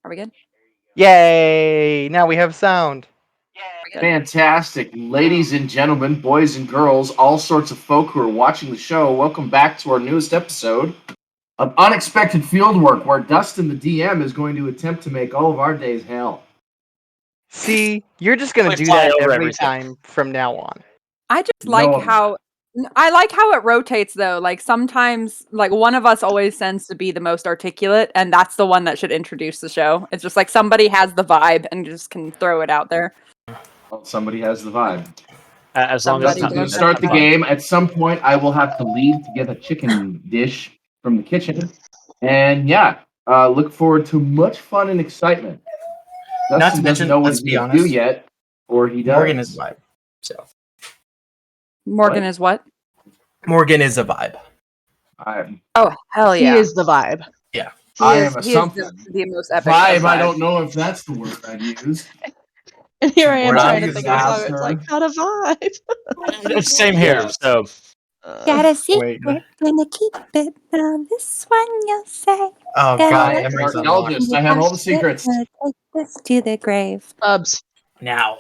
Are we good? Yay! Now we have sound. Good. Fantastic. Ladies and gentlemen, boys and girls, all sorts of folk who are watching the show, welcome back to our newest episode of Unexpected Fieldwork, where Dustin, the DM, is going to attempt to make all of our days hell. See, you're just gonna We do fly that over every everything. time from now on. I just No, like I'm- how I like how it rotates though. Like sometimes like one of us always tends to be the most articulate and that's the one that should introduce the show. It's just like somebody has the vibe and just can throw it out there. Well, somebody has the vibe. As long as Somebody it's Dustin, not to does start the have fun. game, at some point I will have to leave to get a chicken dish from the kitchen. And yeah, look forward to much fun and excitement. Not to Dustin doesn't mention, know what let's he's be going to do honest, yet, or he does. Morgan is a vibe. So Morgan What? is what? Morgan is a vibe. Oh hell yeah! He is the vibe. Yeah. He I is, am a he is something. the most epic. Vibe, of I vibes. don't know if that's the word I'd use. And here I am We're trying not to think of a song. It's disaster. like, got a vibe. It's same here. Yeah. So Got a Wait. secret, gonna keep it. Now this one you'll say. Oh Gotta god, let Emery's Archaeologist. unlocked. Yes, I have all the secrets. Take this to the grave. Bubs. Now,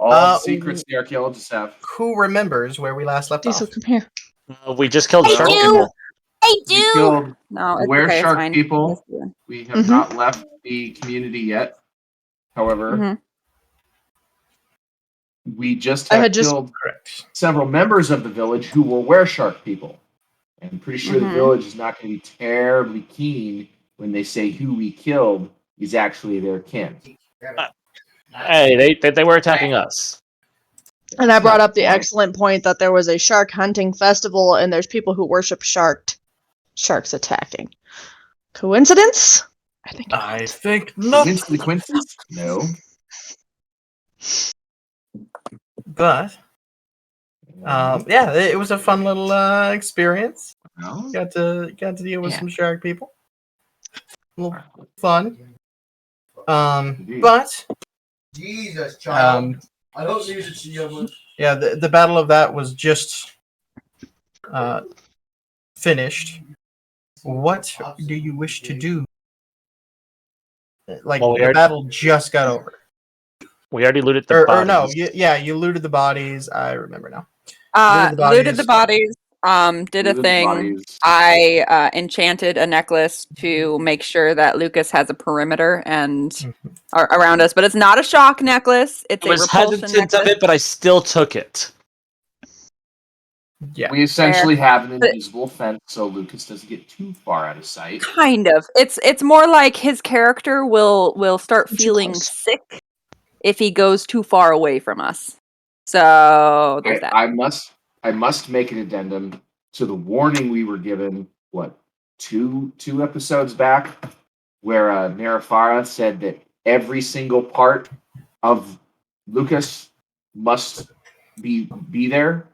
All the secrets the archaeologists have. who remembers where we last left Diesel, off? come here. we just killed I shark do. people. I We killed No, it's Were okay. shark it's fine. people? Yes, you do. We have Mhm. not left the community yet. However, Mhm. we just I have had just- killed Correct. several members of the village who were were-shark people. And I'm pretty sure the Mhm. village is not going to be terribly keen when they say who we killed is actually their kin. Hey, they were attacking us. And I brought up the Right. excellent point that there was a shark hunting festival and there's people who worship sharks attacking. Coincidence? I think I think not. Coincidence? No. But yeah, it was a fun little experience. No. Got to deal with Yeah. some shark people. A little fun. Indeed. But Jesus, child. I don't use it to you. yeah, the battle of that was just finished. What do you wish to do? Like, Well, we the already- battle just got over. We already looted the Or no, bodies. you looted the bodies. I remember now. Looted the bodies. Did a Looted the thing. bodies. I enchanted a necklace to make sure that Lucas has a perimeter and around us, but it's not a shock necklace. It's I a was repulsion hesitant necklace. of it, but I still took it. Yeah. We essentially have an But- invisible fence so Lucas doesn't get too far out of sight. Kind of. It's more like his character will start Too feeling close. sick if he goes too far away from us. So there's that. I must make an addendum to the warning we were given, two episodes back, where Nerafara said that every single part of Lucas must be there.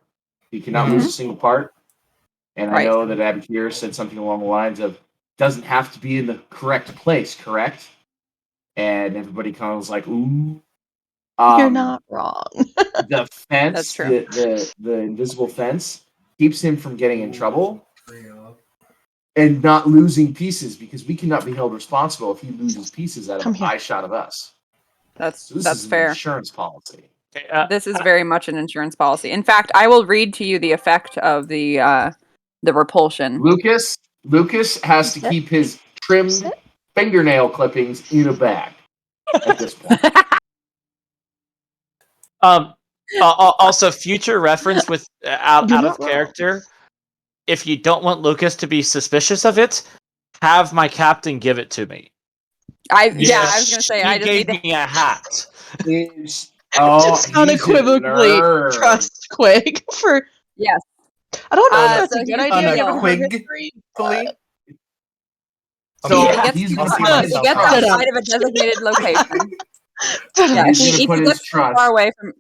He cannot lose a single part. And Right. I know that Abakir said something along the lines of, doesn't have to be in the correct place, correct? And everybody kind of was like, ooh. you're not wrong. The fence, That's true. the invisible fence, keeps him from getting in trouble and not losing pieces, because we cannot be held responsible if he loses pieces out of Come an here. eye shot of us. That's So this that's is an fair. insurance policy. Okay, This is very much an insurance policy. In fact, I will read to you the effect of the repulsion. Lucas has to keep his trimmed fingernail clippings in a bag at this point. Also, future reference with out You're of not wrong. character. If you don't want Lucas to be suspicious of it, have my captain give it to me. I was gonna say He I just gave need to. me a hat. Just Just unequivocally nerd. trust Quig for. Yes. I don't know if that's so a good here's idea the given her Quig history. fully. So He gets, he's too gonna far- put he his gets trust. outside of a designated location. Yeah, He's if gonna he put his gets too trust far away from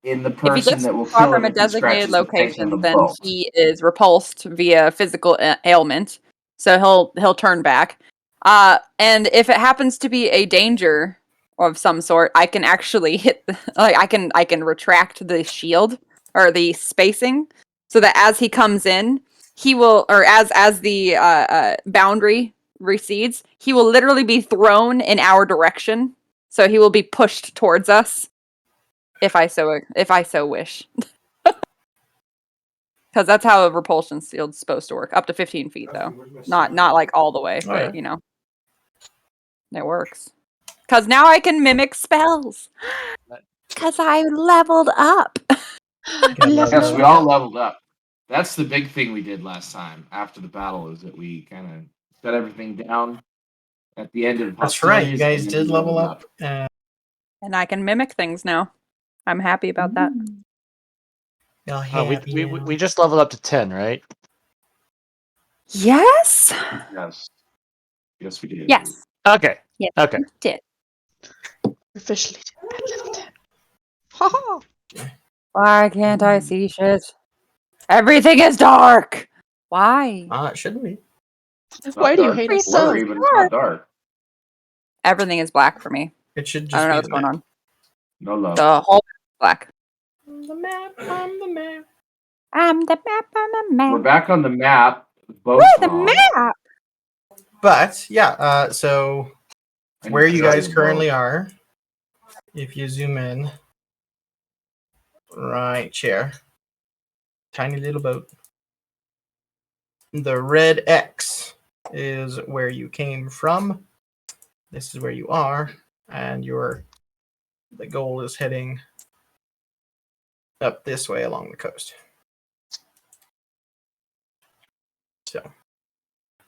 in the if he person gets that too will far kill from him a if he scratches designated the face on location, the then boat. he is repulsed via physical ailment. So he'll turn back. And if it happens to be a danger of some sort, I can actually hit I can retract the shield or the spacing so that as he comes in, he will, or as the boundary recedes, he will literally be thrown in our direction. So he will be pushed towards us, if I so wish. Because that's how a repulsion shield's supposed to work. Up to 15 feet, though. Not like all the way, but yeah. you know, it works. Because now I can mimic spells. Because I leveled up. Yes, we all leveled up. That's the big thing we did last time after the battle, is that we kind of set everything down at the end of That's right. You hostilities, guys and then did we level leveled up. And And I can mimic things now. I'm happy about that. We just leveled up to 10, right? Yes. Yes, we did. Yes. Okay. Yes. Okay. we did. Officially at level 10. Haha. Why can't I see shit? Everything is dark. Why? it shouldn't be. It's Why not do you dark. hate It's us so? blurry, but it's not dark. Everything is black for me. It should just I don't know be what's the going map. on. No love. The whole black. The map. I'm the map. I'm the map on the map. We're back on the map. Woo, the map. But yeah, so where you guys Boat. currently are, if you zoom in, right here, tiny little boat. The red X is where you came from. This is where you are, and the goal is heading up this way along the coast. So,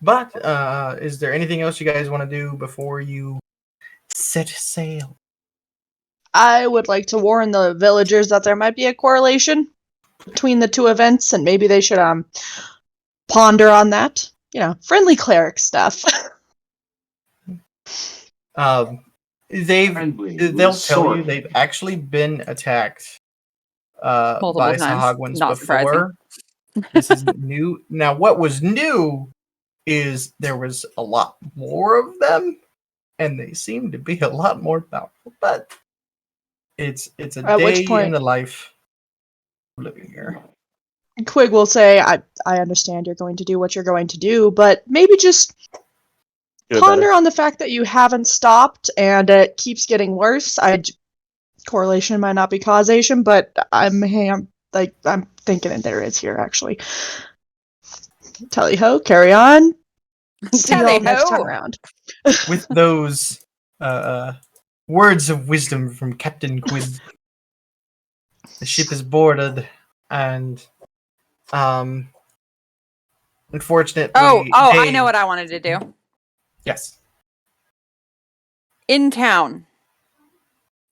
but is there anything else you guys want to do before you set sail? I would like to warn the villagers that there might be a correlation between the two events, and maybe they should ponder on that. You know, friendly cleric stuff. They'll tell you they've actually been attacked Multiple by times. Sahagwans Not before. This is new. Now, what was new is there was a lot more of them, and they seem to be a lot more powerful. But it's a At which day point- in the life of living here. Quig will say, I understand you're going to do what you're going to do, but maybe just Do it ponder better. on the fact that you haven't stopped and it keeps getting worse. Correlation might not be causation, but I'm thinking that there is here actually. Tally ho, carry on. See you all next time Tally-ho. around. With those words of wisdom from Captain Quid, the ship is boarded, and unfortunately, I know what I wanted to do. Yes. In town,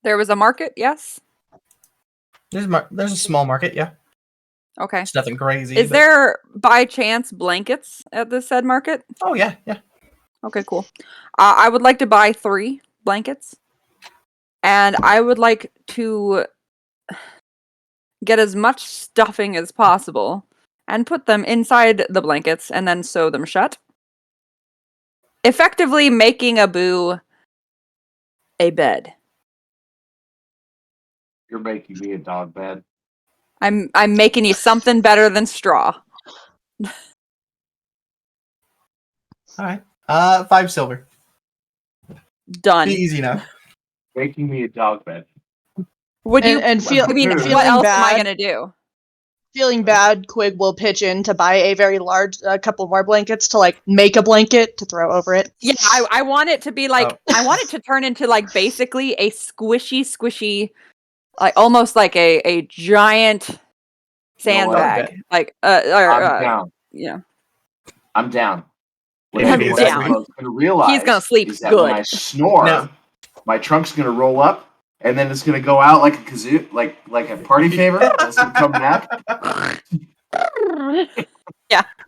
there was a market. Yes. There's a small market, yeah. Okay. It's nothing crazy. Is but- there by chance blankets at the said market? Oh yeah, yeah. Okay, cool. I would like to buy 3 blankets, and I would like to get as much stuffing as possible and put them inside the blankets and then sew them shut. Effectively making Abu a bed. You're making me a dog bed. I'm making you something better than straw. All right. 5 silver. Done. Easy enough. Making me a dog bed. Would you? And feel, I mean, Feeling what else am I bad. gonna do? Feeling bad, Quig will pitch in to buy a very large, couple more blankets to like make a blanket to throw over it. Yeah, I want it to be like Oh. I want it to turn into like basically a squishy, like almost like a giant sandbag. Like I'm down. yeah. I'm down. What I'm everyone's down. going to realize He's gonna sleep is that good. when I snore, No. my trunk's going to roll up, and then it's going to go out like a kazoo, like a party favor. And it's going to come back.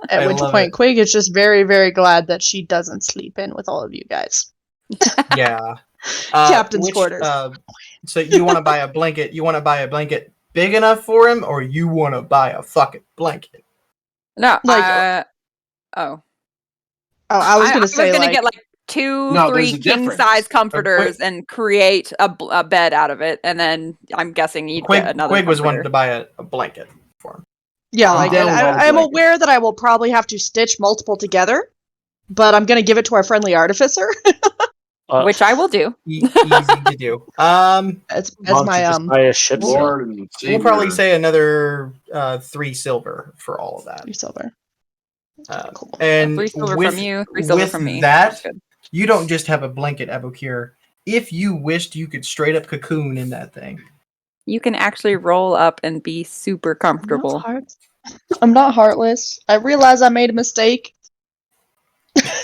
At I which love point, it. Quig is just very, very glad that she doesn't sleep in with all of you guys. Yeah. Captain's quarters. So you want to buy a blanket? You want to buy a blanket big enough for him, or you want to buy a fucking blanket? No, Like- oh. Oh, I was gonna say get like 2, No, 3 there's a king difference. size comforters and create a bed out of it, and then I'm guessing you'd get another. Quig was comforter. wanting to buy a blanket for him. yeah, I'm like down with all the I'm blankets. aware that I will probably have to stitch multiple together. but I'm gonna give it to our friendly artificer. Which I will do. Easy to do. as why don't my you just buy a ship sail? Lord and We'll probably Savior. say another 3 silver for all of that. 3 silver. Cool. And 3 silver with, from you, 3 silver with from me. that, That's good. you don't just have a blanket, Abokir. If you wished, you could straight up cocoon in that thing. You can actually roll up and be super comfortable. I'm not heartless. I realize I made a mistake.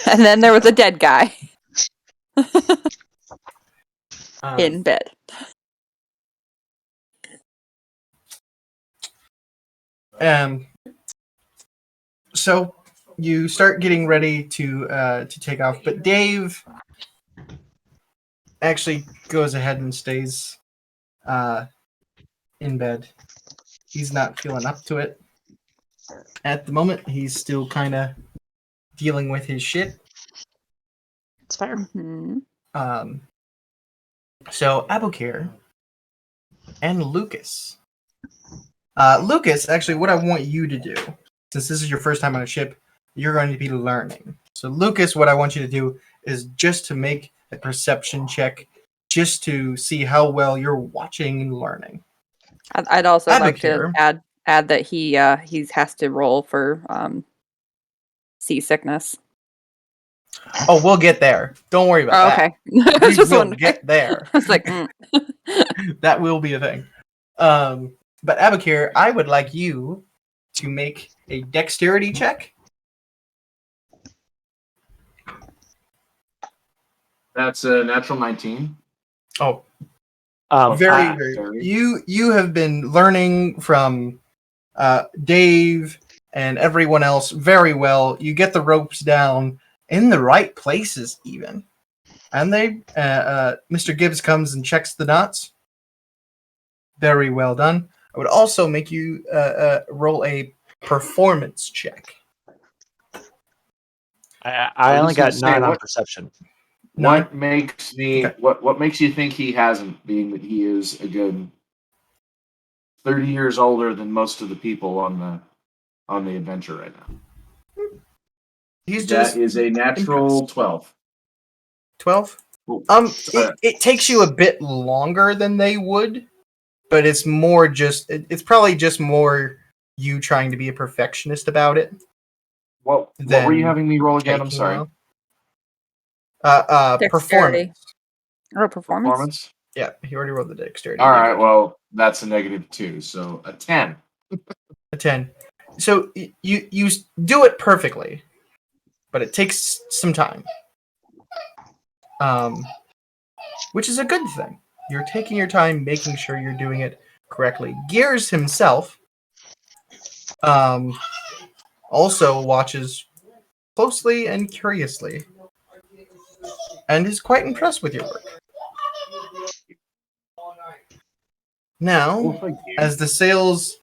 And then there was a dead guy Um, in bed. So you start getting ready to take off, but Dave actually goes ahead and stays in bed. He's not feeling up to it at the moment. He's still kind of dealing with his shit. It's fair. Mhm. So Abokir and Lucas. Lucas, actually, what I want you to do, since this is your first time on a ship, you're going to be learning. So Lucas, what I want you to do is just to make a perception check, just to see how well you're watching and learning. I'd also like to Abokir. add that he has to roll for seasickness. Oh, we'll get there. Don't worry Oh, about okay. that. I was just will wondering. get there. I was like, That will be a thing. But Abokir, I would like you to make a dexterity check. That's a natural 19. Oh, Um, very, I- very. You have been learning from Dave and everyone else very well. You get the ropes down in the right places, even. And they, Mr. Gibbs comes and checks the knots. Very well done. I would also make you roll a performance check. I only was gonna got say, 9 on what- perception. What makes me Okay. what makes you think he hasn't, being that he is a good 30 years older than most of the people on the adventure right now? He's just That is a natural 12. 12. Well, It takes you a bit longer than they would, but it's more just it's probably just more you trying to be a perfectionist about it. what were then you having me roll again? I'm taking sorry. well. Dexterity. Performance. or performance. Performance. Yeah, he already rolled the dexterity. All right. Well, that's a -2, so a 10. A 10. So you do it perfectly, but it takes some time. Which is a good thing. You're taking your time, making sure you're doing it correctly. Gears himself also watches closely and curiously, and is quite impressed with your work. Now, as the sails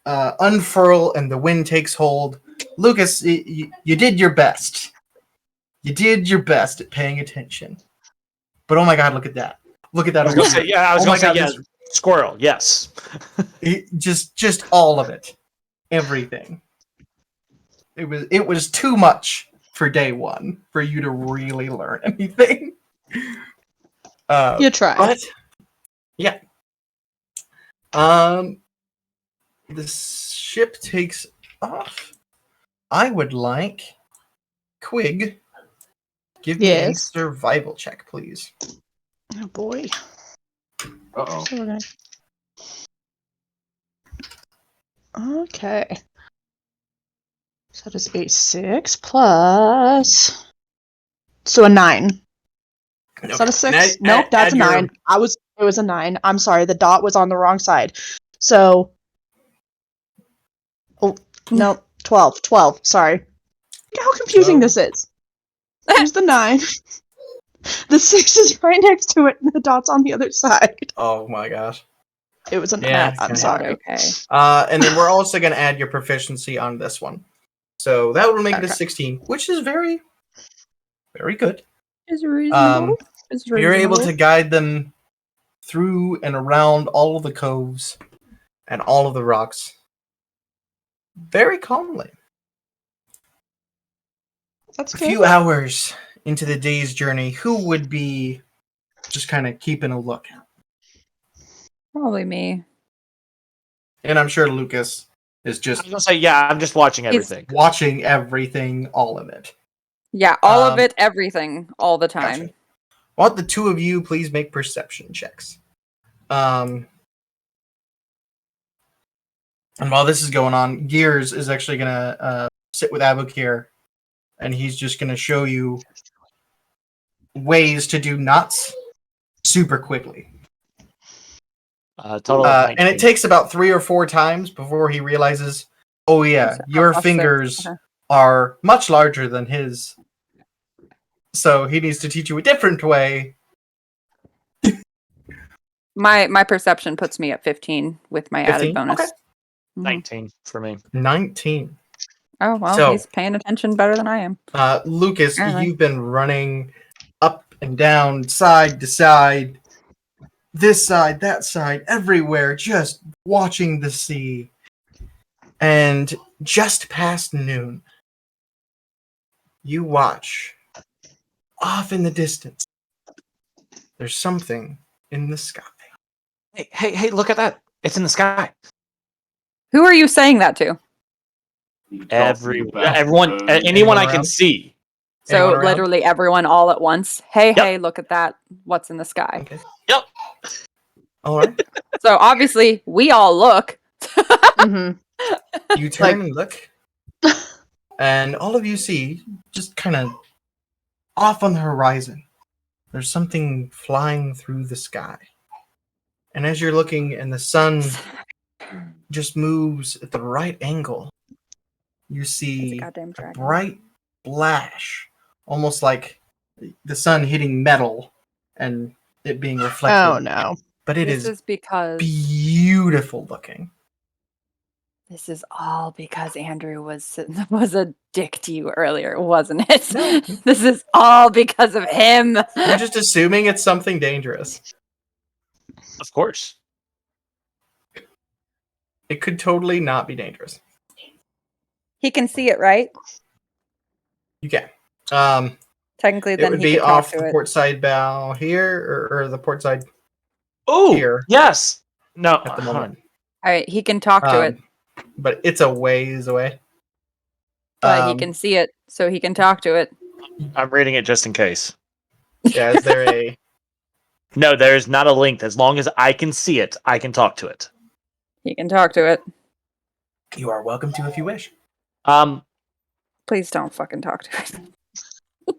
unfurl and the wind takes hold, Lucas, you did your best. You did your best at paying attention. But oh my god, look at that. Look at that. I was gonna say, yeah, I was Oh gonna my say, God, yeah, this- squirrel, yes. Just all of it. Everything. It was too much for day one for you to really learn anything. You tried. But yeah. The ship takes off. I would like Quig. Give me a Yes. survival check, please. Oh boy. Uh-oh. Okay. So that is a 6 plus. So a 9. Is that a 6? Nope, that's a 9. It was a 9. I'm sorry, the dot was on the wrong side. So. Oh, no, 12. 12, sorry. Look how confusing this is. Here's the 9. The 6 is right next to it, and the dot's on the other side. Oh my gosh. It was a Yeah, I'm it's sorry. Okay. And then we're also going to add your proficiency on this one. So that will make it a Okay. 16, which is very, very good. Is reasonable. You're able to guide them through and around all of the coves and all of the rocks very calmly. That's A good. few hours into the day's journey, who would be just kind of keeping a lookout? Probably me. And I'm sure Lucas is I just was gonna say, yeah, I'm just watching everything. watching everything, all of it. Yeah, all of Um, it, everything, all the time. Gotcha. I want the two of you please make perception checks. And while this is going on, Gears is actually going to sit with Abukir, and he's just going to show you ways to do knots super quickly. Total of 19. And it takes about 3 or 4 times before he realizes, oh yeah, your +6. fingers Okay. are much larger than his. So he needs to teach you a different way. My perception puts me at 15 with my added 15? bonus. Okay. Mhm. 19 for me. 19. Oh well, So- he's paying attention better than I am. Lucas, Alright. you've been running up and down, side to side, this side, that side, everywhere, just watching the sea. And just past noon, you watch off in the distance. There's something in the sky. Hey, look at that. It's in the sky. Who are you saying that to? Anyone Anyone I can around? see. So Anyone around? literally everyone all at once. Hey, Yep. hey, look at that. What's in the sky? Okay. Yep. All right. So obviously we all look. hmm You turn and look, and all of you see, just kind of off on the horizon, there's something flying through the sky. And as you're looking, and the sun just moves at the right angle, you It's a see goddamn a dragon. bright flash, almost like the sun hitting metal and it being reflected. Oh no. But it This is is because beautiful looking. this is all because Andrew was a dick to you earlier, wasn't it? No. This is all because of him. You're just assuming it's something dangerous. Of course. It could totally not be dangerous. He can see it, right? You can. Technically, It then would he be could talk off to the it. port side bow here, or the port side Oh, here yes. No, at the hold moment. All right, he can talk to it, But it's a ways away. but he can see it, so he can talk to it. I'm reading it just in case. Yeah, is there a... No, there's not a link. As long as I can see it, I can talk to it. He can talk to it. You are welcome to if you wish. Please don't fucking talk to it.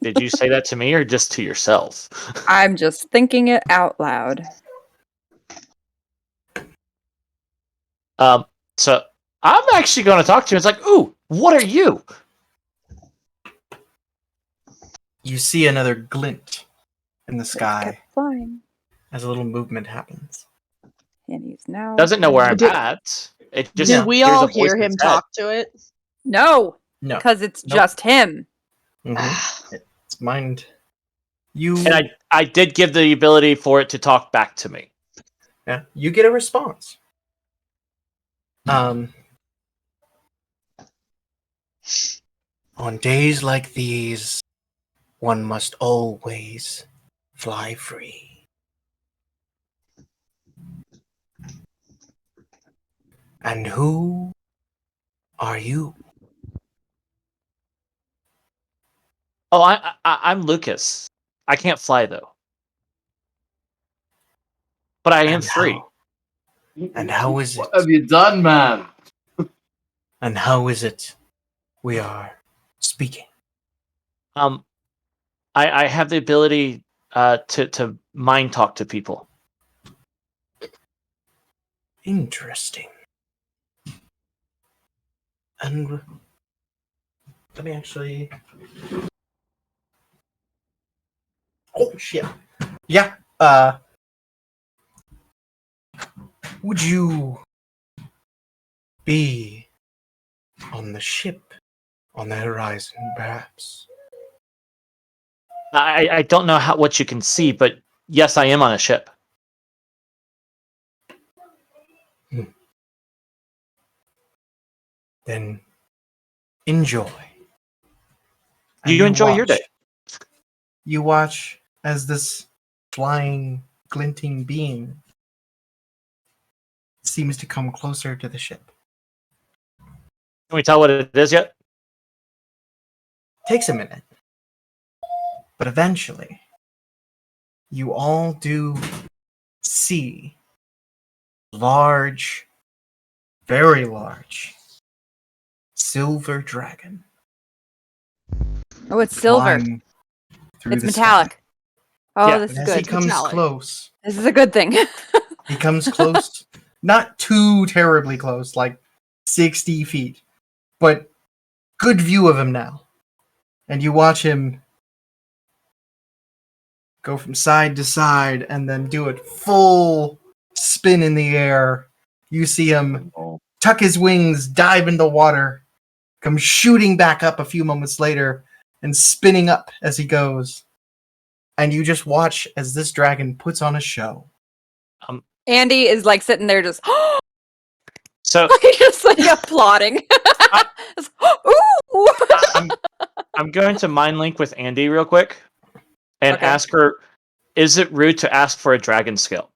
Did you say that to me or just to yourself? I'm just thinking it out loud. So I'm actually going to talk to you. It's like, ooh, what are you? You see another glint in the It's sky kept flying, as a little movement happens. and he's now Doesn't know where I'm Did- at. It just Did we hears all a voice hear in him its head. talk to it? No, No. because it's Nope. just him. Mhm. It's mind. You... And I did give the ability for it to talk back to me. Yeah, you get a response. On days like these, one must always fly free. And who are you? Oh, I'm Lucas. I can't fly though, but I am And free. And how is What it? have you done, man? And how is it we are speaking? I have the ability to mind talk to people. Interesting. And let me actually... Oh, shit. Yeah, would you be on the ship on the horizon, perhaps? I don't know what you can see, but yes, I am on a ship. Then enjoy. And You enjoy your day. You watch as this flying, glinting being seems to come closer to the ship. Can we tell what it is yet? Takes a minute. But eventually, you all do see large, very large, silver dragon. Oh, it's silver. Flying through It's the metallic. sky. Oh, Yeah. this And is as he good. comes Metallic. close, This is a good thing. he comes close, not too terribly close, like 60 feet, but good view of him now. And you watch him go from side to side and then do a full spin in the air. You see him Oh, tuck his wings, dive in the water, come shooting back up a few moments later, and spinning up as he goes. And you just watch as this dragon puts on a show. Andy is like sitting there just So just like applauding. Just, ooh! I'm going to mind link with Andy real quick and Okay. ask her, is it rude to ask for a dragon skill?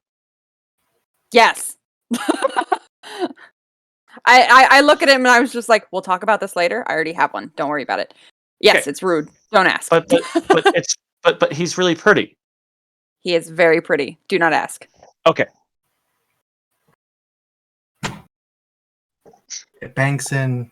Yes. I look at him and I was just like, we'll talk about this later. I already have one. Don't worry about it. Yes, Okay. it's rude. Don't ask. But he's really pretty. He is very pretty. Do not ask. Okay. It banks in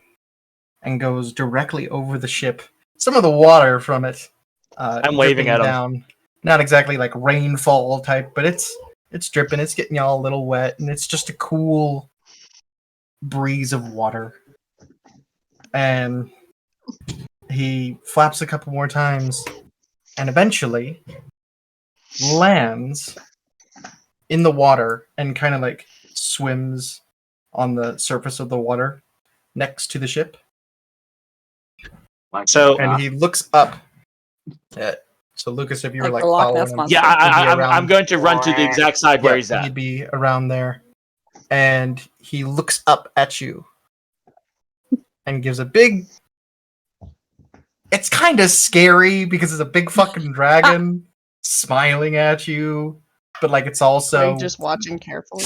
and goes directly over the ship. Some of the water from it I'm waving dripping at him. down. Not exactly like rainfall type, but it's dripping. It's getting y'all a little wet, and it's just a cool breeze of water. And he flaps a couple more times, and eventually lands in the water and kind of like swims on the surface of the water next to the ship. like So- that. And he looks up at, so Lucas, if you were Like like the Loch following Ness him, Monster. Yeah, I'm around. going to run to the exact side where he's he'd at. be around there. And he looks up at you and gives a big. It's kind of scary because it's a big fucking dragon smiling at you, but like it's also Greg just watching carefully.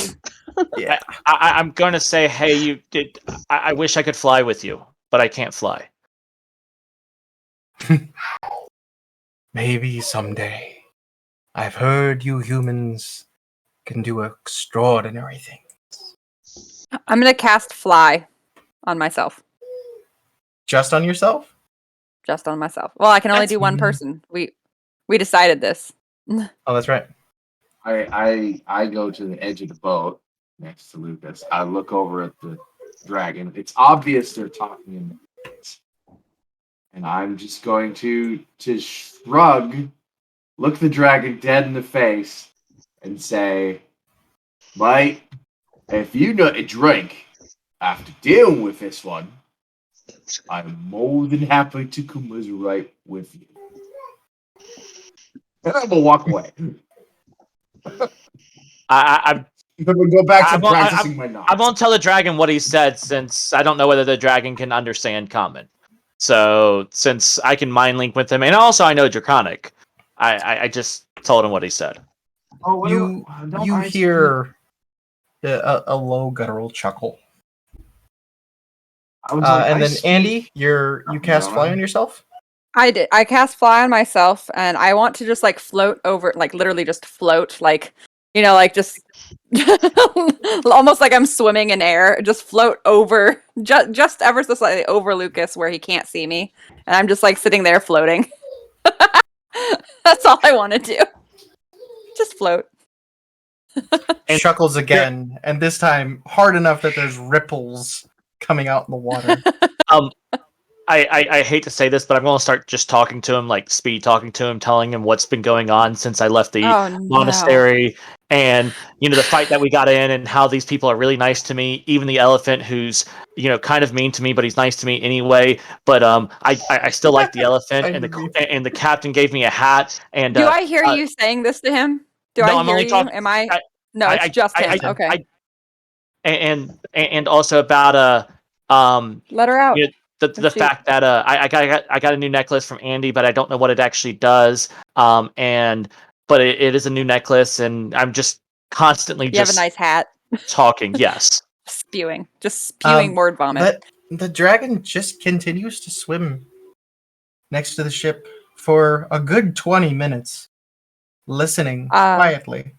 yeah. I'm going to say, hey, you did. I wish I could fly with you, but I can't fly. Maybe someday. I've heard you humans can do extraordinary things. I'm gonna cast fly on myself. Just on yourself? Just on myself. Well, I can only That's do one mean. person. We decided this. Oh, that's right. I go to the edge of the boat next to Lucas. I look over at the dragon. It's obvious they're talking in the face. And I'm just going to shrug, look the dragon dead in the face, and say, "Mate, if you not a drink after dealing with this one, I'm more than happy to commiserate with you." And I'm gonna walk away. I'm I'm gonna go back to I'm- I'm- practicing my knots. I won't tell the dragon what he said since I don't know whether the dragon can understand common. So since I can mind link with him, and also I know Draconic, I just told him what he said. Oh, wait, You don't you I hear a low guttural chuckle. I was like, And I then speak- Andy, you cast Don't fly I? on yourself? I did. I cast fly on myself, and I want to just like float over, like literally just float, like like just almost like I'm swimming in air, just float over, just ever so slightly over Lucas where he can't see me, and I'm just like sitting there floating. That's all I want to do. Just float. And- Chuckles again, and this time hard enough that there's ripples coming out in the water. I hate to say this, but I'm going to start just talking to him, like speed talking to him, telling him what's been going on since I left the Oh, no. monastery, and the fight that we got in, and how these people are really nice to me. Even the elephant, who's kind of mean to me, but he's nice to me anyway. But I still like the elephant, Kind of mean. and the captain gave me a hat. And Do I hear you saying this to him? Do no, I I'm hear only you? talking- Am I? I- No, it's just him. him. Okay. and also about Let her out. you know, the shoot. fact that I got a new necklace from Andy, but I don't know what it actually does. But it is a new necklace, and I'm just constantly You have a nice hat. talking. Yes. Just spewing word vomit. The dragon just continues to swim next to the ship for a good 20 minutes, listening quietly.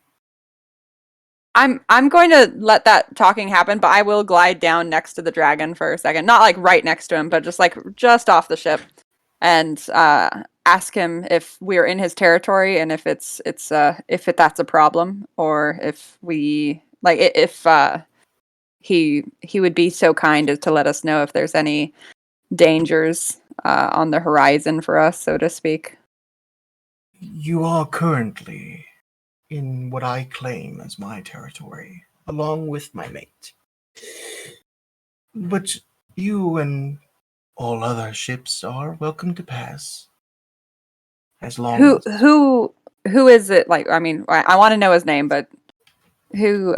I'm going to let that talking happen, but I will glide down next to the dragon for a second. Not like right next to him, but just off the ship, and ask him if we're in his territory and if that's a problem, or if we like if he would be so kind as to let us know if there's any dangers on the horizon for us, so to speak. You are currently in what I claim as my territory, along with my mate. But you and all other ships are welcome to pass. As long as Who is it? Like, I mean, I want to know his name, but who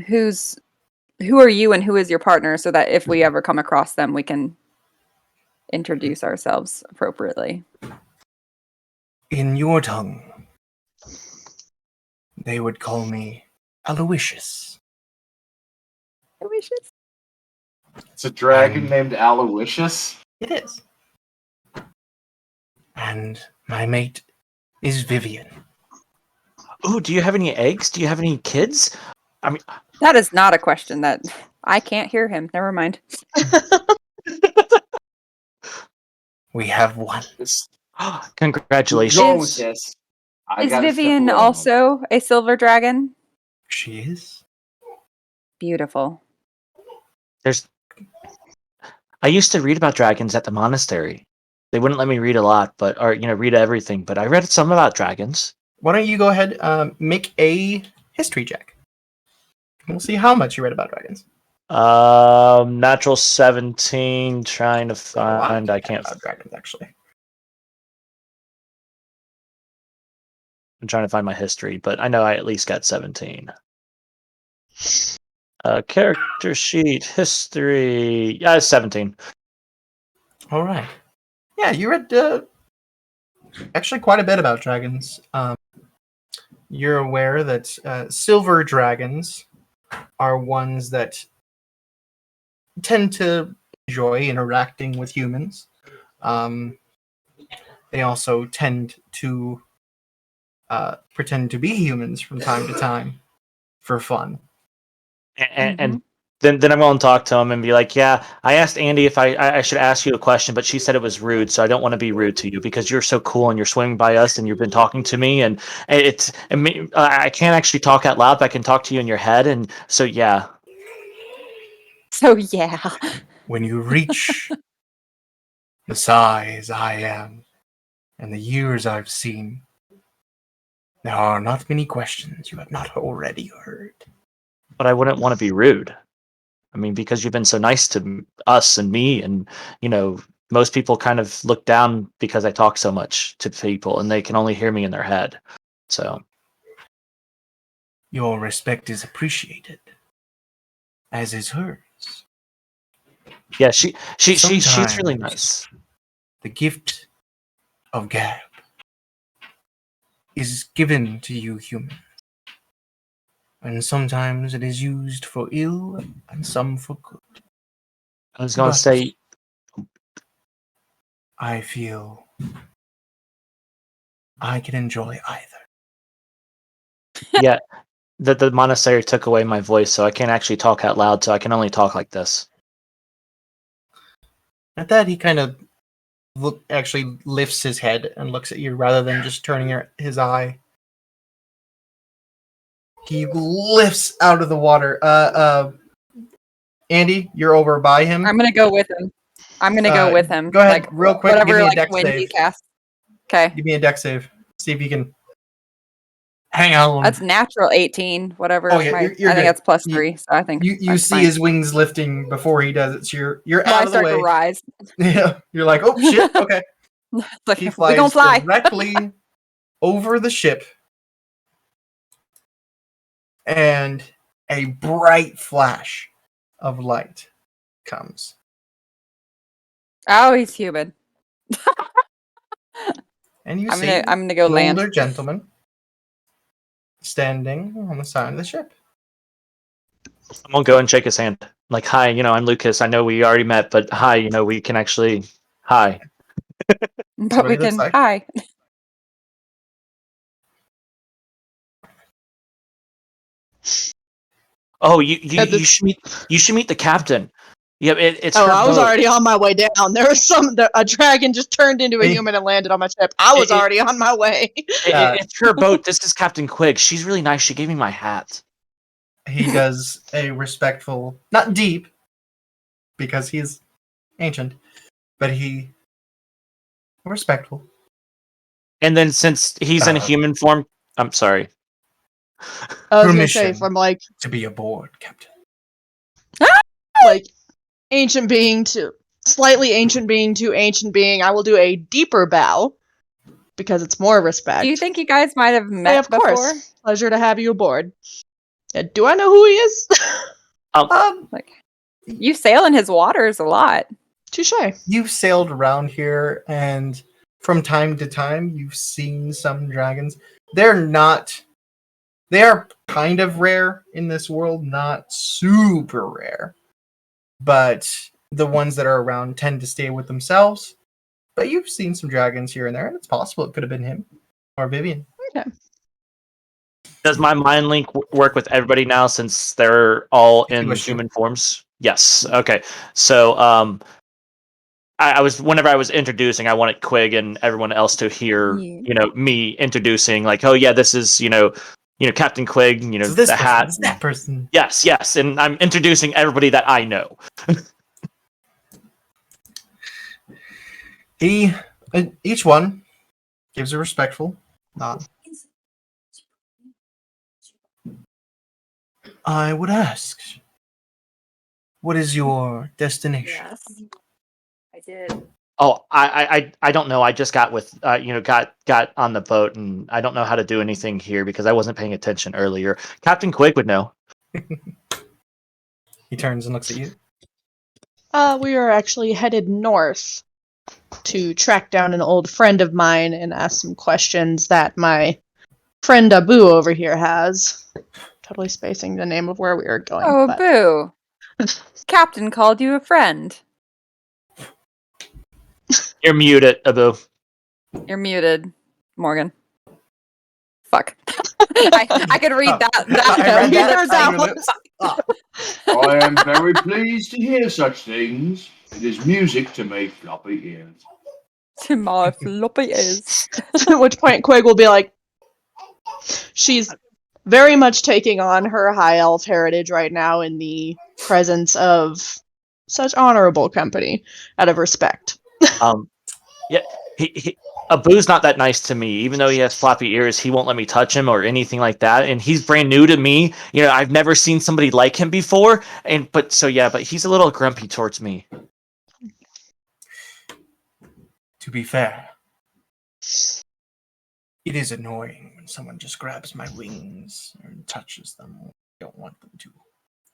who are you and who is your partner, so that if we ever come across them, we can introduce ourselves appropriately. in your tongue, they would call me Aloysius. Aloysius? It's a dragon And- named Aloysius. It is. And my mate is Vivian. Ooh, do you have any eggs? Do you have any kids? I mean, That is not a question that I can't hear him. Never mind. We have one. This, congratulations. going with this. I Is gotta step Vivian away. also a silver dragon? She is. Beautiful. I used to read about dragons at the monastery. They wouldn't let me read a lot, read everything. But I read some about dragons. Why don't you go ahead, make a history check. We'll see how much you read about dragons. Natural 17. Trying to find. I can't. About dragons, actually. I'm trying to find my history, but I know I at least got 17. Character sheet, history. Yeah, it's 17. All right. Yeah, you read actually quite a bit about dragons. You're aware that silver dragons are ones that tend to enjoy interacting with humans. They also tend to pretend to be humans from time to time for fun. And then I'm going to talk to him and be like, yeah, I asked Andy if I should ask you a question, but she said it was rude, so I don't want to be rude to you because you're so cool and you're swimming by us and you've been talking to me, and I can't actually talk out loud, but I can talk to you in your head, and so yeah. So yeah. When you reach the size I am and the years I've seen, there are not many questions you have not already heard. But I wouldn't want to be rude. I mean, because you've been so nice to us and me, and most people kind of look down because I talk so much to people, and they can only hear me in their head. So Your respect is appreciated, as is hers. yeah, she's really Sometimes nice. The gift of gab is given to you humans, and sometimes it is used for ill and some for good. I was going But- to say, I feel I can enjoy either. yeah, that the monastery took away my voice, so I can't actually talk out loud, so I can only talk like this. At that, he kind of actually lifts his head and looks at you rather than just turning his eye. He lifts out of the water. Andy, you're over by him. I'm gonna go with him. Go ahead, Like, real quick. Whatever, Give me a like, dex when he save. casts. Okay. Give me a dex save. See if you can hang on. That's natural 18, whatever. Oh, yeah, you're I good. think that's plus You- 3, so I think You that's see fine. his wings lifting before he does it. So you're Well, out I of the start way. to rise. Yeah, you're like, oh shit, okay. It's like, He we flies gonna fly. directly over the ship, and a bright flash of light comes. Oh, he's human. And you I'm see gonna go an land. older gentleman standing on the side of the ship. I'm gonna go and shake his hand. Like, hi, I'm Lucas. I know we already met, but hi, we can actually hi. But what we he looks can like. hi. Oh, you you, At you this- should meet the captain. Yeah, it's Oh, her I was boat. already on my way down. There was a dragon just turned into a Hey. human and landed on my ship. I was already on my way. It's her boat. This is Captain Quig. She's really nice. She gave me my hat. He does a respectful, not deep, because he's ancient, but respectful. And then since he's in Uh, human form, I'm sorry. I was gonna say Permission. from like To be aboard, Captain. ancient being to slightly ancient being to ancient being, I will do a deeper bow because it's more respect. Do you think you guys might have met Hey, of before? course. Pleasure to have you aboard. Do I know who he is? Like, you sail in his waters a lot. Touche. You've sailed around here, and from time to time, you've seen some dragons. They are kind of rare in this world, not super rare. But the ones that are around tend to stay with themselves. But you've seen some dragons here and there, and it's possible it could have been him or Vivian. Does my mind link work with everybody now since they're all If you in wish to. human forms? Yes. Okay. So, I was whenever I was introducing, I wanted Quig and everyone else to hear, Yeah. me introducing, like, oh yeah, this is Captain Quig, So this the person, hat. this that person. Yes, and I'm introducing everybody that I know. Each one gives a respectful nod. I would ask, what is your destination? Yes, I did. Oh, I don't know. I just got got on the boat, and I don't know how to do anything here because I wasn't paying attention earlier. Captain Quig would know. He turns and looks at you. We are actually headed north to track down an old friend of mine and ask some questions that my friend Abu over here has. Totally spacing the name of where we are going. Oh, but- boo. Captain called you a friend. You're muted, Abu. You're muted, Morgan. Fuck. I could read that. I read neither that is on that your one. lips. Ah. I am very pleased to hear such things. It is music to my floppy ears. To my floppy ears. At which point Quig will be like, she's very much taking on her high elf heritage right now in the presence of such honorable company out of respect. Yeah, Abu's not that nice to me. Even though he has floppy ears, he won't let me touch him or anything like that. And he's brand new to me. I've never seen somebody like him before. But he's a little grumpy towards me. To be fair, it is annoying when someone just grabs my wings and touches them. I don't want them to.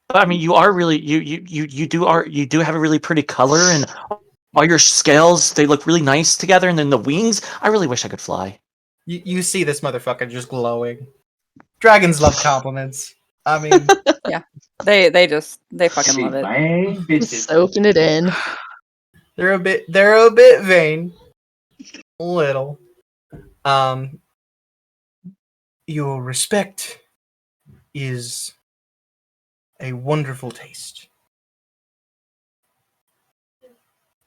But I mean, you are really you do have a really pretty color, and all your scales, they look really nice together. And then the wings, I really wish I could fly. You see this motherfucker just glowing. Dragons love compliments. I mean, They fucking love it. Bang, bitches. Soaking it in. they're a bit vain. A little. Your respect is a wonderful taste.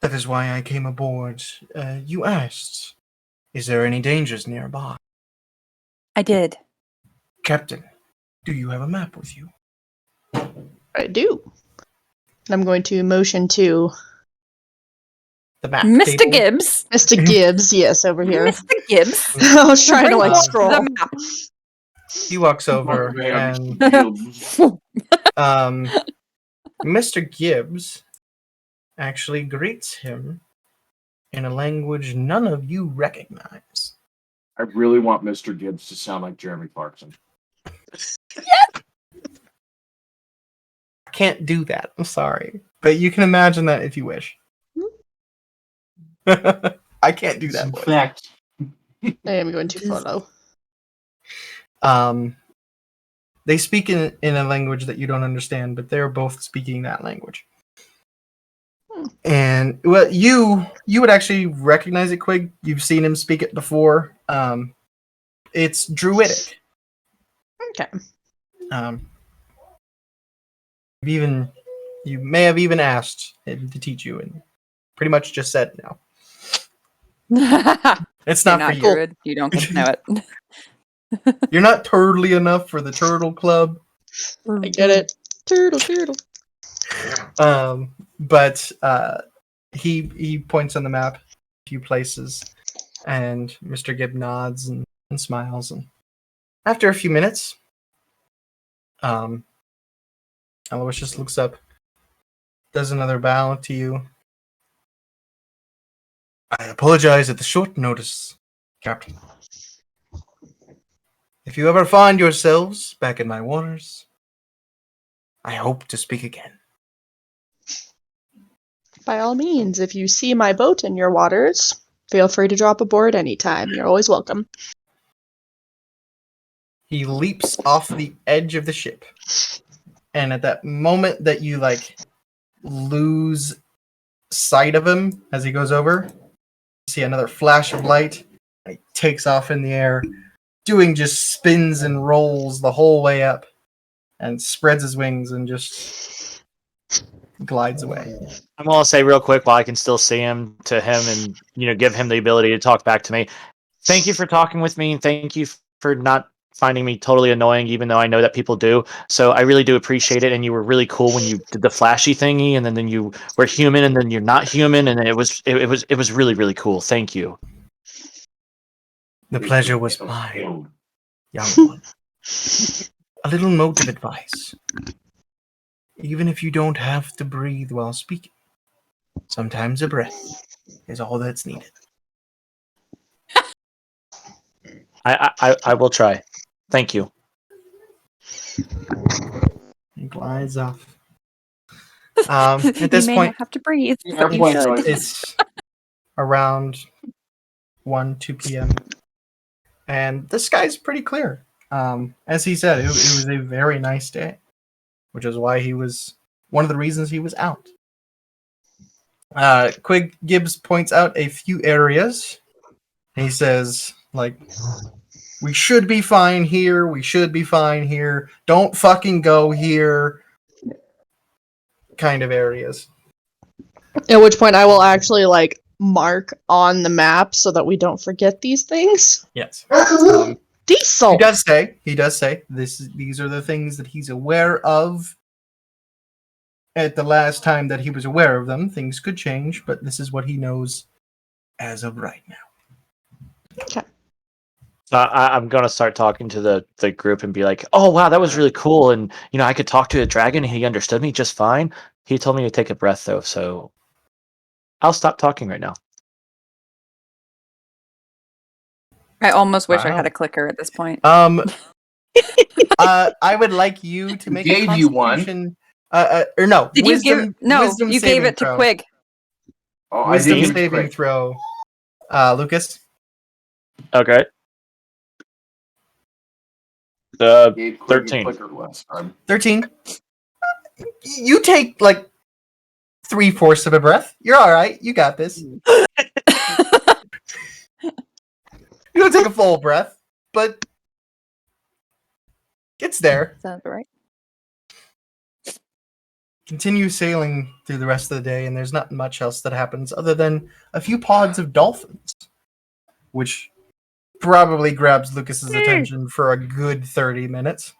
That is why I came aboard. You asked, is there any dangers nearby? I did. Captain, do you have a map with you? I do. And I'm going to motion to The map Mr. table? Gibbs. Mr. Gibbs, yes, over here. Mr. Gibbs. I was trying to Bring like up scroll. the map. He walks over Man, and Gibbs. Mr. Gibbs actually greets him in a language none of you recognize. I really want Mr. Gibbs to sound like Jeremy Clarkson. I can't do that. I'm sorry. But you can imagine that if you wish. I can't do that In voice. fact, I am going to follow. They speak in a language that you don't understand, but they're both speaking that language. And well, you would actually recognize it, Quig. You've seen him speak it before. It's Druidic. Okay. You may have even asked him to teach you, and pretty much just said no. It's You're not for not you. druid. You don't get to know it. You're not turtly enough for the turtle club. I get it. Turtle, turtle. But he points on the map a few places, and Mr. Gibb nods and smiles. And after a few minutes, Aloysius looks up, does another bow to you. I apologize at the short notice, Captain. If you ever find yourselves back in my waters, I hope to speak again. By all means, if you see my boat in your waters, feel free to drop aboard anytime. You're always welcome. He leaps off the edge of the ship. And at that moment that you lose sight of him as he goes over, you see another flash of light. And he takes off in the air, doing just spins and rolls the whole way up, and spreads his wings and just glides away. I'm gonna say real quick while I can still see him to him and give him the ability to talk back to me. Thank you for talking with me, and thank you for not finding me totally annoying, even though I know that people do. So I really do appreciate it, and you were really cool when you did the flashy thingy, and then you were human, and then you're not human, and it was really, really cool. Thank you. The pleasure was mine, young one. A little note of advice. Even if you don't have to breathe while speaking, sometimes a breath is all that's needed. I will try. Thank you. He glides off. At this you may point, not have to breathe, Yeah, but you everyone's should. like- it's around 2 p.m. And the sky's pretty clear. As he said, it was a very nice day, which is why he was one of the reasons he was out. Quig Gibbs points out a few areas. He says, we should be fine here. We should be fine here. Don't fucking go here. Kind of areas. At which point I will actually mark on the map so that we don't forget these things. Yes. Diesel. He does say these are the things that he's aware of. At the last time that he was aware of them, things could change, but this is what he knows as of right now. Okay. I'm gonna start talking to the group and be like, "Oh wow, that was really cool!" And I could talk to a dragon, and he understood me just fine. He told me to take a breath though, so I'll stop talking right now. I almost wish I Wow. had a clicker at this point. I would like you to make a Gave you one. Constitution. Or no, Did wisdom, you give? No, wisdom you gave saving it to throw. Quig. Oh, I Wisdom think it's saving quick. throw. Lucas. Okay. Gave Quig a 13. clicker last time. 13. You take 3/4 of a breath. You're all right. You got this. You don't take a full breath, but it's there. Sounds right. Continue sailing through the rest of the day, and there's not much else that happens other than a few pods of dolphins, which probably grabs Lucas's attention for a good 30 minutes.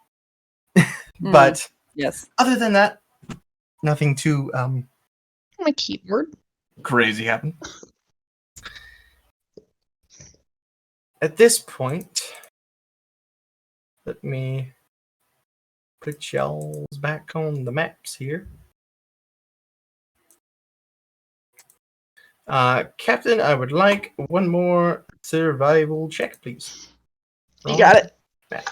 But Yes. other than that, nothing too My keyboard. crazy happened. At this point, let me put y'all back on the maps here. Captain, I would like one more survival check, please. You got it. Map.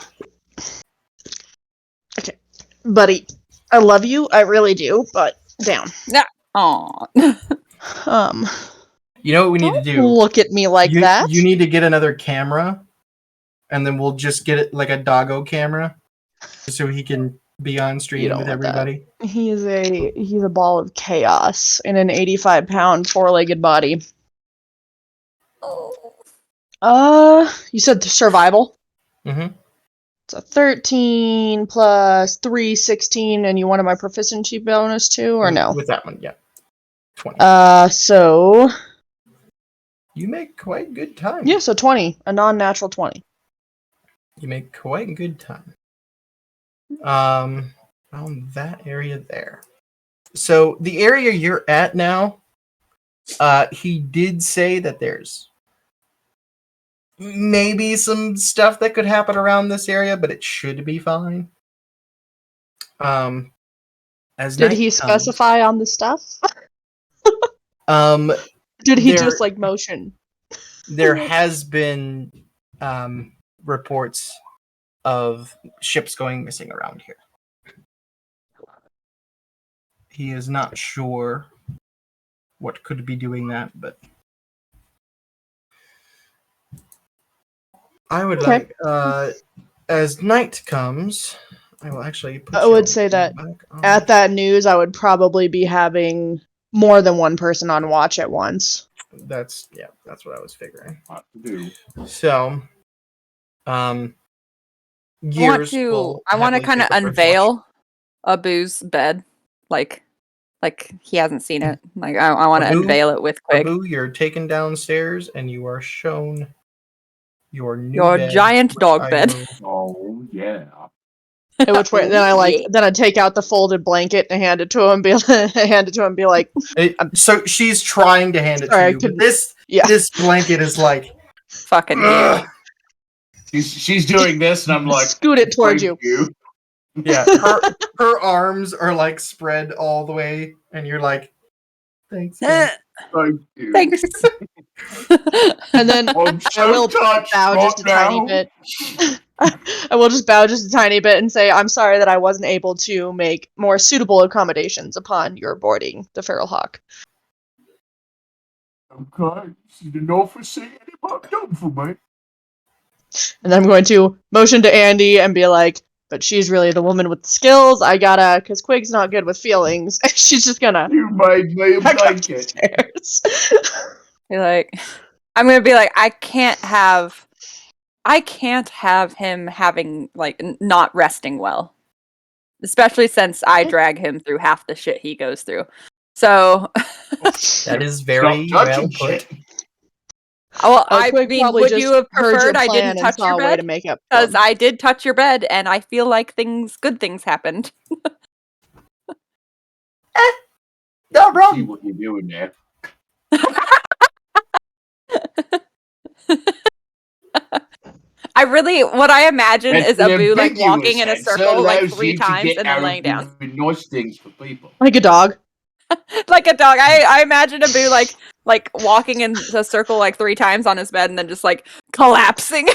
Okay. Buddy, I love you. I really do, but down. Aw. You know what we need to Don't do? look at me like that. You need to get another camera, and then we'll just get it like a doggo camera, so he can be on You stream don't with want that. everybody. He's a ball of chaos in an 85-pound four-legged body. You said survival? Mm-hmm. It's a 13 plus 3, 16, and you wanted my proficiency bonus too, or no? With that one, yeah. 20. So You make quite good time. yeah, so 20, a non-natural 20. You make quite good time. Around that area there. So the area you're at now, he did say that there's maybe some stuff that could happen around this area, but it should be fine. As Did night he comes, specify on the stuff? Did he just like motion? There has been reports of ships going missing around here. He is not sure what could be doing that, but I would Okay. like, as night comes, I will actually put I you would say that back on. at that news, I would probably be having more than one person on watch at once. That's what I was figuring. Lot to do. So, I want Gears to will kind of happily take a first watch. unveil Abu's bed, like he hasn't seen it. Like I want to Abu- unveil it with Quig. Abu, you're taken downstairs and you are shown your new Your bed, giant which dog I bed. will- Oh yeah. At which point, then I take out the folded blanket and hand it to him. Be like, So she's trying to hand it Sorry, I to you, but couldn't- yeah. this blanket is like fucking ugh. huge. She's doing this, and I'm like, Scoot it towards "Thank you. Yeah, her arms are like spread all the way, and you're like, thanks. Kid." Thank you. Thanks. And then I'm I so will touched bow just a right tiny now. bit. I will just bow just a tiny bit and say, I'm sorry that I wasn't able to make more suitable accommodations upon your boarding the Feral Hawk. Okay, you didn't offer say anything done for me. And I'm going to motion to Andy and be like, but she's really the woman with the skills. I gotta, because Quig's not good with feelings. She's just gonna You made me a back blanket. upstairs. Be like, I'm gonna be like, I can't have him having like not resting well, especially since I drag him through half the shit he goes through. So, That is very Stop well touching put. shit. well, I Quig mean, probably would just you have heard your preferred I plan didn't and touch saw your a way to bed? make up for Because him. I did touch your bed, and I feel like good things happened. Not See wrong. what you're doing there. What I imagine That's is an Abu like ambiguous walking in a answer, circle like allows 3 you to times get and then out of laying down. doing nice things for people. Like a dog. Like a dog. I imagine Abu like walking in a circle like 3 times on his bed and then just like collapsing.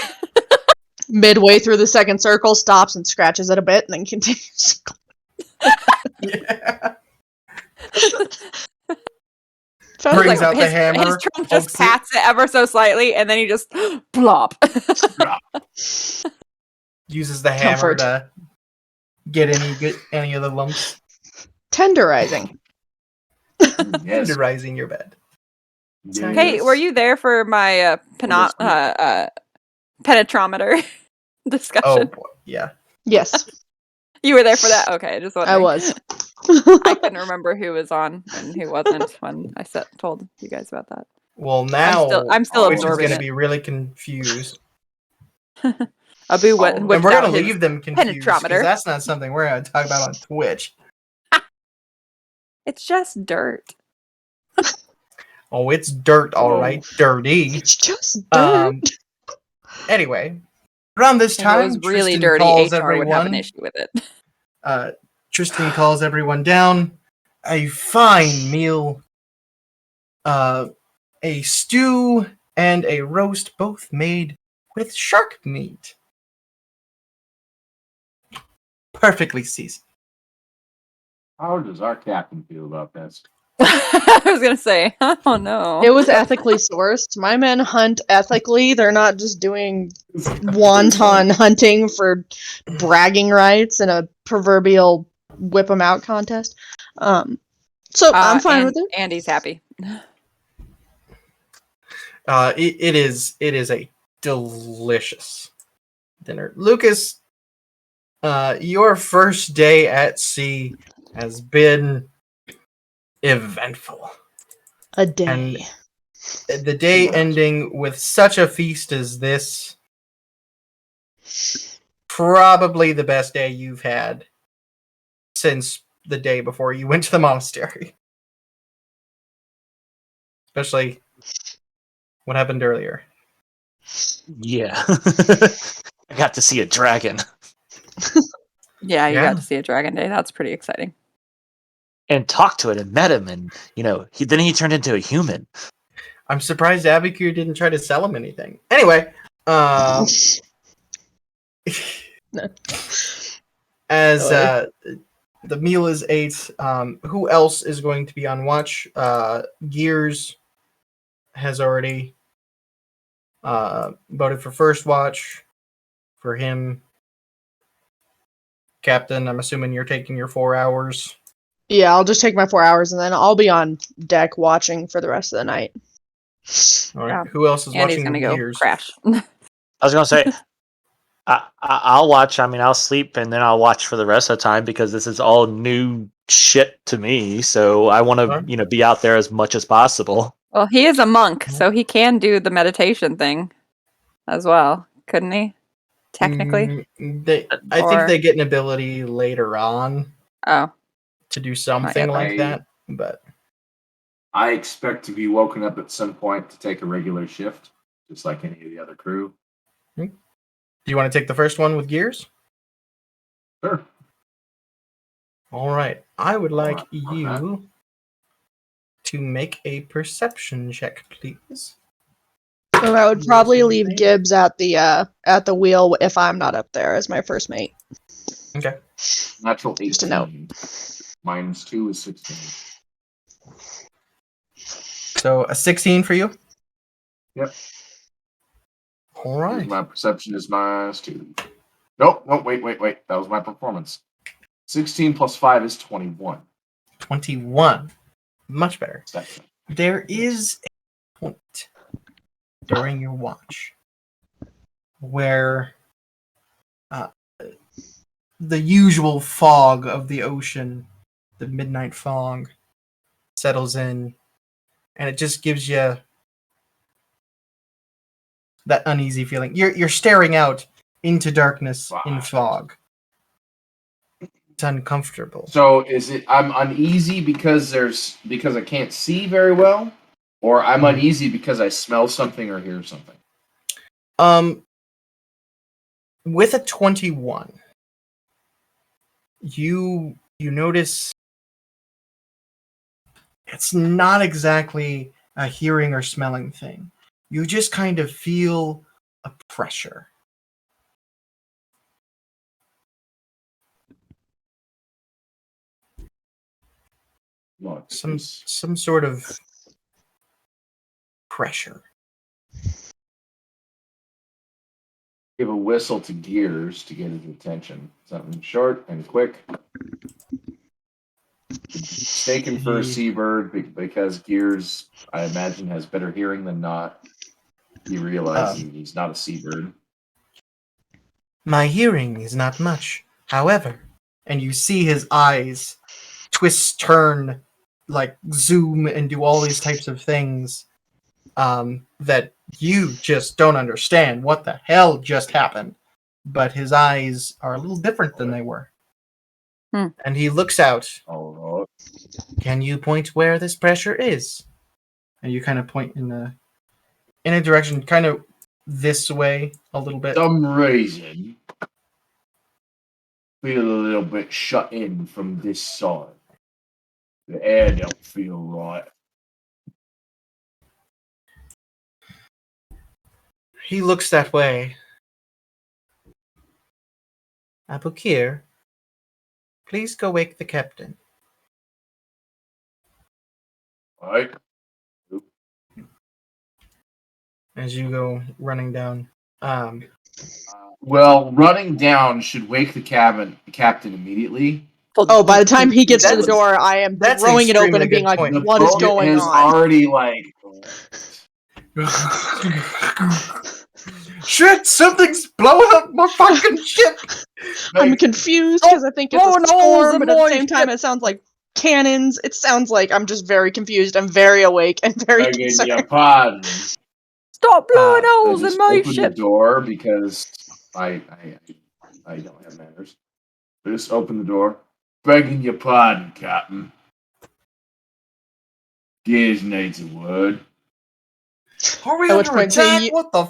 Midway through the second circle, stops and scratches it a bit and then continues. Yeah. Sounds Brings like out the his hammer, trunk just pokes it. pats it ever so slightly and then he just plop. Uses the hammer Comfort. to get any of the lumps, tenderizing. Yes. tenderizing your bed. Yes. Kate, were you there for my penetrometer Oh discussion? boy, yeah. Yes, You were there for that? Okay, just I wondering. was. I couldn't remember who was on and who wasn't when I told you guys about that. Well, now I'm still Oh, Twitch is absorbing going to it. be really confused, Abu Oh, and whipped we're going out to his leave them confused because penetrometer. that's not something we're going to talk about on Twitch. It's just dirt. Oh, it's dirt, all right, dirty. It's just dirt. Anyway, around this If it time, was really Tristan dirty, calls HR would have an everyone. issue with it. Tristan calls everyone down. A fine meal, a stew, and a roast, both made with shark meat. Perfectly seasoned. How does our captain feel about this? I was gonna say, oh no. It was ethically sourced. My men hunt ethically. They're not just doing wanton hunting for bragging rights and a proverbial whip 'em out contest. So I'm fine with it. Andy's happy. It is a delicious dinner. Lucas, your first day at sea has been eventful. A day. And the day ending with such a feast as this, probably the best day you've had since the day before you went to the monastery. Especially what happened earlier. Yeah. I got to see a dragon. Yeah, you Yeah. got to see a dragon day. That's pretty exciting. And talked to it and met him, and then he turned into a human. I'm surprised Abikir didn't try to sell him anything. Anyway, as the meal is ate, who else is going to be on watch? Gears has already voted for first watch. For him, Captain, I'm assuming you're taking your 4 hours. Yeah, I'll just take my 4 hours and then I'll be on deck watching for the rest of the night. All right. Yeah. Who else is Andy's watching gonna go Gears? crash. I was gonna say, I'll watch. I mean, I'll sleep and then I'll watch for the rest of the time because this is all new shit to me. So I want to, be out there as much as possible. Well, he is a monk, so he can do the meditation thing as well, couldn't he? Technically. I think they get an ability later on Oh. to do something like that. But I expect to be woken up at some point to take a regular shift, just like any of the other crew. do you want to take the first one with Gears? Sure. All right. I would like Alright, you to make a perception check, please. So I would probably leave Gibbs at the wheel if I'm not up there as my first mate. Okay. Natural 18. Just a note. -2 is 16. So a 16 for you? Yep. All right. My perception is -2. Nope, wait. That was my performance. 16 plus 5 is 21. 21. Much better. Second. There is a point during your watch where the usual fog of the ocean, the midnight fog, settles in, and it just gives you that uneasy feeling. You're staring out into darkness in fog. It's uncomfortable. So is it I'm uneasy because I can't see very well, or I'm uneasy because I smell something or hear something? With a 21, you notice it's not exactly a hearing or smelling thing. You just kind of feel a pressure. Look, Some sort of pressure. give a whistle to Gears to get his attention. Something short and quick. Mistaken for a seabird because Gears, I imagine, has better hearing than not. He realizes he's not a seabird. My hearing is not much. However, and you see his eyes twist, turn, like zoom, and do all these types of things that you just don't understand what the hell just happened. But his eyes are a little different than they were. And he looks out. Oh, can you point where this pressure is? And you kind of point in a direction, kind of this way a little bit. Some reason, feel a little bit shut in from this side. The air don't feel right. He looks that way. Abukir, please go wake the captain. Right. As you go running down. Well, running down should wake the captain immediately. Oh, by the time he gets to the That's- door, I am that's throwing it open extremely and being good like, point. The "What is boat going has on?" already like. Shit! Something's blowing up my fucking ship. I'm Like, confused because I think it's blowing a holes storm, in but at the my same time, ship. it sounds like cannons. It sounds like I'm just very confused. I'm very awake and very begging concerned. your pardon. Stop blowing I I holes in just my opened the ship. door because I don't have manners. I just opened the door. Begging your pardon, Captain. Gears needs a word. Are we At which under point, so attack? you- What the?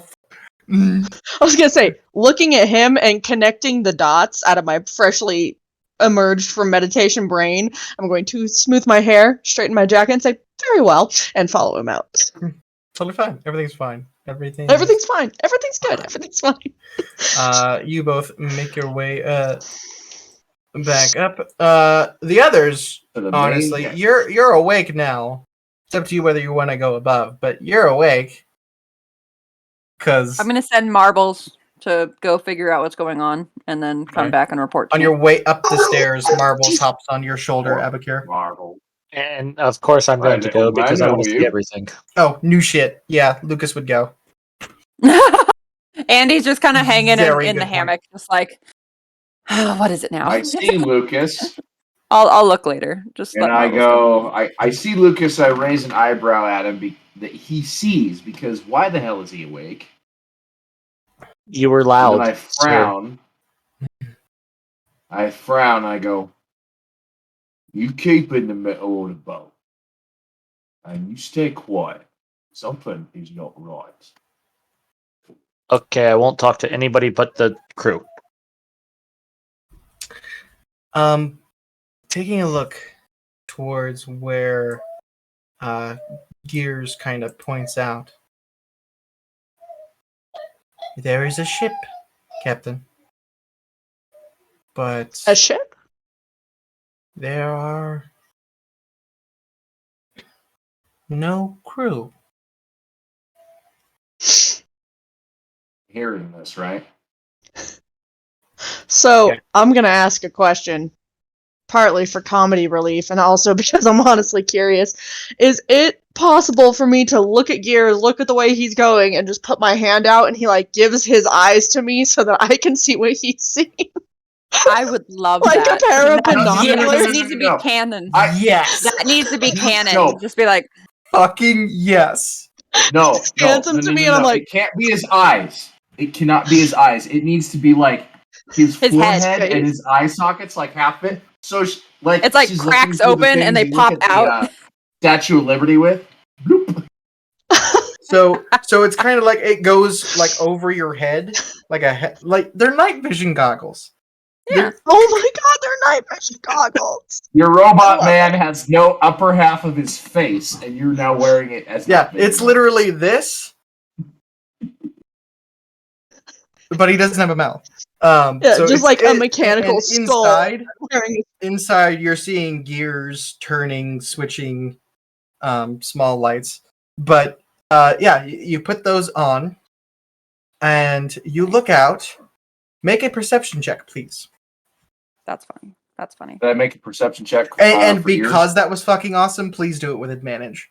I was gonna say, looking at him and connecting the dots out of my freshly emerged from meditation brain, I'm going to smooth my hair, straighten my jacket, and say, "Very well," and follow him out. Totally fine. Everything's fine. Everything. Everything's fine. Everything's good. Everything's fine. You both make your way back up. The others, To the honestly, main- you're awake now. It's up to you whether you want to go above, but you're awake. Cause I'm gonna send Marbles to go figure out what's going on, and then come Okay. back and report to on me. your way up the stairs, Marbles Jesus. hops on your shoulder, Abakir. Marvel. And of course, I'm going to go because I want to see everything. Oh, new shit. Yeah, Lucas would go. Andy's just kind of hanging Very in good the point. hammock, just like, what is it now? I see Lucas, I'll look later. Just and let I Marbles go. go. I see Lucas. I raise an eyebrow at him that he sees because why the hell is he awake? You were And loud, then I sir. frown. I frown. I go. You keep in the middle of the boat, and you stay quiet. Something is not right. Okay, I won't talk to anybody but the crew. Taking a look towards where Gears kind of points out. There is a ship, Captain. But A ship? there are no crew. Hearing this, right? So Yeah. I'm gonna ask a question, partly for comedy relief, and also because I'm honestly curious. Is it possible for me to look at Gears, look at the way he's going, and just put my hand out, and he like gives his eyes to me so that I can see what he's seeing? I would love Like that. a pair of Yeah, binoculars? this needs to be No. canon. Yes. That needs to be canon. No. Just be like, Fucking yes. No, no, Hands him no, to no, me, no, and I'm no. like- It can't be his eyes. It cannot be his eyes. It needs to be like his His forehead head. and his eye sockets, like half it. So, like it's like she's cracks looking through the open and things they you look pop at the, out. Statue of Liberty with. Bloop. So it's kind of like it goes like over your head, like like they're night vision goggles. Yeah. Oh my god, they're night vision goggles. Your I robot love man has no upper half of his face, and you're now wearing it as Yeah, night vision it's goggles. literally this, but he doesn't have a mouth. Yeah, So just it's- like a it- mechanical and skull. Wearing inside you're seeing gears turning, switching, small lights. But yeah, you put those on, and you look out. Make a perception check, please. That's funny. That's funny. Did I make a perception check? And for ears? because that was fucking awesome, please do it with advantage.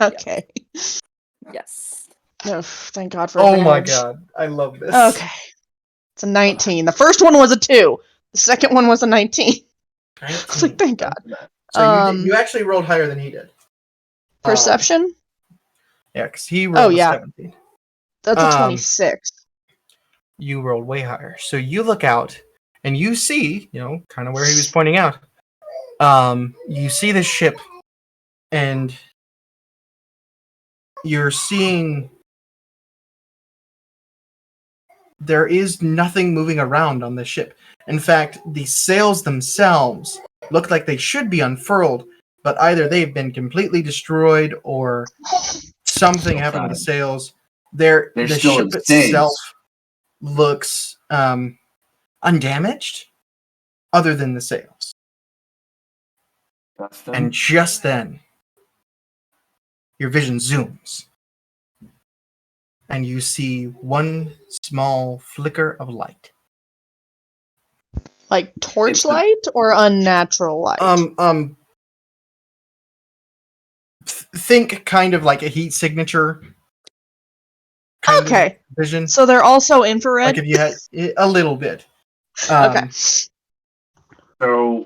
Okay. Yes. Oh, thank God for Oh my advantage. god, I love this. Okay. It's a 19. The first one was a 2. The second one was a 19. I was like, thank God. So you actually rolled higher than he did. Perception? Yeah, because he rolled a yeah. 17. That's a 26. You rolled way higher. So you look out and you see, kind of where he was pointing out. You see the ship and you're seeing there is nothing moving around on the ship. In fact, the sails themselves look like they should be unfurled, but either they've been completely destroyed or something happened to the sails. They're The still ship in stays. itself looks undamaged, other than the sails. That's them. And just then, your vision zooms. And you see one small flicker of light. Like torchlight or unnatural light? Think kind of like a heat signature kind Okay. of vision. So they're also infrared? Like if you had a little bit. Okay. So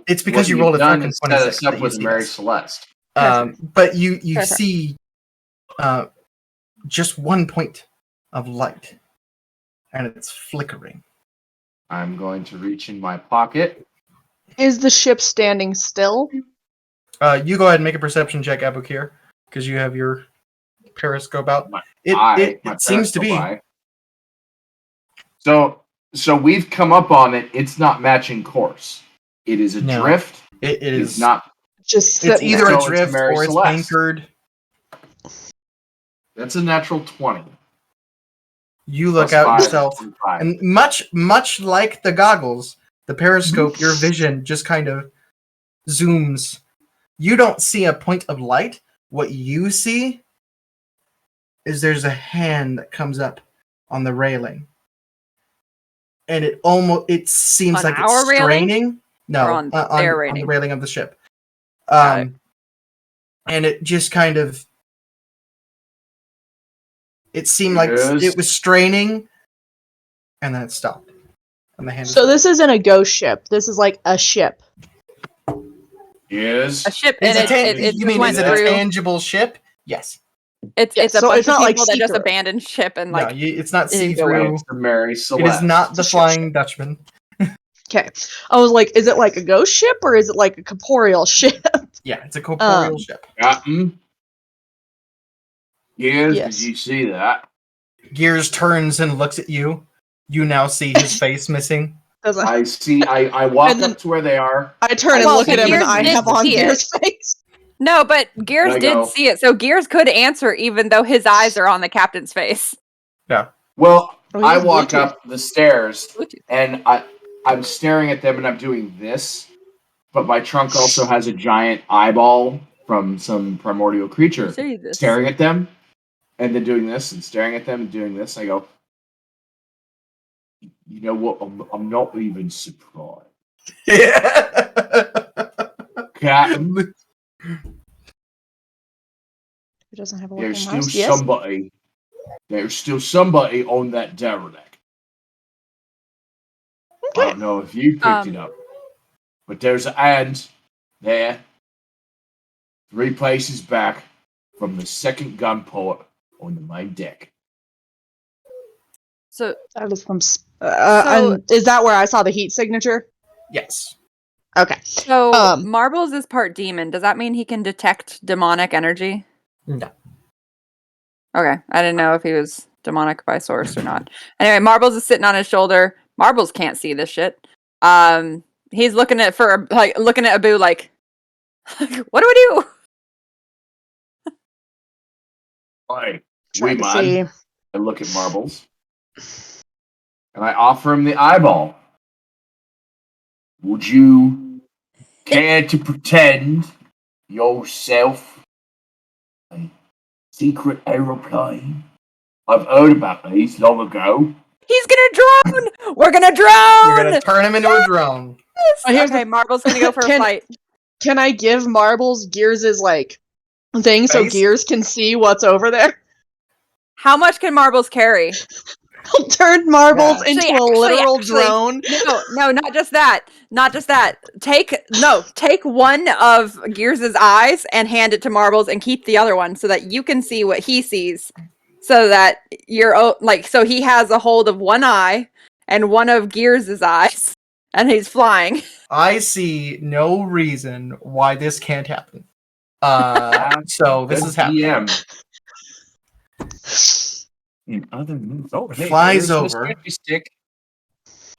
It's because what you you've rolled a done fucking is set 26 us up that you with see Mary this. Celeste. But you Perfect. see just one point of light, and it's flickering. I'm going to reach in my pocket. Is the ship standing still? You go ahead and make a perception check, Abukir, because you have your periscope out. My It seems to be. eye. So we've come up on it. It's not matching course. It is No. adrift. It It's is not. Just It's sitting either there. So it's adrift Mary or it's Celeste. anchored. That's a natural 20. You look Plus out 5 is yourself, 25. and much like the goggles, the periscope, your vision just kind of zooms. You don't see a point of light. What you see is there's a hand that comes up on the railing, and it seems On like our it's railing? straining. No, Or on their on the railing? railing of the ship. Got it. And it just kind of. It seemed like Yes. it was straining, and then it stopped. And the hand. So this isn't a ghost ship. This is like a ship. Is A ship, Is and it you mean went is it a through. tangible ship? Yes. It's Yeah, a so bunch it's of not like people that just see-through. abandoned ship and like It's not it didn't see go well. through. it's the Mary It Celeste. is not the It's a ship Flying Dutchman. Okay. I was like, is it like a ghost ship or is it like a corporeal ship? Yeah, it's a corporeal ship. Captain. Yes, Yes. did you see that? Gears turns and looks at you. You now see his face missing. I see. I walk And then- up to where they are. I turn and Well, look at him, and Gears I did have on see it. Gears' face. No, but Gears I did go- see it, so Gears could answer even though his eyes are on the captain's face. Well, Oh, I he's walk Bluetooth. up the stairs Bluetooth. and I'm staring at them and I'm doing this, but my trunk also has a giant eyeball from some primordial creature See this. staring at them, and then doing this and staring at them and doing this. I go, you know what? I'm not even surprised, Captain. He doesn't have a There's little still mouse. Yes. somebody. There's still somebody on that derelict. I Okay. don't know if you picked it up, but there's an ant there, 3 places back from the second gun port on the main deck. So That is from. So- And is that where I saw the heat signature? Yes. Okay. So Marbles is part demon. Does that mean he can detect demonic energy? No. Okay, I didn't know if he was demonic by source or not. Anyway, Marbles is sitting on his shoulder. Marbles can't see this shit. He's looking at Abu like, what do we do? Hey, Trying we to see. man. I look at Marbles, and I offer him the eyeball. Would you care to pretend yourself a secret aeroplane? I've heard about these long ago. He's gonna drone. We're gonna drone. You're gonna turn him into a drone. Here's Okay, the- Marbles gonna go for a Can- flight. Can I give Marbles Gears' like thing so Face? Gears can see what's over there? How much can Marbles carry? I'll turn Marbles Yeah. into Actually, a literal actually, drone. No, not just that. Not just that. Take one of Gears' eyes and hand it to Marbles and keep the other one so that you can see what he sees. So that so he has a hold of one eye and one of Gears' eyes and he's flying. I see no reason why this can't happen. So this Good is happening. DM. In other news, Flies over. Stick.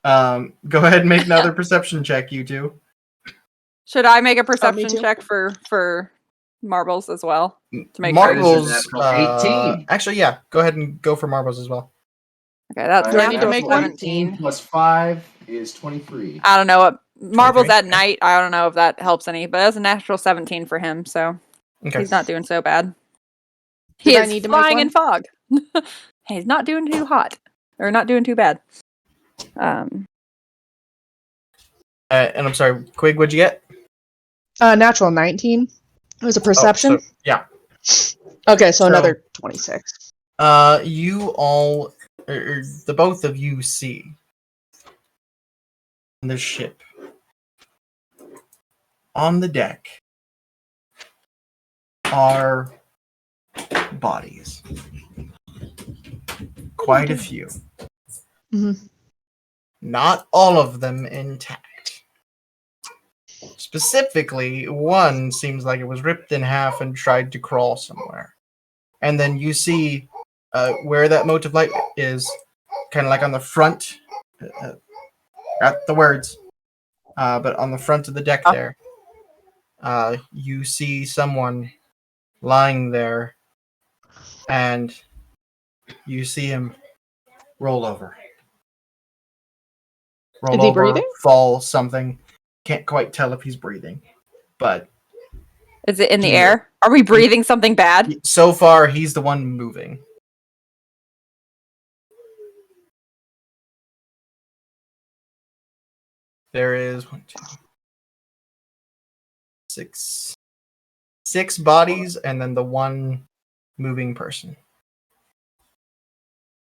Go ahead and make another perception check, you two. Should I make a perception too. check for Marbles as well? To make Marbles. sure. This is natural 18. Actually, yeah. Go ahead and go for Marbles as well. Okay, that's Do I now need to make one? 17. Plus 5 is 23. I don't know what Marbles 23? at night. I don't know if that helps any, but that's a natural 17 for him, so Okay. he's not doing so bad. He Did I is need to make flying in one? fog. He's not doing too hot. Or not doing too bad. And I'm sorry, Quig, what'd you get? Natural 19. It was a perception. Oh, so, yeah. Okay, so so- another 26. You all, the both of you see the ship on the deck are bodies. Quite a few. Mhm. Not all of them intact. Specifically, one seems like it was ripped in half and tried to crawl somewhere. And then you see where that motive light is, kind of like on the front. Got the words. But on the front of the deck there, you see someone lying there, and you see him roll over. Roll Is he over, breathing? fall, something. Can't quite tell if he's breathing. But Is it in the Yeah. air? Are we breathing something bad? so far, he's the one moving. There is 1, 2, 6. 6 bodies, and then the one moving person.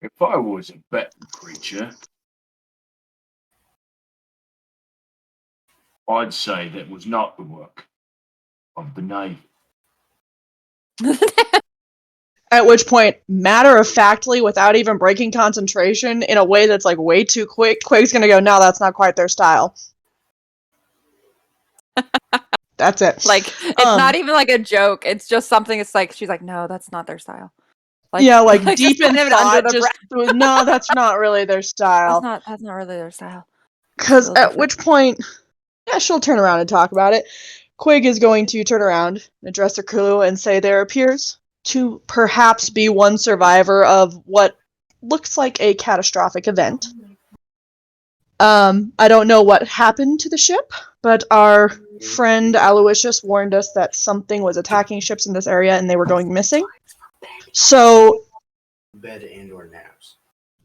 If I was a betting creature, I'd say that was not the work of the Navy. At which point, matter of factly, without even breaking concentration, in a way that's like way too quick, Quig's gonna go, no, that's not quite their style. That's it. Like, it's not even like a joke. It's just something. It's like she's like, no, that's not their style. Like, yeah, like just deep in kind of thought, under the just breath. no, that's not really their style. That's not really their style. Because It's a at little which point, yeah, she'll turn around and talk about it. Quig is going to turn around, address her crew, and say there appears to perhaps be one survivor of what looks like a catastrophic event. I don't know what happened to the ship, but our friend Aloysius warned us that something was attacking ships in this area and they were going missing. So Bed and or naps.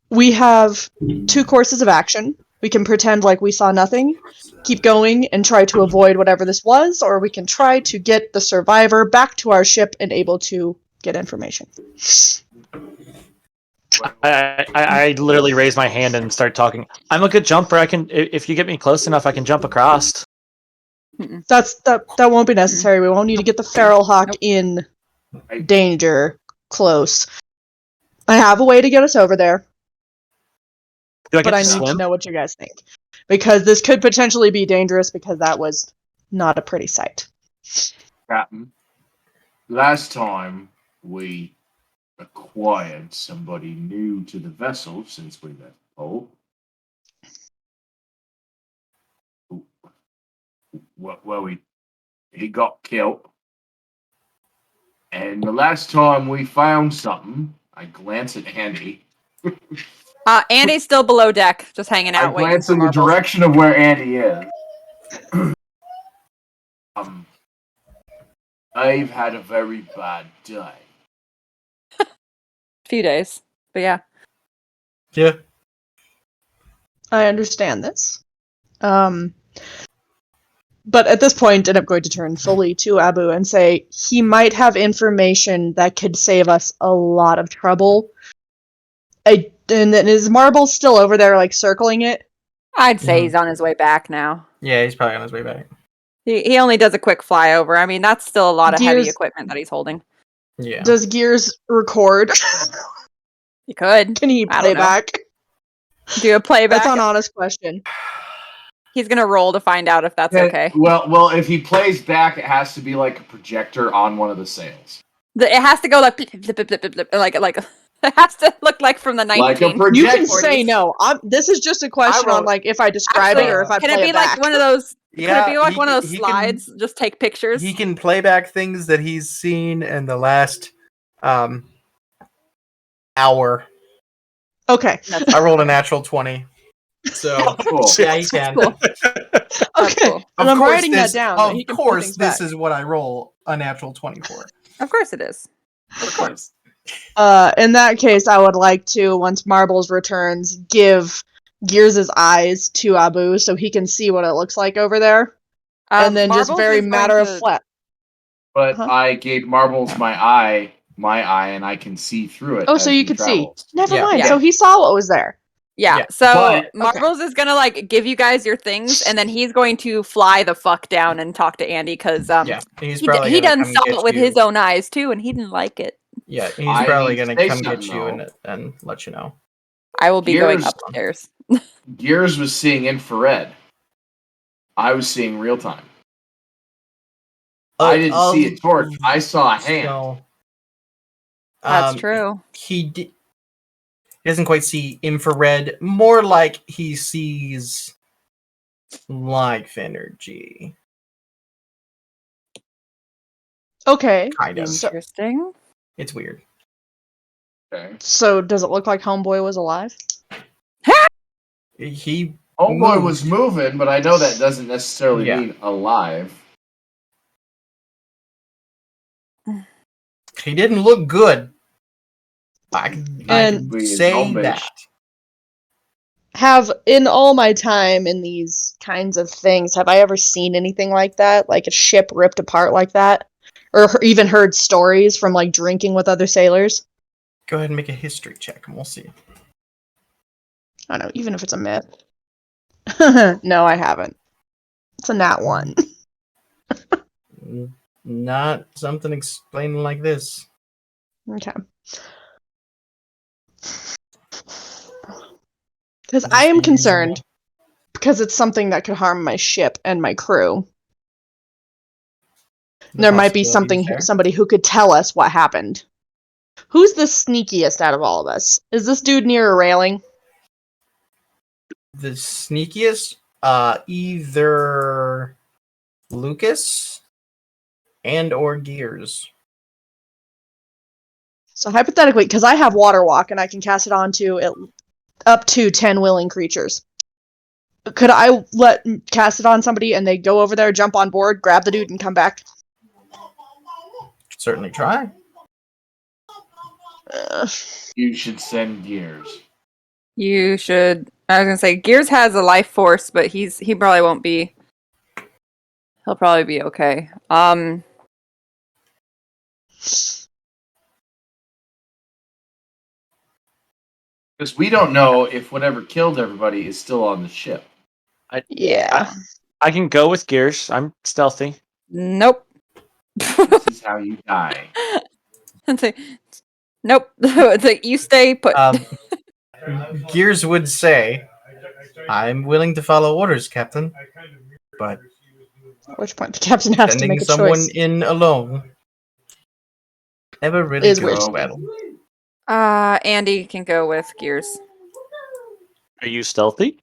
we have 2 courses of action. We can pretend like we saw nothing, keep going, and try to avoid whatever this was, or we can try to get the survivor back to our ship and able to get information. I literally raise my hand and start talking. I'm a good jumper. I can, if you get me close enough, I can jump across. That won't be necessary. We won't need to get the feral hawk in danger close. I have a way to get us over there, Do I but get I to need swim? to know what you guys think. Because this could potentially be dangerous because that was not a pretty sight. Captain, last time we acquired somebody new to the vessel since we left Pole. Well, he got killed. And the last time we found something, I glance at Andy. Andy's still below deck, just hanging I out, waiting glance for in the marbles. direction of where Andy is. I've had a very bad day. Few days, but yeah. Yeah. I understand this. But at this point, and I'm going to turn fully to Abu and say he might have information that could save us a lot of trouble. And then is Marble still over there, like circling it? I'd say he's on his way back now. Yeah, he's probably on his way back. He only does a quick flyover. I mean, that's still a lot of heavy Gears- equipment that he's holding. Yeah. Does Gears record? He could Can he I play don't know. back? do a playback. That's an honest question. He's gonna roll to find out if that's okay. Well, if he plays back, it has to be like a projector on one of the sails. It has to go like blip, blip, blip, blip, blip, like it has to look like from the 1940s. Like a You projector. can say no. This is just a question I on wrote- like if I describe Actually, it or if I can play it be it back. like one of those? Yeah, could it be like he one of can- those he can- slides? Just take pictures. He can play back things that he's seen in the last hour. Okay. I rolled a natural 20. So Cool. yeah, he can. Cool. Okay. cool. And I'm writing that this, down. Of that he can play course, things this back. is what I roll a natural 20 for. Of course it is. Of course. In that case, I would like to, once Marbles returns, give Gears' eyes to Abu so he can see what it looks like over there. And then just Marbles very is going matter of to- fact. But Huh? I gave Marbles my eye, and I can see through it. Oh, as so you we could travel. see. Never Yeah. mind. Yeah. So he saw what was there. Yeah, Yeah, so but- Marbles is gonna like give you guys your things, and then he's going to fly the fuck down and talk to Andy because Yeah, he's probably he gonna done come saw get it with you. his own eyes too, and he didn't like it. Yeah, he's I probably need to gonna say come get something, you though. and let you know. I will be going Gears- upstairs. Gears was seeing infrared. I was seeing real time. I didn't see a torch. I saw a hand. So, That's true. He doesn't quite see infrared. More like he sees life energy. Okay. Kind of. Interesting. It's weird. Okay. So does it look like Homeboy was alive? He Homeboy moved. was moving, but I know that doesn't necessarily Yeah. mean alive. He didn't look good. I And- can He is say zombie. that. Have, in all my time in these kinds of things, have I ever seen anything like that? Like a ship ripped apart like that? Or even heard stories from, like, drinking with other sailors? Go ahead and make a history check, and we'll see. I don't know, even if it's a myth. No, I haven't. It's a nat 1. Not something explaining like this. Okay. Because I am concerned, because it's something that could harm my ship and my crew. The There might be possibility is something, there. somebody who could tell us what happened. Who's the sneakiest out of all of us? Is this dude near a railing? The sneakiest, either Lucas and or Gears. So hypothetically, because I have water walk and I can cast it onto up to 10 willing creatures. Could I cast it on somebody and they go over there, jump on board, grab the dude, and come back? Certainly try. You should send Gears. You should. I was gonna say Gears has a life force, but he probably won't be. He'll probably be okay. Because we don't know if whatever killed everybody is still on the ship. Yeah. I can go with Gears. I'm stealthy. Nope. This is how you die. It's like, nope. It's like you stay put. Gears would say, "I'm willing to follow orders, Captain, but At which point the captain has to sending make a someone choice. in alone never really Is goes risky. well." Andy can go with Gears. Are you stealthy?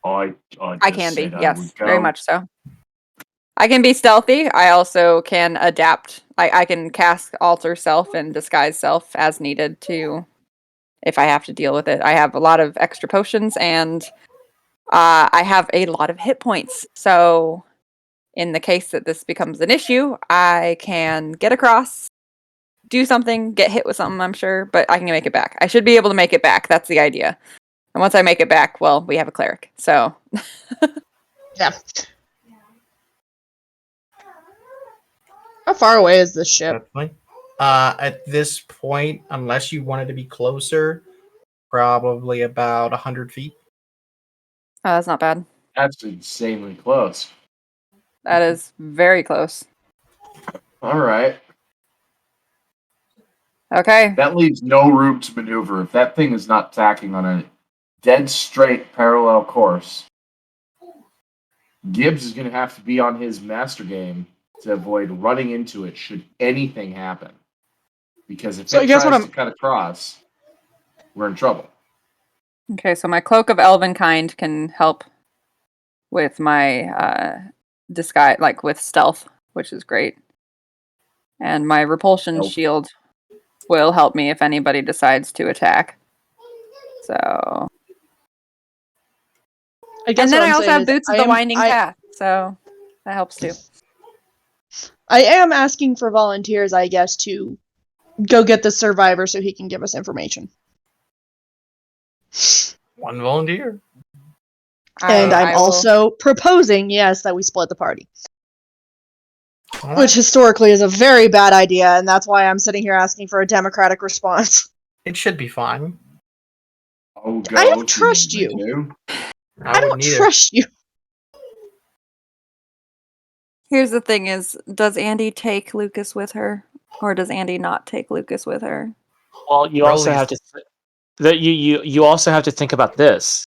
I just can be, said I yes, would very go. much so. I can be stealthy. I also can adapt. I can cast alter self and disguise self as needed to, if I have to deal with it. I have a lot of extra potions and I have a lot of hit points. So in the case that this becomes an issue, I can get across, do something, get hit with something, I'm sure, but I can make it back. I should be able to make it back. That's the idea. And once I make it back, well, we have a cleric. So Yeah. How far away is this ship? That's fine. At this point, unless you wanted to be closer, probably about 100 feet. oh, that's not bad. That's insanely close. That is very close. All right. Okay. That leaves no room to maneuver. If that thing is not tacking on a dead straight parallel course, Gibbs is going to have to be on his master game to avoid running into it should anything happen. Because if So I it guess what tries I'm- to cut across, we're in trouble. Okay, so my Cloak of Elvenkind can help with my disguise, like with stealth, which is great. And my Repulsion Nope. Shield will help me if anybody decides to attack. So, I guess and then what I I'm also saying have is Boots of the Winding Path, so that helps too. I am asking for volunteers, I guess, to go get the survivor so he can give us information. One volunteer. And I'm I will- also proposing, yes, that we split the party. All right. Which historically is a very bad idea, and that's why I'm sitting here asking for a democratic response. It should be fine. Oh, I don't go trust to you. two. I don't wouldn't either. trust you. Here's the thing: is does Andy take Lucas with her, or does Andy not take Lucas with her? Well, you also Broly's- have to you also have to think about this.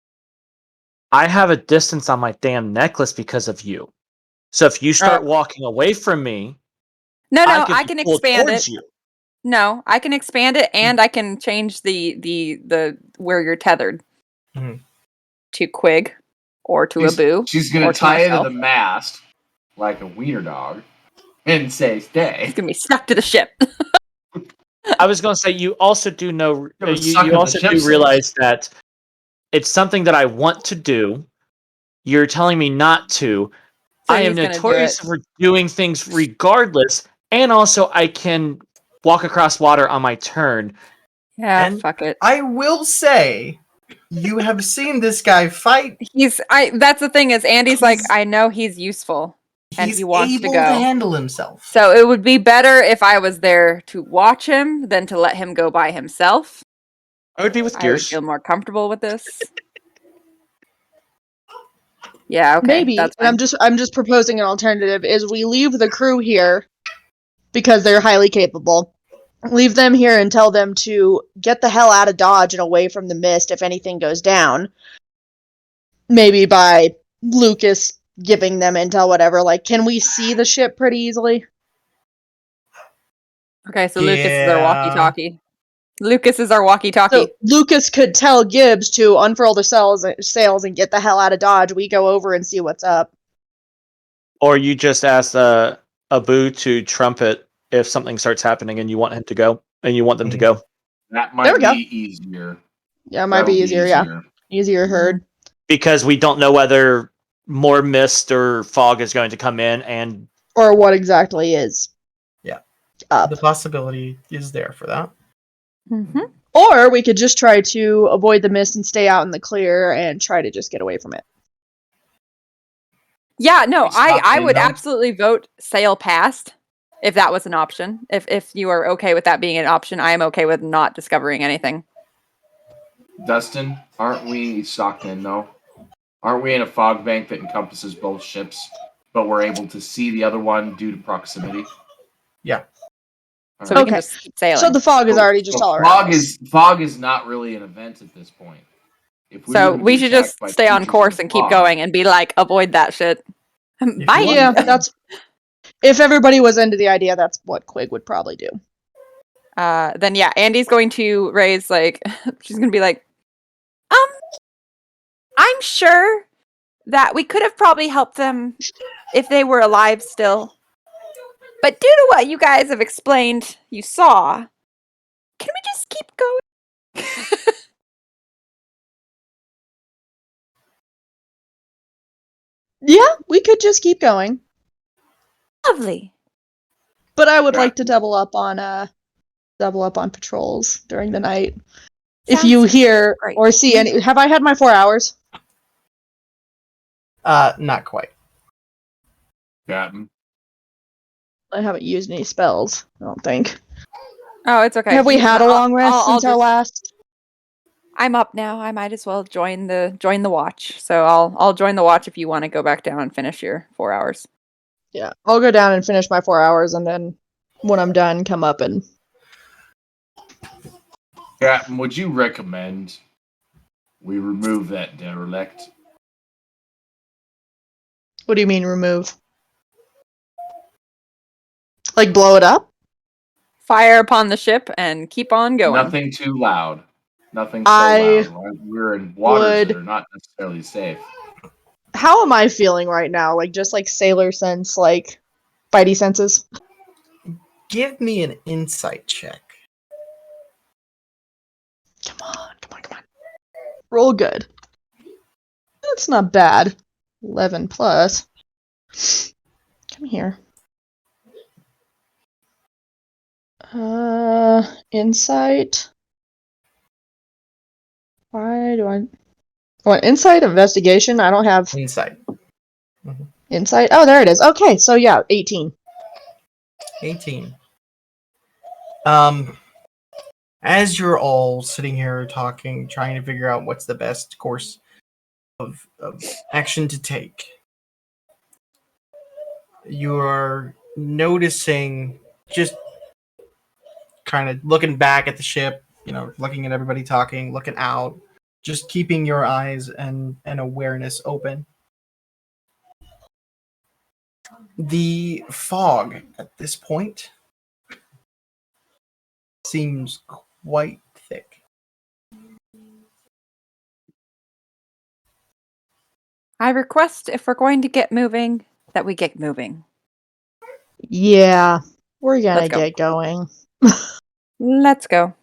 I have a distance on my damn necklace because of you. So if you start walking away from me, No, I I could can pull expand towards it. you. No, I can expand it, and I can change the where you're tethered Mhm. to Quig, or to Abu. She's gonna or to tie it to myself. the mast like a wiener dog and say, "Stay." It's gonna be stuck to the ship. I was going to say you also do know It was sucking you the also ship do sails. realize that it's something that I want to do. You're telling me not to. So I am he's gonna do notorious it. for doing things regardless, and also I can walk across water on my turn. Yeah, And fuck it. I will say, you have seen this guy fight. That's the thing is Andy's like, He's- I know he's useful, and He's he wants to able go. handle himself. So it would be better if I was there to watch him than to let him go by himself. I would be with I would Gears. feel more comfortable with this. Yeah, okay. Maybe, That's and fine. I'm just proposing an alternative: is we leave the crew here because they're highly capable. Leave them here and tell them to get the hell out of Dodge and away from the mist if anything goes down. Maybe by Lucas giving them intel, whatever. Like, can we see the ship pretty easily? Okay, so Lucas is our Yeah. walkie-talkie. Lucas is our walkie-talkie. So Lucas could tell Gibbs to unfurl the sails and get the hell out of Dodge. We go over and see what's up. Or you just ask Abu to trumpet if something starts happening and you want him to go and you want them to go. That There might we go. be easier. Yeah, it might That'll be easier. Yeah, easier heard. Because we don't know whether more mist or fog is going to come in, and Or what exactly is Yeah. up. The possibility is there for that. Mm-hmm. Or we could just try to avoid the mist and stay out in the clear and try to just get away from it. Yeah, no, We stopped I in, would though? absolutely vote sail past if that was an option. If you are okay with that being an option, I am okay with not discovering anything. Dustin, aren't we stocked in though? Aren't we in a fog bank that encompasses both ships, but we're able to see the other one due to proximity? Yeah. All So right. we can Okay. just keep sailing. So the fog is already just all around us. Fog is not really an event at this point. If So were to we be should attacked just by stay on creatures course in and keep fog, going and be like, avoid that shit. you Bye. want Yeah, to. that's. If everybody was into the idea, that's what Quig would probably do. Then yeah, Andy's going to raise like she's gonna be like, I'm sure that we could have probably helped them if they were alive still. But due to what you guys have explained you saw, can we just keep going? Yeah, we could just keep going. Lovely. But I would Yeah. like to double up on patrols during the night. If Sounds you hear great. or see any, have I had my 4 hours? Not quite. Captain. I haven't used any spells. I don't think. Oh, it's okay. Have we had a long rest I'll since our just- last? I'm up now. I might as well join the watch. So I'll join the watch if you want to go back down and finish your 4 hours. Yeah, I'll go down and finish my 4 hours, and then when I'm done, come up and. Captain, would you recommend we remove that derelict? What do you mean remove? Like blow it up? Fire upon the ship and keep on going. Nothing too loud. Nothing so I loud. Right? We're in waters that would- are not necessarily safe. How am I feeling right now? Like just like sailor sense, like spidey senses. Give me an insight check. Come on. Roll good. That's not bad. 11 plus. Come here. Insight. Why do I want insight investigation? I don't have Insight. insight. Oh, there it is. Okay, so yeah, 18. 18. As you're all sitting here talking, trying to figure out what's the best course of action to take, you are noticing, just kind of looking back at the ship, looking at everybody talking, looking out, just keeping your eyes and awareness open. The fog at this point seems quite thick. I request if we're going to get moving, that we get moving. Yeah, we're gonna Let's go. get going. Let's go.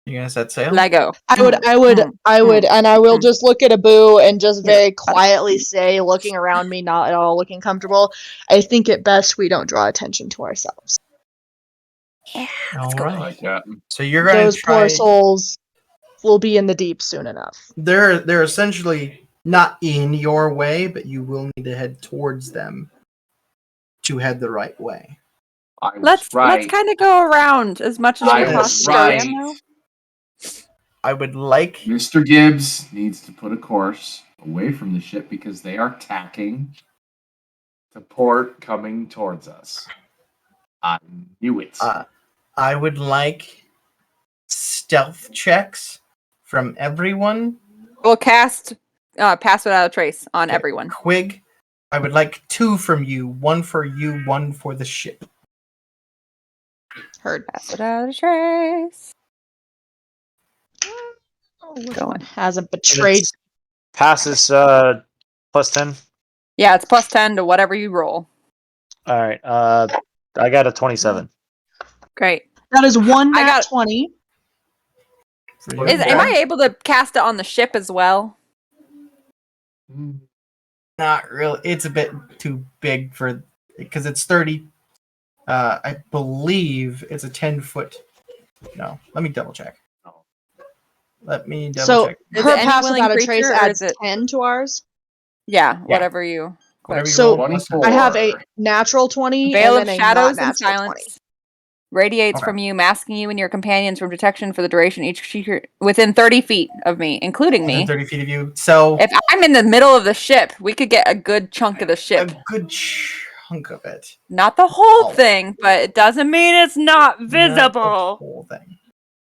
You guys set sail? Lego. I would, and I will just look at Abu and just very quietly say, looking around me, not at all looking comfortable, I think it best we don't draw attention to ourselves. Yeah. All I right. like that. So you're going Those to try. poor souls will be in the deep soon enough. They're essentially not in your way, but you will need to head towards them to head the right way. I was Let's right. kind of go around as much as I we was possibly right. can. I would like. Mr. Gibbs needs to put a course away from the ship because they are tacking to port coming towards us. I knew it. I would like stealth checks from everyone. We'll cast Pass Without a Trace on Okay, everyone. Quig, I would like 2 from you. 1 for you, 1 for the ship. Heard. Pass Without a Trace. Oh, which Going. one hasn't betrayed? Passes plus 10. Yeah, it's plus 10 to whatever you roll. All right. I got a 27. Great. That is one I nat got- 20. For you. Am I able to cast it on the ship as well? Not really. It's a bit too big for, because it's 30. I believe it's a 10-foot. No, let me double check. Let me double So check. Is her it any pass willing without a trace creature, or adds is it- 10 to ours. Yeah, whatever you. Whatever you So, roll, plus 10. I have a natural 20 Veil and of then a not shadows and natural silence 20. radiates Okay. from you, masking you and your companions from detection for the duration. Each creature within 30 feet of me, including Within me. 30 feet of you. So If I'm in the middle of the ship, we could get a good chunk of the ship. a good chunk of it. Not the whole Oh. thing, but it doesn't mean it's not Not the visible. whole thing.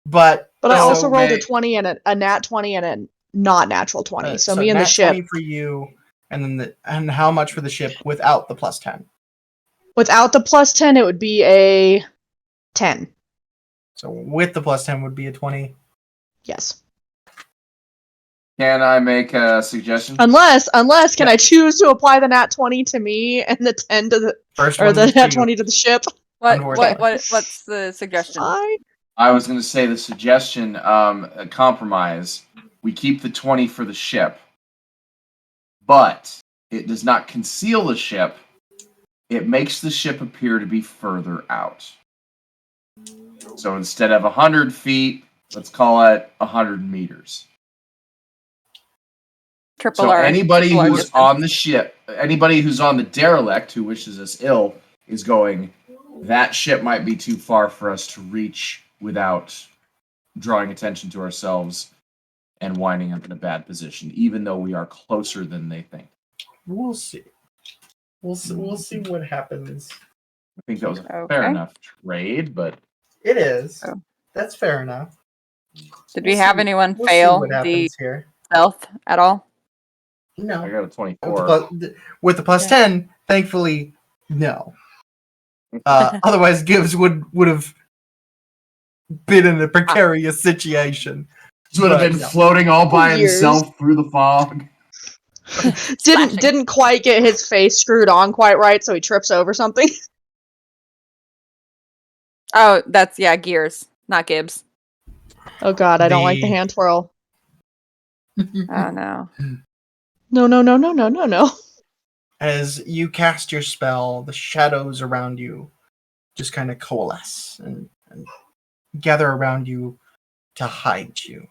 But But I So also rolled a may- 20 and a nat 20 and a not natural 20. So me and the nat ship. 20 for you, and then and how much for the ship without the plus 10? Without the plus 10, it would be a 10. So with the plus 10 would be a 20. Yes. Can I make a suggestion? Unless, can I choose to apply the nat 20 to me and the 10 to the, First or one the to nat you. 20 to the ship? What's the suggestion? Fine. I was going to say the suggestion, a compromise. We keep the 20 for the ship, but it does not conceal the ship. It makes the ship appear to be further out. So instead of 100 feet, let's call it 100 meters. Triple So R. anybody triple R who's distance. on the ship, anybody who's on the derelict who wishes us ill, is going, that ship might be too far for us to reach without drawing attention to ourselves and winding up in a bad position, even though we are closer than they think. We'll see. We'll see what happens. I think that was a Okay. fair enough trade, but It is. Oh. That's fair enough. Did We'll we have see- anyone we'll see fail what the happens here. stealth at all? No. I got a With 24. with the plus 10, thankfully, no. Otherwise, Gibbs would have been in a precarious situation. He would have been No. floating all by Years. himself through the fog. Splashing. Didn't quite get his face screwed on quite right, so he trips over something. Oh, that's Gears, not Gibbs. Oh god, I don't like the hand twirl. Oh no. No. As you cast your spell, the shadows around you just kind of coalesce and gather around you to hide you,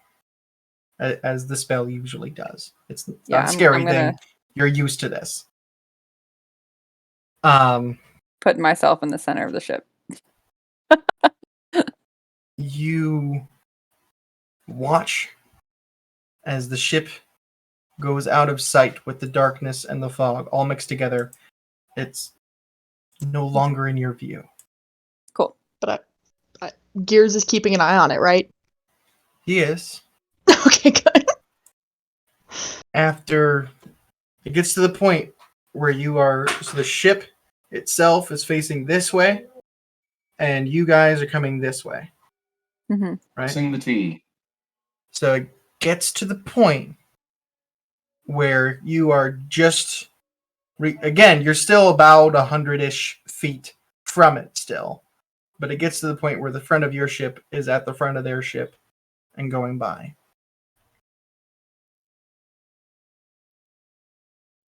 as the spell usually does. It's not Yeah, a scary I'm gonna thing. You're used to this. put myself in the center of the ship. You watch as the ship goes out of sight with the darkness and the fog all mixed together. It's no longer in your view. Cool. But Gears is keeping an eye on it, right? He is. Okay, good. After it gets to the point where you are, so the ship itself is facing this way, and you guys are coming this way, Mm-hmm. right? Sing the tea. So it gets to the point where you are just, again, you're still about 100-ish feet from it still, but it gets to the point where the front of your ship is at the front of their ship and going by.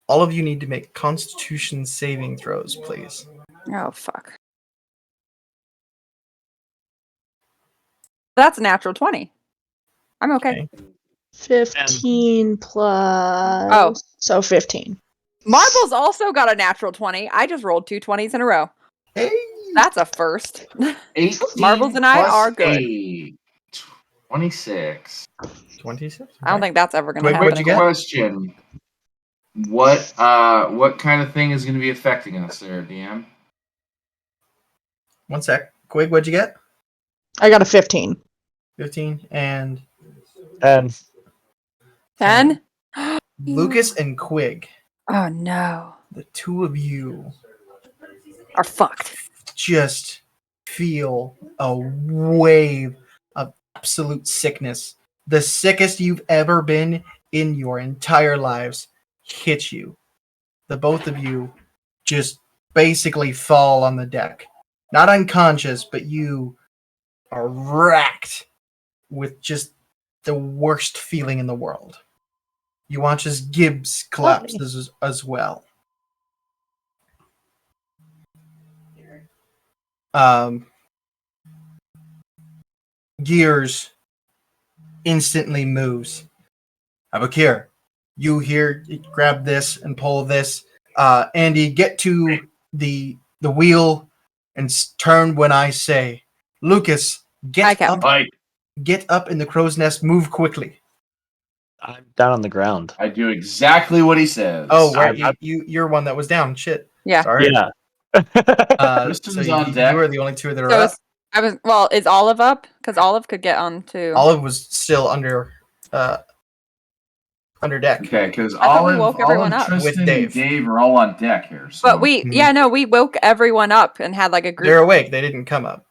All of you need to make Constitution saving throws, please. Oh fuck. That's a natural 20. I'm okay. 15 plus. Oh. So 15. Marbles also got a natural 20. I just rolled 2 20s in a row. Hey! That's a first. 18 Marbles and I plus are good. 8. 26. 26? I don't think that's ever going to Wait, happen what'd you again. get? Question. What kind of thing is going to be affecting us there, DM? One sec. Quig, what'd you get? I got a 15. 15. And 10? Lucas and Quig, Oh no. the two of you Are fucked. just feel a wave of absolute sickness. The sickest you've ever been in your entire lives hits you. The both of you just basically fall on the deck. Not unconscious, but you are racked with just the worst feeling in the world. You watch as Gibbs collapses as well. Gears instantly moves. Abakir, you here, grab this and pull this. Andy, get to the wheel and turn when I say. Lucas, Hi, Captain. get up in the crow's nest. Move quickly. I'm down on the ground. I do exactly what he says. Oh, I'm- you're one that was down. Shit. Yeah. Sorry. Yeah. Kristen's So on deck. you are the only two that are So up. is Olive up? Because Olive could get on too. Olive was still under deck. Okay, because I thought we Olive, woke everyone up. Tristan, With and Dave. Dave are all on deck here. So. But we woke everyone up and had like a group. They're awake. They didn't come up.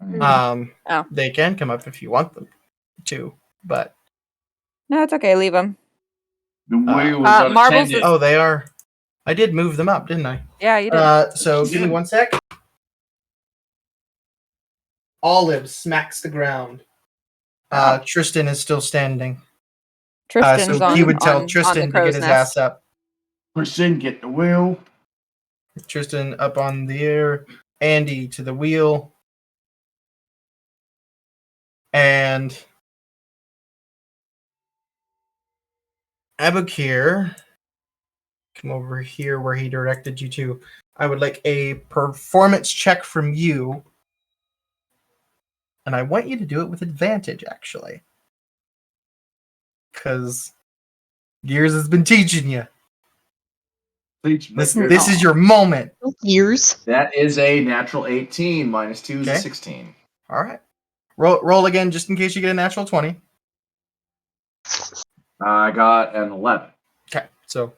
Mm. Oh. They can come up if you want them to, but No, it's okay. Leave them. The wheel was Marbles unattended. oh, they are. I did move them up, didn't I? Yeah, you did. So give me 1 sec. Olive smacks the ground. Tristan is still standing. Tristan's So on. he would tell on Tristan the to crow's get his nest. ass up. Tristan, get the wheel. Tristan up on the air. Andy to the wheel. And Abukir, come over here where he directed you to. I would like a performance check from you. And I want you to do it with advantage, actually. Because Gears has been teaching you. This is your moment. Years. That is a natural 18. Minus 2 is a Okay. 16. All right. Roll again just in case you get a natural 20. I got an 11. Okay, so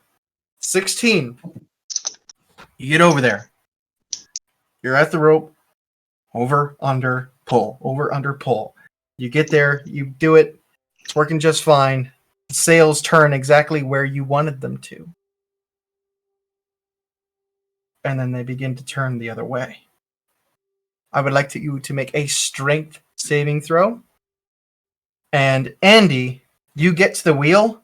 16. You get over there. You're at the rope. Over, under, pull. Over, under, pull. You get there. You do it. It's working just fine. The sails turn exactly where you wanted them to. And then they begin to turn the other way. I would like you to make a strength saving throw. And Andy, you get to the wheel.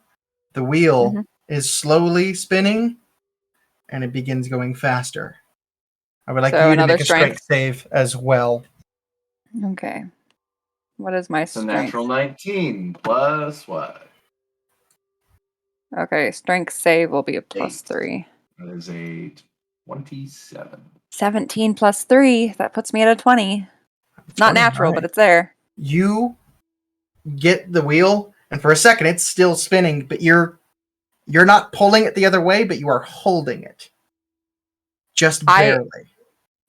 The wheel is slowly spinning, and it begins going faster. I would like So you to another make a strength save as well. Okay. What is my It's a strength? natural 19 plus what? Okay, strength save will be a +3. That is a 27. 17 plus 3. That puts me at a 20. Not 20, natural, alright. but it's there. You get the wheel, and for a second it's still spinning, but you're not pulling it the other way, but you are holding it. Just barely.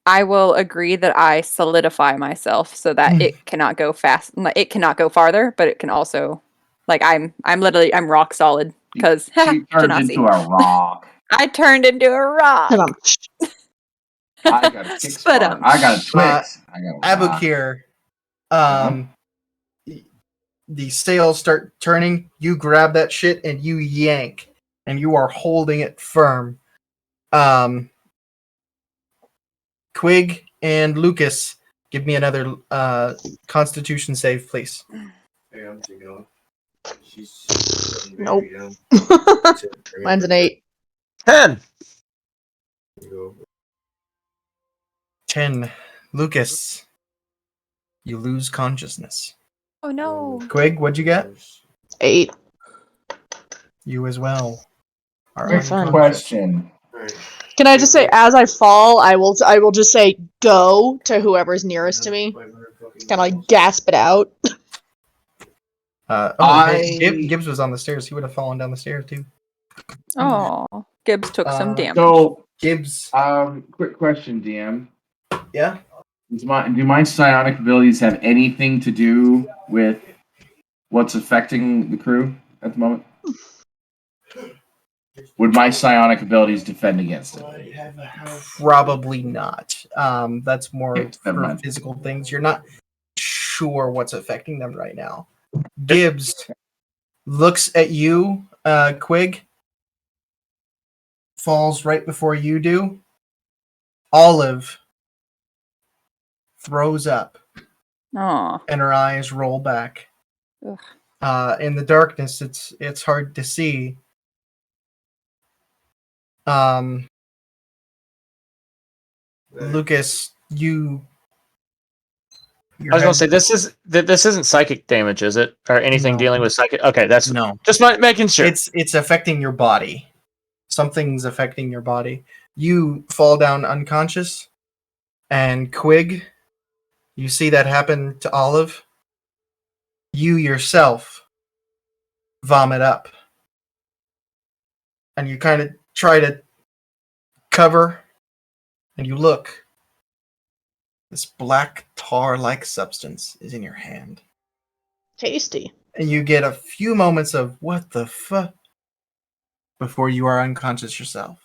I will agree that I solidify myself so that it cannot go fast. It cannot go farther, but it can also, like, I'm rock solid because She turned into a rock. I turned into a rock. I got a kick But, spark. I got a Twix. I got a rock. Abukir, the sails start turning. You grab that shit and you yank, and you are holding it firm. Quig and Lucas, give me another Constitution save, please. Hey, I'm taking off. She's Nope. Mine's an 8. 10. 10. Lucas, you lose consciousness. Oh no. Quig, what'd you get? 8. You as well. Are Quick unconscious. Question. Can I just say, as I fall, I will just say go to whoever's nearest to me. Kind of like gasp it out. Gibbs was on the stairs. He would have fallen down the stairs too. Oh, Gibbs took some damage. So, Gibbs. quick question, DM. Yeah. Do my psionic abilities have anything to do with what's affecting the crew at the moment? Would my psionic abilities defend against it? Probably not. That's more Okay, never for mind. physical things. You're not sure what's affecting them right now. Gibbs looks at you, Quig. Falls right before you do. Olive throws up, Oh. and her eyes roll back. Ugh. In the darkness, it's hard to see. Lucas, I I was gonna say this isn't psychic damage, is it, or anything No. dealing with psychic? Okay, that's No. just making sure. It's affecting your body. Something's affecting your body. You fall down unconscious, and Quig, you see that happen to Olive. You yourself vomit up, and you kind of try to cover, and you look. This black tar-like substance is in your hand. Tasty. And you get a few moments of what the fuck before you are unconscious yourself.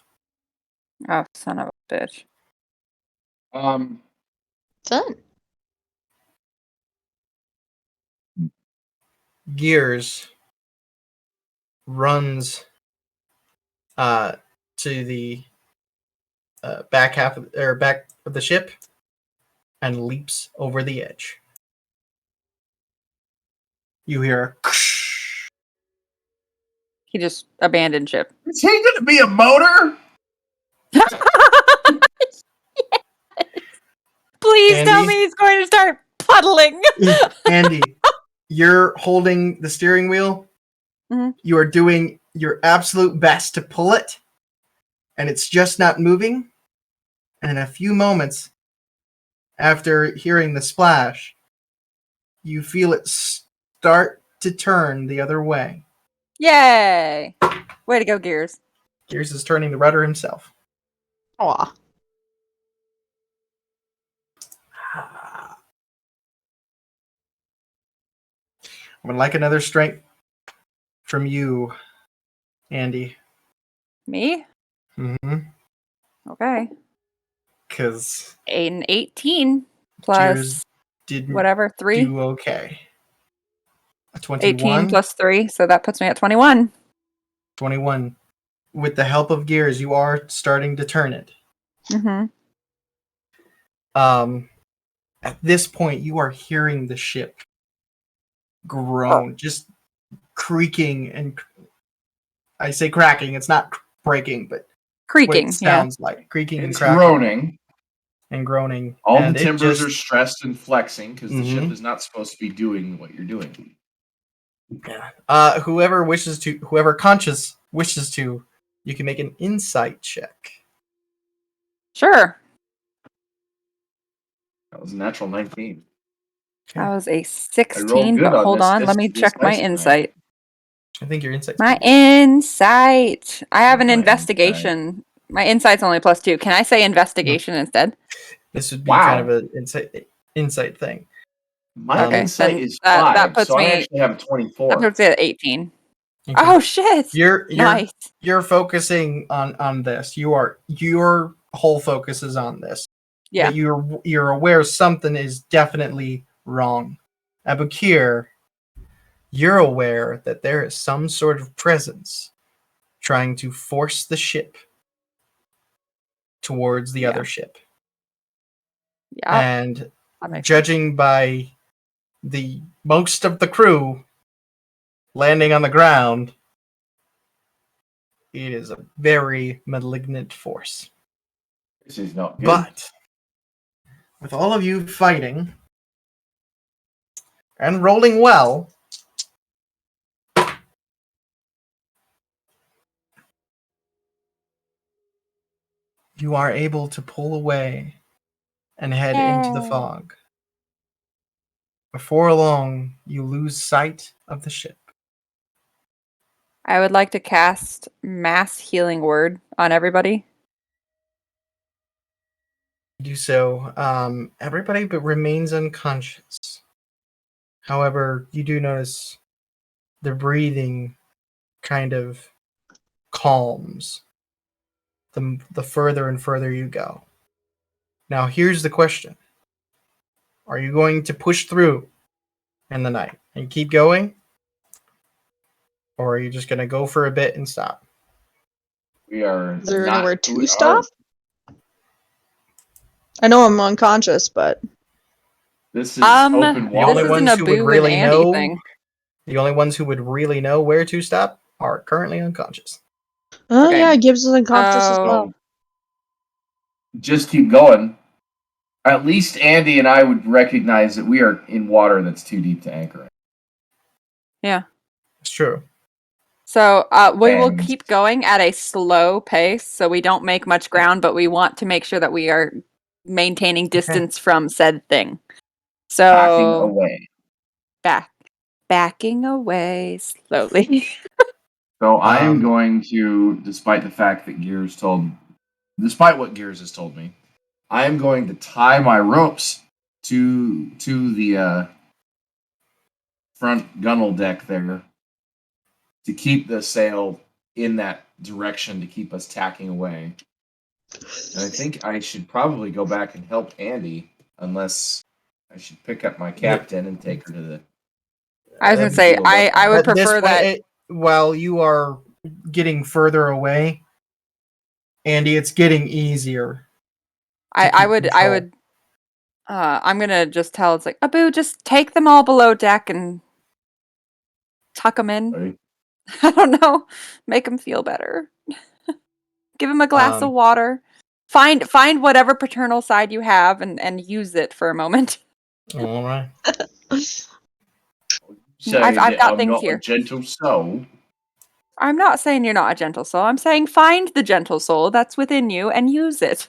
Oh, son of a bitch. Fun. Gears runs to the back of the ship and leaps over the edge. You hear He just abandoned ship. Is he going to be a motor? Please tell Andy? me he's going to start puddling. Andy, you're holding the steering wheel. Mhm. You are doing your absolute best to pull it, and it's just not moving. And in a few moments after hearing the splash, you feel it start to turn the other way. Yay! Way to go, Gears. Gears is turning the rudder himself. Aw. I would like another strength from you, Andy. Me? Mm-hmm. Okay. Because An 18 plus Gears didn't whatever, 3? do okay. A 18 21. plus 3, so that puts me at 21. 21. With the help of Gears, you are starting to turn it. Mm-hmm. At this point, you are hearing the ship groan, just creaking, and I say cracking. It's not breaking, but what Creaking, it sounds like creaking and It's cracking. groaning. and groaning. All and the it timbers just, are stressed and flexing because the ship Mhm. is not supposed to be doing what you're doing. Yeah. Whoever conscious wishes to, you can make an insight check. Sure. That was a natural 19. That was a I 16, rolled good but on hold this. on. Let me This check my dice tonight. insight. I think your insight's My pretty good. insight. I have an My investigation. My insight's only +2. Can I say investigation instead? This would be Wow. kind of an insight thing. My Okay, insight then is that 5, puts so I me- actually have a That 24. puts it at 18. Okay. Oh shit! You're Nice. you're focusing on this. Your whole focus is on this. Yeah. But you're aware something is definitely wrong. Abukir, you're aware that there is some sort of presence trying to force the ship towards the Yeah. other ship. Yeah. And That makes sense. judging by the most of the crew landing on the ground, it is a very malignant force. This is not good. But with all of you fighting and rolling well, you are able to pull away and head into the Yay. fog. Before long, you lose sight of the ship. I would like to cast mass healing word on everybody. Do so. Everybody but remains unconscious. However, you do notice the breathing kind of calms the further and further you go. Now, here's the question. Are you going to push through in the night and keep going? Or are you just going to go for a bit and stop? We are Is there not anywhere who to we stop? are. I know I'm unconscious, but This is open The water. only This ones isn't a who would Boo and really Andy know thing. the only ones who would really know where to stop are currently unconscious. oh Okay. yeah, Gibbs is unconscious as So- well. Just keep going. At least Andy and I would recognize that we are in water that's too deep to anchor in. Yeah. It's true. So we will And- keep going at a slow pace, so we don't make much ground, but we want to make sure that we are maintaining distance from said thing. So Backing away. backing away slowly. So I am Um, going to, despite what Gears has told me, I am going to tie my ropes to the front gunnel deck there to keep the sail in that direction to keep us tacking away. And I think I should probably go back and help Andy, unless I should pick up my captain and take her to the. I was gonna say Field up. I would At this prefer point, that. while you are getting further away, Andy, it's getting easier. I keep would control. I'm gonna just tell it's like Abu, just take them all below deck and tuck them in. Right? I don't know, make them feel better. Give him a glass of water. Find whatever paternal side you have and use it for a moment. All right. Say I've that got I'm things not here. a gentle soul. I'm not saying you're not a gentle soul. I'm saying find the gentle soul that's within you and use it.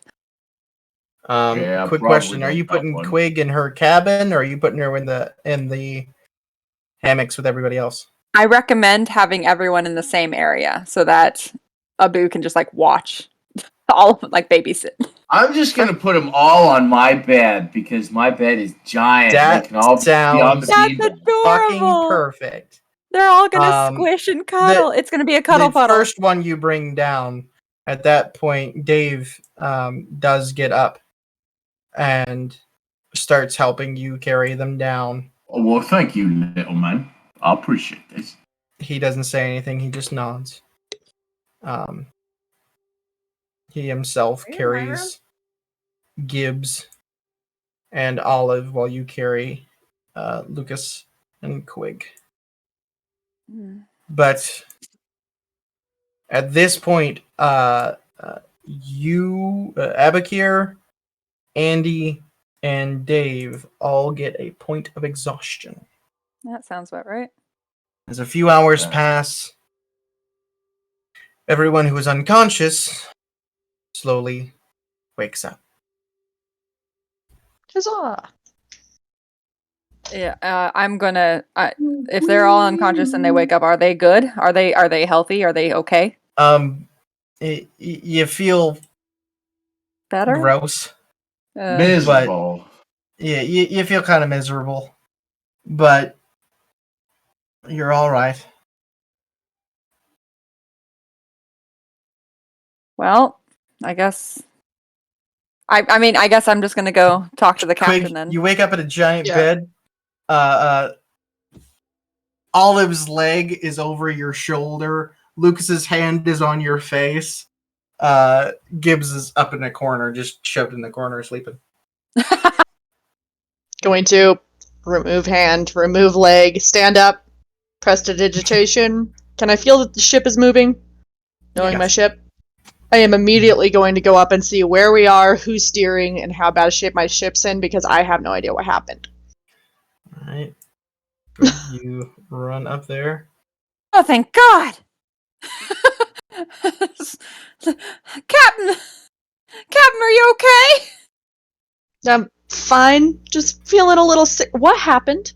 Yeah, Quick probably question: Are not you that putting one. Quig in her cabin, or are you putting her in the hammocks with everybody else? I recommend having everyone in the same area so that Abu can just like watch all of like babysit. I'm just gonna put them all on my bed because my bed is giant. That They can all be on the sounds beam. fucking adorable. perfect. They're all gonna Um, squish and cuddle. It's gonna be a cuddle The puddle. first one you bring down, at that point, Dave does get up and starts helping you carry them down. Oh, well, thank you, little man. I appreciate this. He doesn't say anything. He just nods. He himself carries Gibbs and Olive while you carry Lucas and Quig. But at this point, you, Abakir, Andy and Dave all get a point of exhaustion. That sounds about right. As a few hours Okay. pass, everyone who is unconscious slowly wakes up. Huzzah! Yeah, I'm gonna. If they're all unconscious and they wake up, are they good? Are they healthy? Are they okay? You feel Better? gross. Miserable. Yeah, you feel kind of miserable, but you're all right. Well, I guess. I mean, I guess I'm just gonna go talk to the captain Quig, then. you wake up in a giant Yeah. bed. Olive's leg is over your shoulder. Lucas's hand is on your face. Gibbs is up in a corner, just shoved in the corner, sleeping. Going to remove hand, remove leg, stand up, prestidigitation. Can I feel that the ship is moving? Knowing my Yes. ship? I am immediately going to go up and see where we are, who's steering, and how bad a shape my ship's in because I have no idea what happened. All right. Good. You run up there. Oh, thank God! Captain, are you okay? I'm fine. Just feeling a little sick. What happened?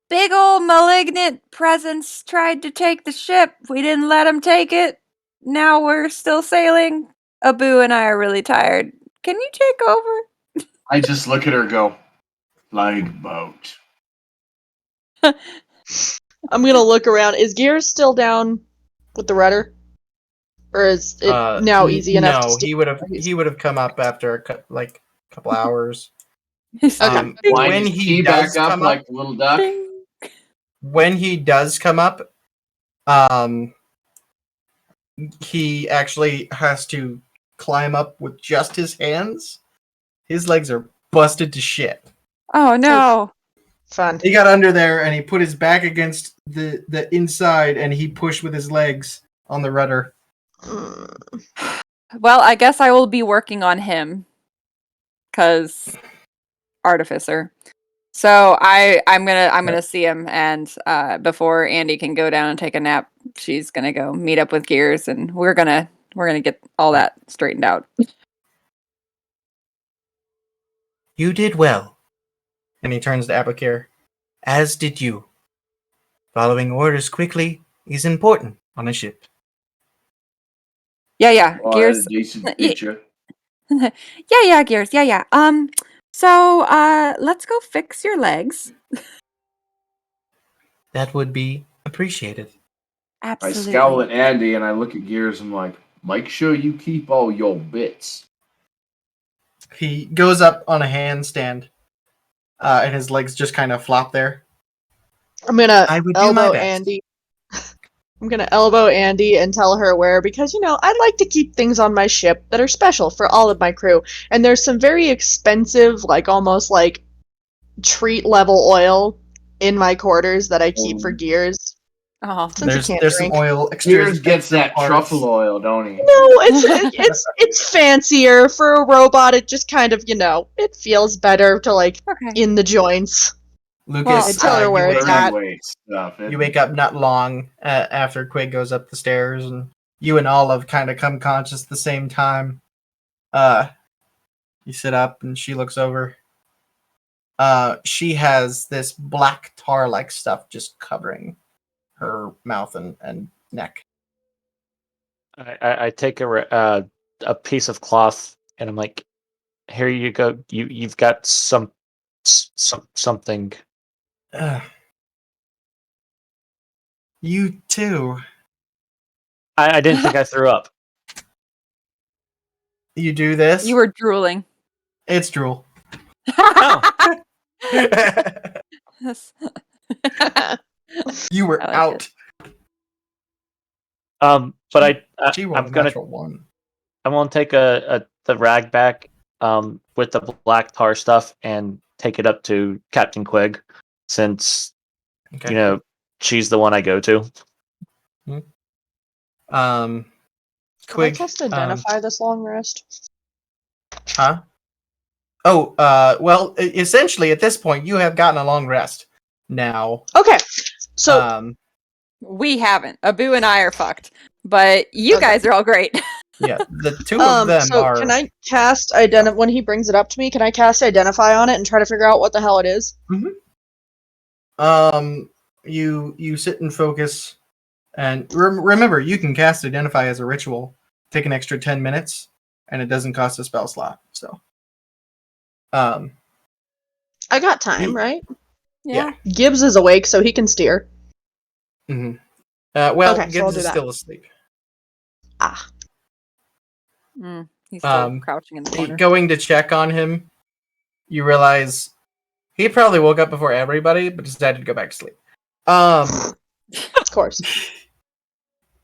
Big old malignant presence tried to take the ship. We didn't let him take it. Now we're still sailing. Abu and I are really tired. Can you take over? I just look at her and go, like boat. I'm gonna look around. Is Gears still down with the rudder? Or is it now easy enough to No, steer? he would have come up after a couple hours. Okay. When Wind his he key does back up come like up, a little duck. when he does come up, he actually has to climb up with just his hands. His legs are busted to shit. Oh no. Fun. He got under there and he put his back against the inside and he pushed with his legs on the rudder. Well, I guess I will be working on him. 'Cause artificer. So I'm gonna see him, and before Andy can go down and take a nap, she's gonna go meet up with Gears, and we're gonna get all that straightened out. You did well. And he turns to Abakir. As did you. Following orders quickly is important on a ship. Yeah, Oh, Gears. decent picture. yeah, Gears. Yeah. So let's go fix your legs. That would be appreciated. Absolutely. I scowl at Andy and I look at Gears and I'm like, make sure you keep all your bits. He goes up on a handstand, and his legs just kind of flop there. I'm gonna I would do my elbow best. Andy. I'm gonna elbow Andy and tell her where because I like to keep things on my ship that are special for all of my crew. And there's some very expensive, like almost like treat level oil in my quarters that I keep for Gears. Oh, Since he can't There's drink. some oil. Extra Gears gets extra that parts. truffle oil, don't he? No, it's fancier for a robot. It just kind of it feels better to okay. in the joints. Lucas, tell her where you it's wake up. at. Weight stuff. You wake up not long after Quig goes up the stairs, and you and Olive kind of come conscious at the same time. You sit up, and she looks over. She has this black tar-like stuff just covering her mouth and neck. I take a piece of cloth and I'm like, here you go. You've got something. You too. I didn't think I threw up. You do this. You were drooling. It's drool. Oh, You were I like out. but She I'm rolled a gonna natural one. I'm gonna take the rag back with the black tar stuff and take it up to Captain Quig, since Okay. she's the one I go to. Can I Quig. cast Identify this long rest? Huh? Oh, well, essentially at this point you have gotten a long rest. Now, Okay. So We haven't. Abu and I are fucked, but you Okay. guys are all great. yeah, the two of them so are. can I cast when he brings it up to me, can I cast identify on it and try to figure out what the hell it is? You sit and focus, and remember you can cast identify as a ritual. Take an extra 10 minutes, and it doesn't cost a spell slot. So, I got time, right? Yeah. Gibbs is awake, so he can steer. well, Okay, so Gibbs I'll do is that. still asleep. Ah. He's still crouching in the corner. Going to check on him, you realize he probably woke up before everybody, but decided to go back to sleep. Of course.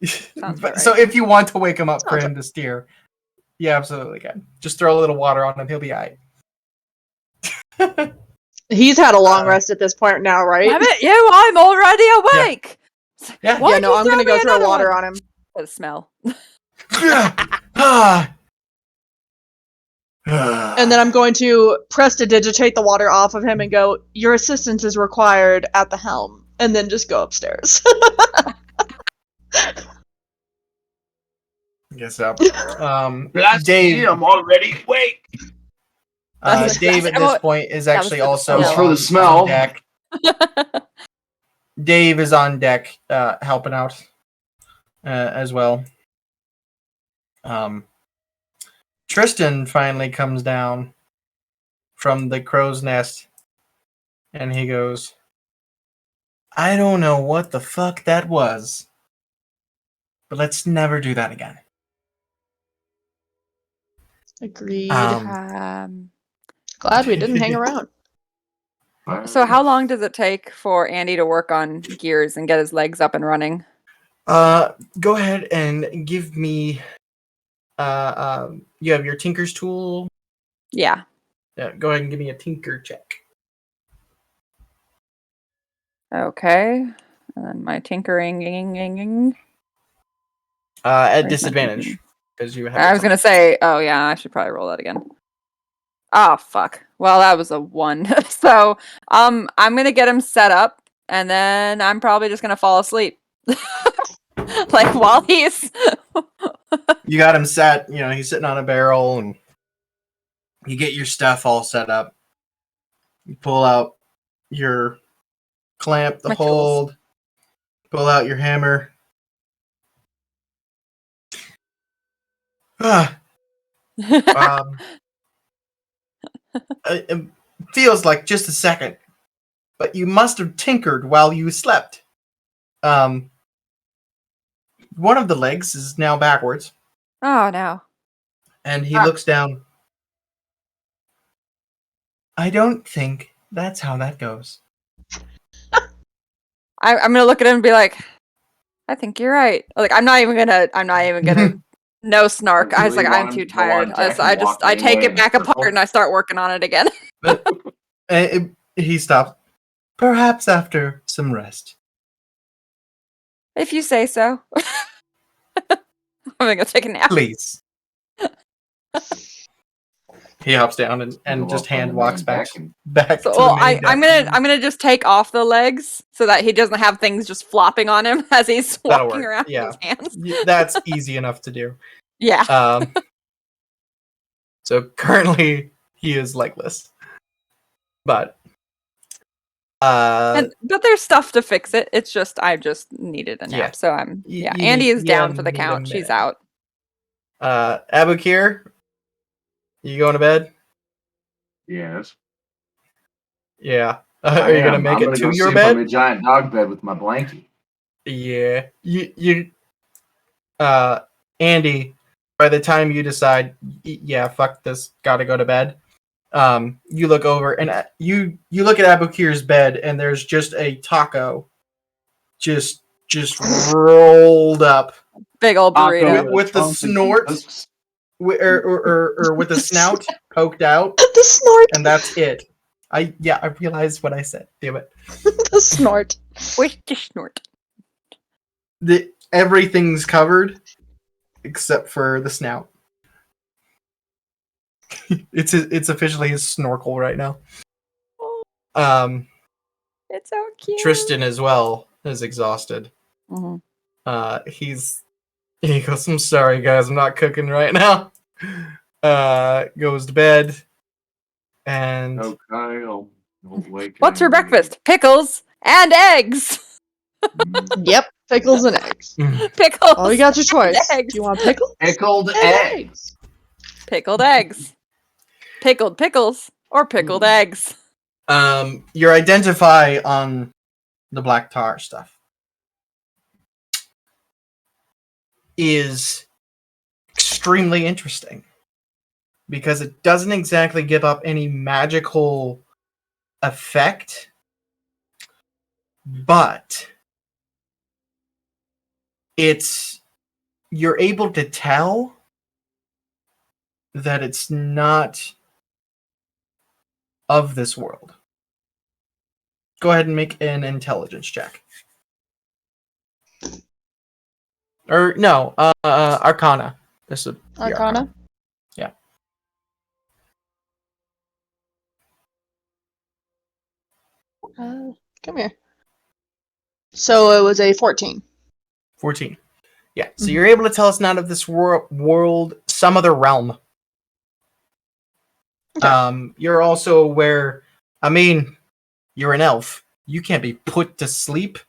Sounds about So right. if you want to wake him up for Sounds him to steer, you absolutely can. Just throw a little water on him; he'll be alright. He's had a long rest at this point now, right? Damn it, you! I'm already awake. Yeah. Why'd no, you I'm throw gonna me go throw another water one? on him. For the smell. And then I'm going to prestidigitate the water off of him and go, your assistance is required at the helm. And then just go upstairs. Guess so. Blast Dave. me, I'm already awake. Dave at this point is actually also That was for the on smell. deck. Dave is on deck, helping out as well. Tristan finally comes down from the crow's nest, and he goes, I don't know what the fuck that was, but let's never do that again. Agreed. Um, Glad we didn't hang around. So how long does it take for Andy to work on gears and get his legs up and running? Go ahead and give me. You have your tinker's tool. Yeah. Go ahead and give me a tinker check. Okay. And then my tinkering. At Where's my disadvantage thinking? because you have. I was gonna say, oh yeah, I should probably roll that again. Oh fuck. Well, that was a 1. So, I'm gonna get him set up, and then I'm probably just gonna fall asleep, like while he's. You got him set. You know he's sitting on a barrel, and you get your stuff all set up. You pull out your clamp, the My tools. hold. Pull out your hammer. It feels like just a second, but you must have tinkered while you slept. One of the legs is now backwards, Oh no. and he looks down. I don't think that's how that goes. I'm gonna look at him and be like, I think you're right. Like I'm not even gonna no snark. I was Really like, I'm want him too to go on tired. deck So and walk I take anyway it in back a apart circle? and I start working on it again. He stops. Perhaps after some rest. If you say so. I'm gonna go take a nap. Please. He hops down and Go just up on hand the walks main back deck and- back So, to well, the main I'm deck. gonna just take off the legs so that he doesn't have things just flopping on him as he's That'll walking work, around yeah. with his hands. That's easy enough to do. Yeah. So currently he is legless, but But there's stuff to fix it. It's just I just needed a nap. Yeah. So Andy is down for the need a count. She's minute. out. Abukir, you going to bed? Yes. Yeah. I Are you gonna am. make I'm it gonna to go your sleep bed? on the giant dog bed with my blankie. Yeah. You Andy, by the time you decide, yeah, fuck this, gotta go to bed. You look over and you look at Abukir's bed, and there's just a taco, just rolled up Big old burrito. with the snort, or with the snout poked out, The snort. and that's it. I realized what I said. Damn it. The snort. Where's the snort? Everything's covered except for the snout. It's officially his snorkel right now. It's so cute. Tristan as well is exhausted. Mhm. He goes, I'm sorry guys, I'm not cooking right now. Goes to bed. And Okay, I'll wake What's for up. breakfast? Pickles and eggs. Yep, pickles and eggs. Pickles. Oh, you got your choice. eggs. Do you want pickles? Pickled And eggs. Pickled eggs. Pickled pickles or pickled eggs. you identify on the black tar stuff is extremely interesting because it doesn't exactly give up any magical effect, but you're able to tell that it's not of this world. Go ahead and make an intelligence check. Or no, Arcana. This would be Arcana? Yeah. Come here. So it was a 14. 14. Yeah, so you're able to tell it's not of this world, some other realm. Okay. You're also aware, I mean, you're an elf. You can't be put to sleep.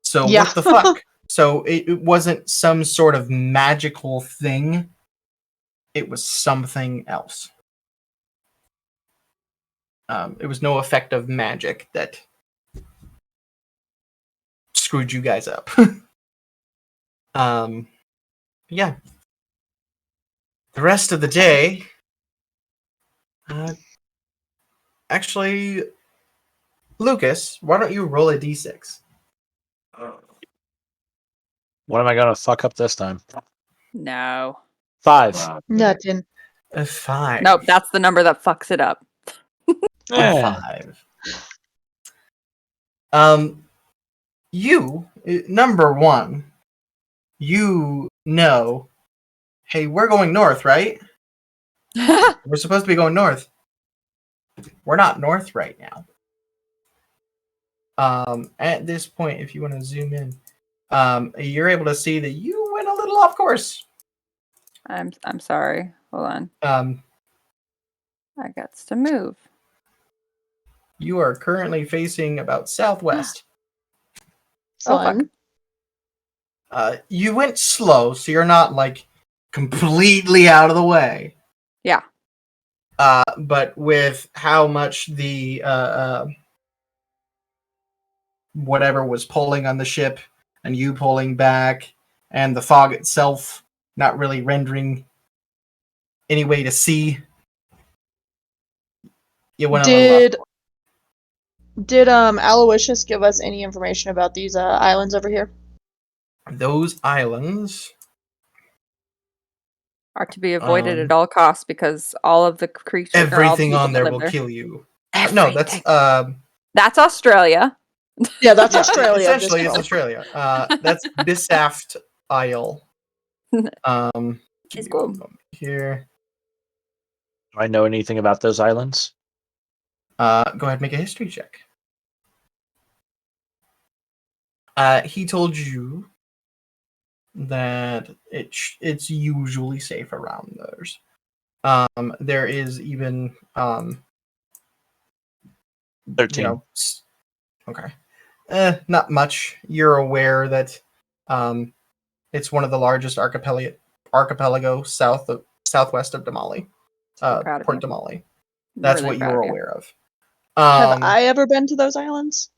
So Yeah. what the fuck? So it wasn't some sort of magical thing. It was something else. It was no effect of magic that screwed you guys up. Yeah. The rest of the day, actually, Lucas, why don't you roll a d6? What am I gonna fuck up this time? No. 5. Nothing. A 5. Nope, that's the number that fucks it up. Yeah. 5. You, number one, you know, hey, we're going north, right? We're supposed to be going north. We're not north right now. At this point, if you want to zoom in, you're able to see that you went a little off course. I'm sorry. Hold on. I got to move. You are currently facing about southwest. Fun. You went slow, so you're not like completely out of the way. Yeah. But with how much the whatever was pulling on the ship and you pulling back and the fog itself not really rendering any way to see, you went a little off. Did Aloysius give us any information about these islands over here? Those islands Are to be avoided at all costs because all of the creatures, everything all on the there people will that live kill you. there. No, that's That's Australia. Yeah, that's Australia. essentially it's Australia. That's Bisaft Isle. She's Give me one cool. moment here. Do I know anything about those islands? Go ahead and make a history check. He told you that it's usually safe around those. There is even 13. Okay. Not much. You're aware that it's one of the largest archipelago southwest of Damali. proud of Port you. Damali. That's Really what you proud were of you. aware of. Have I ever been to those islands?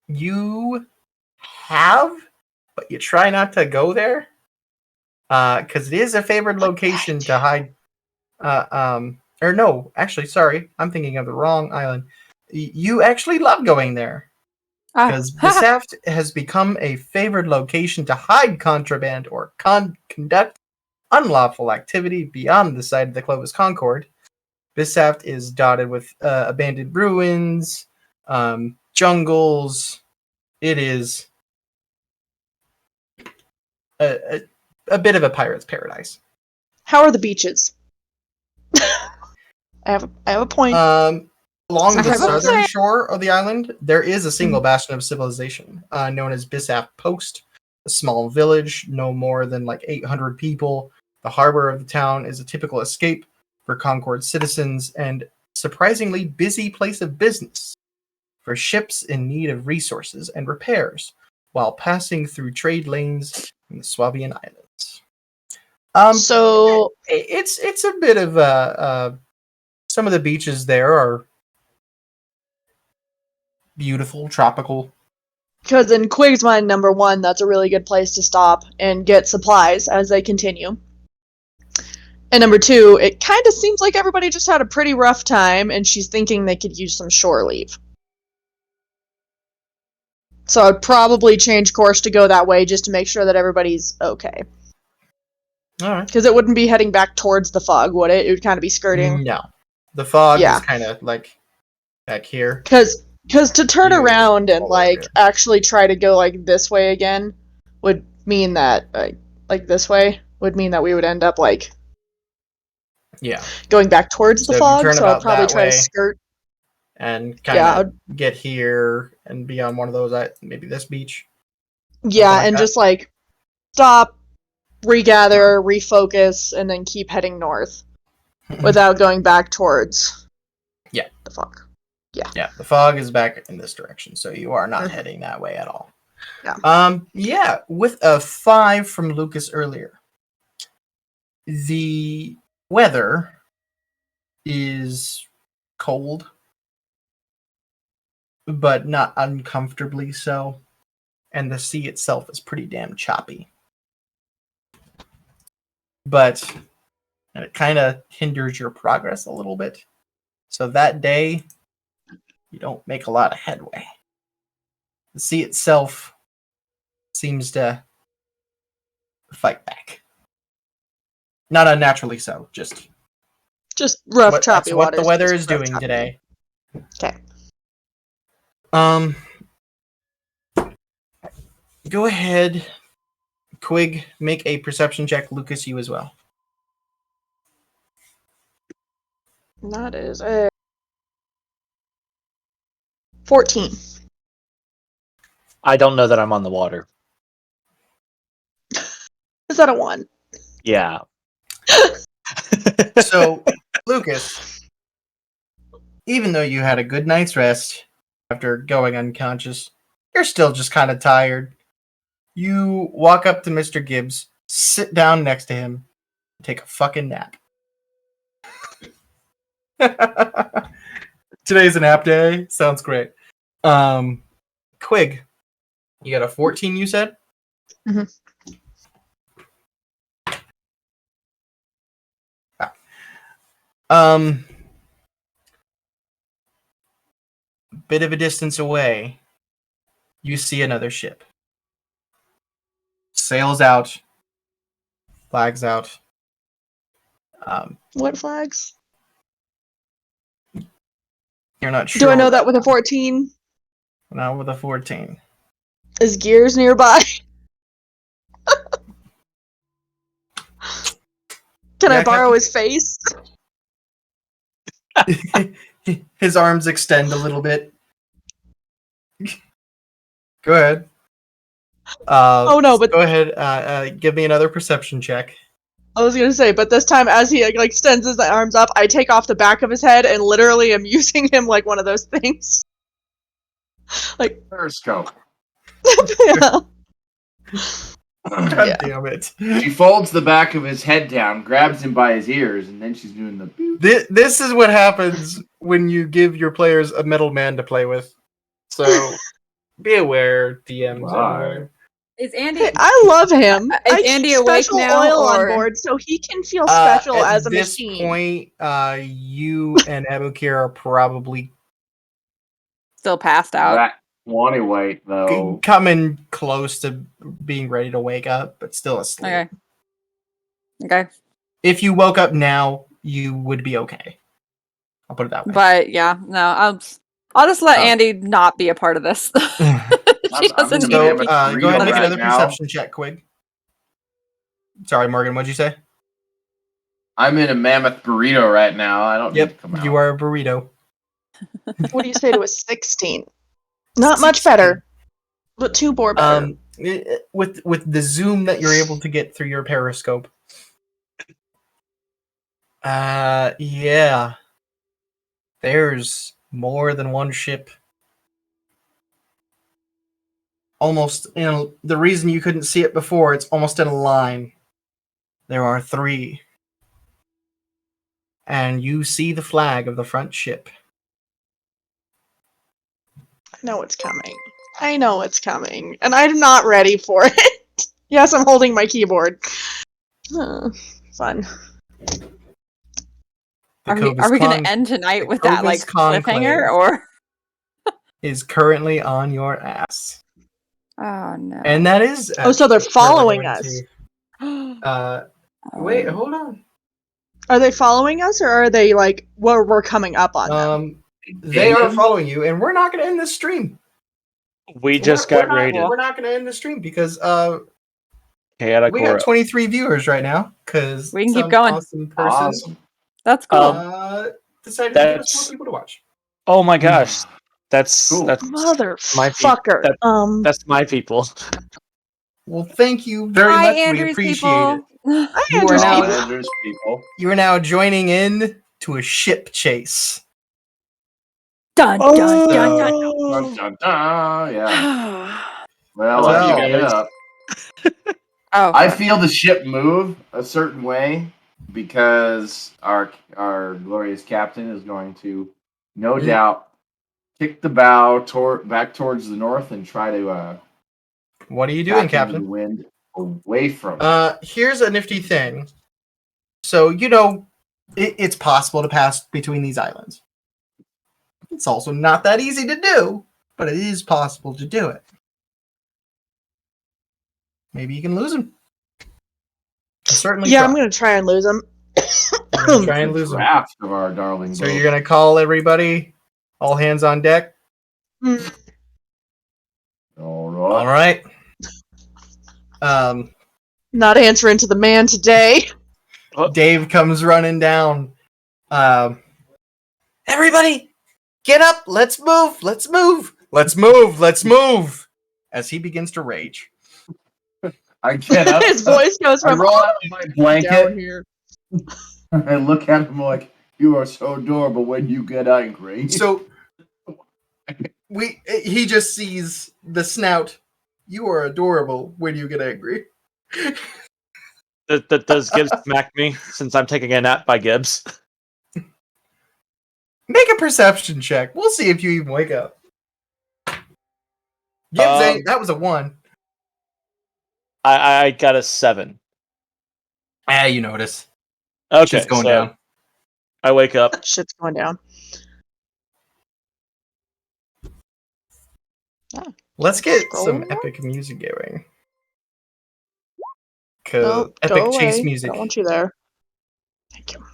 You have, but you try not to go there. Because it is a favored location to hide. Or no, actually, sorry, I'm thinking of the wrong island. You actually love going there. Because Bisaft has become a favored location to hide contraband or conduct unlawful activity beyond the site of the Clovis Concord. Bisaft is dotted with abandoned ruins, jungles. It is a bit of a pirate's paradise. How are the beaches? I have a point. Along Okay, the but southern say- shore of the island, there is a single bastion of civilization, known as Bisaf Post, a small village, no more than like 800 people. The harbor of the town is a typical escape for Concord citizens and surprisingly busy place of business for ships in need of resources and repairs while passing through trade lanes in the Swabian Islands. So It's a bit of some of the beaches there are beautiful, tropical. because in Quig's mind, number one, that's a really good place to stop and get supplies as they continue. And number two, it kind of seems like everybody just had a pretty rough time, and she's thinking they could use some shore leave. So I'd probably change course to go that way just to make sure that everybody's okay. All right. Because it wouldn't be heading back towards the fog, would it? It would kind of be skirting. No, the fog Yeah. is kind of like back here. Because to turn You- around and all the way like there. actually try to go like this way again would mean that like this way would mean that we would end up like Yeah, going back towards So the if you fog. turn So I'd about probably that try to way, skirt. and kind Yeah, of get here and be on one of those, maybe this beach. Yeah, like and that. just like stop, regather, refocus, and then keep heading north without going back towards Yeah. the fog. Yeah, the fog is back in this direction, so you are not Perfect. heading that way at all. Yeah. Yeah, with a 5 from Lucas earlier. The weather is cold, but not uncomfortably so, and the sea itself is pretty damn choppy. But it kind of hinders your progress a little bit. So that day, you don't make a lot of headway. The sea itself seems to fight back. Not unnaturally so, just rough, that's choppy what waters. the weather just is rough, doing choppy. today. Okay. Go ahead, Quig, make a perception check. Lucas, you as well. That is a 14. I don't know that I'm on the water. Is that a 1? Yeah. So, Lucas, even though you had a good night's rest after going unconscious, you're still just kind of tired. You walk up to Mr. Gibbs, sit down next to him, and take a fucking nap. Today's a nap day. Sounds great. Quig, you got a 14, you said? Mhm. Bit of a distance away, you see another ship. Sails out, flags out. What flags? You're not sure. Do I know that with a 14? Now with a 14. Is Gears nearby? Can Yeah, I borrow his face? His arms extend a little bit. Go ahead. Oh, no, but- go ahead. Give me another perception check. I was gonna say, but this time as he like extends his arms up, I take off the back of his head and literally am using him like one of those things. Like, Periscope. yeah. God Yeah. damn it! She folds the back of his head down, grabs him by his ears, and then she's doing the boop. This is what happens when you give your players a metal man to play with. So be aware, DMs. Wow. everywhere. Is Andy? Hey, I love him. Is I Andy keep awake special now, oil on or- board so he can feel special At as a this machine. point, you and Abukir are probably Still passed out. That Wally White, though. coming close to being ready to wake up, but still asleep. Okay. Okay. If you woke up now, you would be okay. I'll put it that way. But yeah, no, I'll just let Oh. Andy not be a part of this. She I'm doesn't gonna need So, to be. go ahead and make right another now. perception check, Quig. Sorry, Morgan, what'd you say? I'm in a mammoth burrito right now. I don't need to Yep, come out. you are a burrito. What do you say to a 16? Not much better, but 2 more better. With the zoom that you're able to get through your periscope. Yeah. There's more than one ship. Almost the reason you couldn't see it before, it's almost in a line. There are 3. And you see the flag of the front ship. I know it's coming. I know it's coming. And I'm not ready for it. Yes, I'm holding my keyboard. Fun. Are we going to end tonight with that like cliffhanger or? Is currently on your ass. Oh no! And that is. So they're following us. Wait, hold on. Are they following us, or are they like we're coming up on them? They are following you, and we're not going to end this stream. We just got raided. We're not going to end the stream because we Chaotic got 23 viewers right now because we can keep going. Awesome person. Awesome. That's cool. Decided to give us more people to watch. Oh my gosh, that's Cool. Motherfucker. That's my people. Well, thank you very much. Andrew's we appreciate people. it. Hi, You are now Andrew's people. You are now joining in to a ship chase. Dun dun dun dun. Dun, dun, dun. Yeah. Well, love you get guys. up. Oh, I feel the ship move a certain way because our glorious captain is going to, no doubt, kick the bow back towards the north and try to. What are you doing, The Captain? wind away from it. Here's a nifty thing. So it's possible to pass between these islands. It's also not that easy to do, but it is possible to do it. Maybe you can lose him. Certainly. Yeah, I'm gonna try and lose them. Try and lose him. Draft of our darling. So you're gonna call everybody, all hands on deck. All right. Not answering to the man today. Dave comes running down. Everybody, get up! Let's move! Let's move! Let's move! Let's move! As he begins to rage. I get up. His voice goes I from roll out of my down blanket. here. I look at him like, "You are so adorable when you get angry." So he just sees the snout. You are adorable when you get angry. Does Gibbs smack me since I'm taking a nap by Gibbs? Make a perception check. We'll see if you even wake up. Gibbs, that was a 1. I got a 7. You notice. Okay, Shit's going so down. I wake up. Shit's going down. Let's get some Scroll. epic music going. Nope, Epic go chase away. music. I don't want you there. Thank you.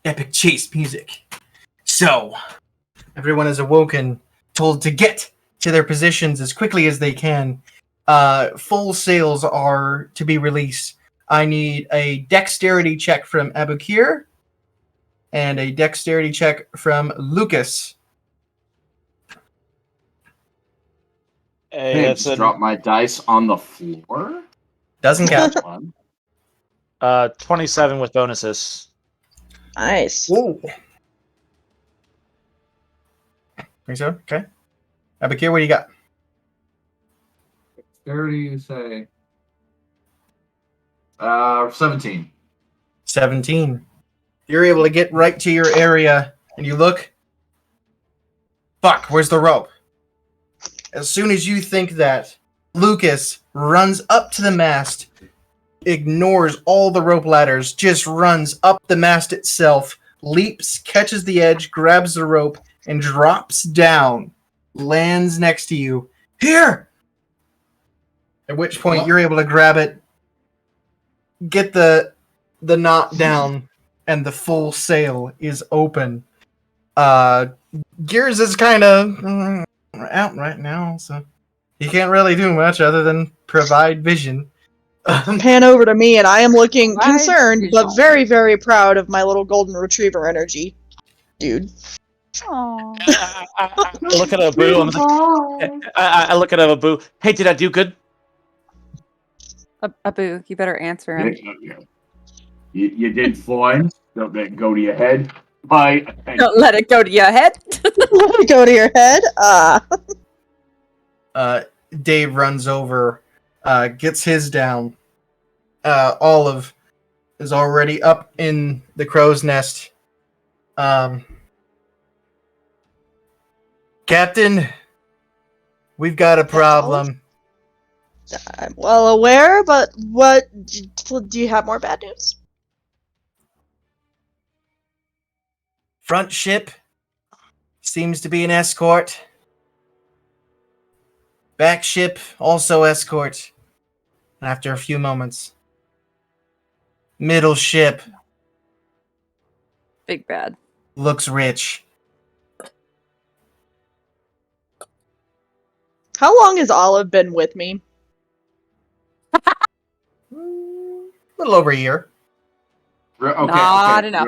Epic chase music. So, everyone is awoken, told to get to their positions as quickly as they can. Full sails are to be released. I need a dexterity check from Abukir and a dexterity check from Lucas. Hey, Just drop my dice on the floor. Doesn't count. 27 with bonuses. Nice. Whoa. Think so? Okay. Abukir, what do you got? Dexterity, you say? 17. 17. You're able to get right to your area, and you look. Fuck, where's the rope? As soon as you think that, Lucas runs up to the mast, ignores all the rope ladders, just runs up the mast itself, leaps, catches the edge, grabs the rope, and drops down, lands next to you. Here! At which point you're able to grab it, get the knot down, and the full sail is open. Gears is kind of out right now, so he can't really do much other than provide vision. pan over to me, and I am looking Right. concerned, but very, very proud of my little golden retriever energy, dude. Aw. I look at Abu. I look at Abu. Hey, did I do good? Abu, you better answer him. You did fine. Don't let it go to your head. Bye. Don't let it go to your head. Let it go to your head. Dave runs over, gets his down. Olive is already up in the crow's nest. Captain, we've got a problem. I'm well aware, but what do you have more bad news? Front ship seems to be an escort. Back ship also escort. And after a few moments, middle ship Big bad. looks rich. How long has Olive been with me? A little over a year. Okay, Not enough.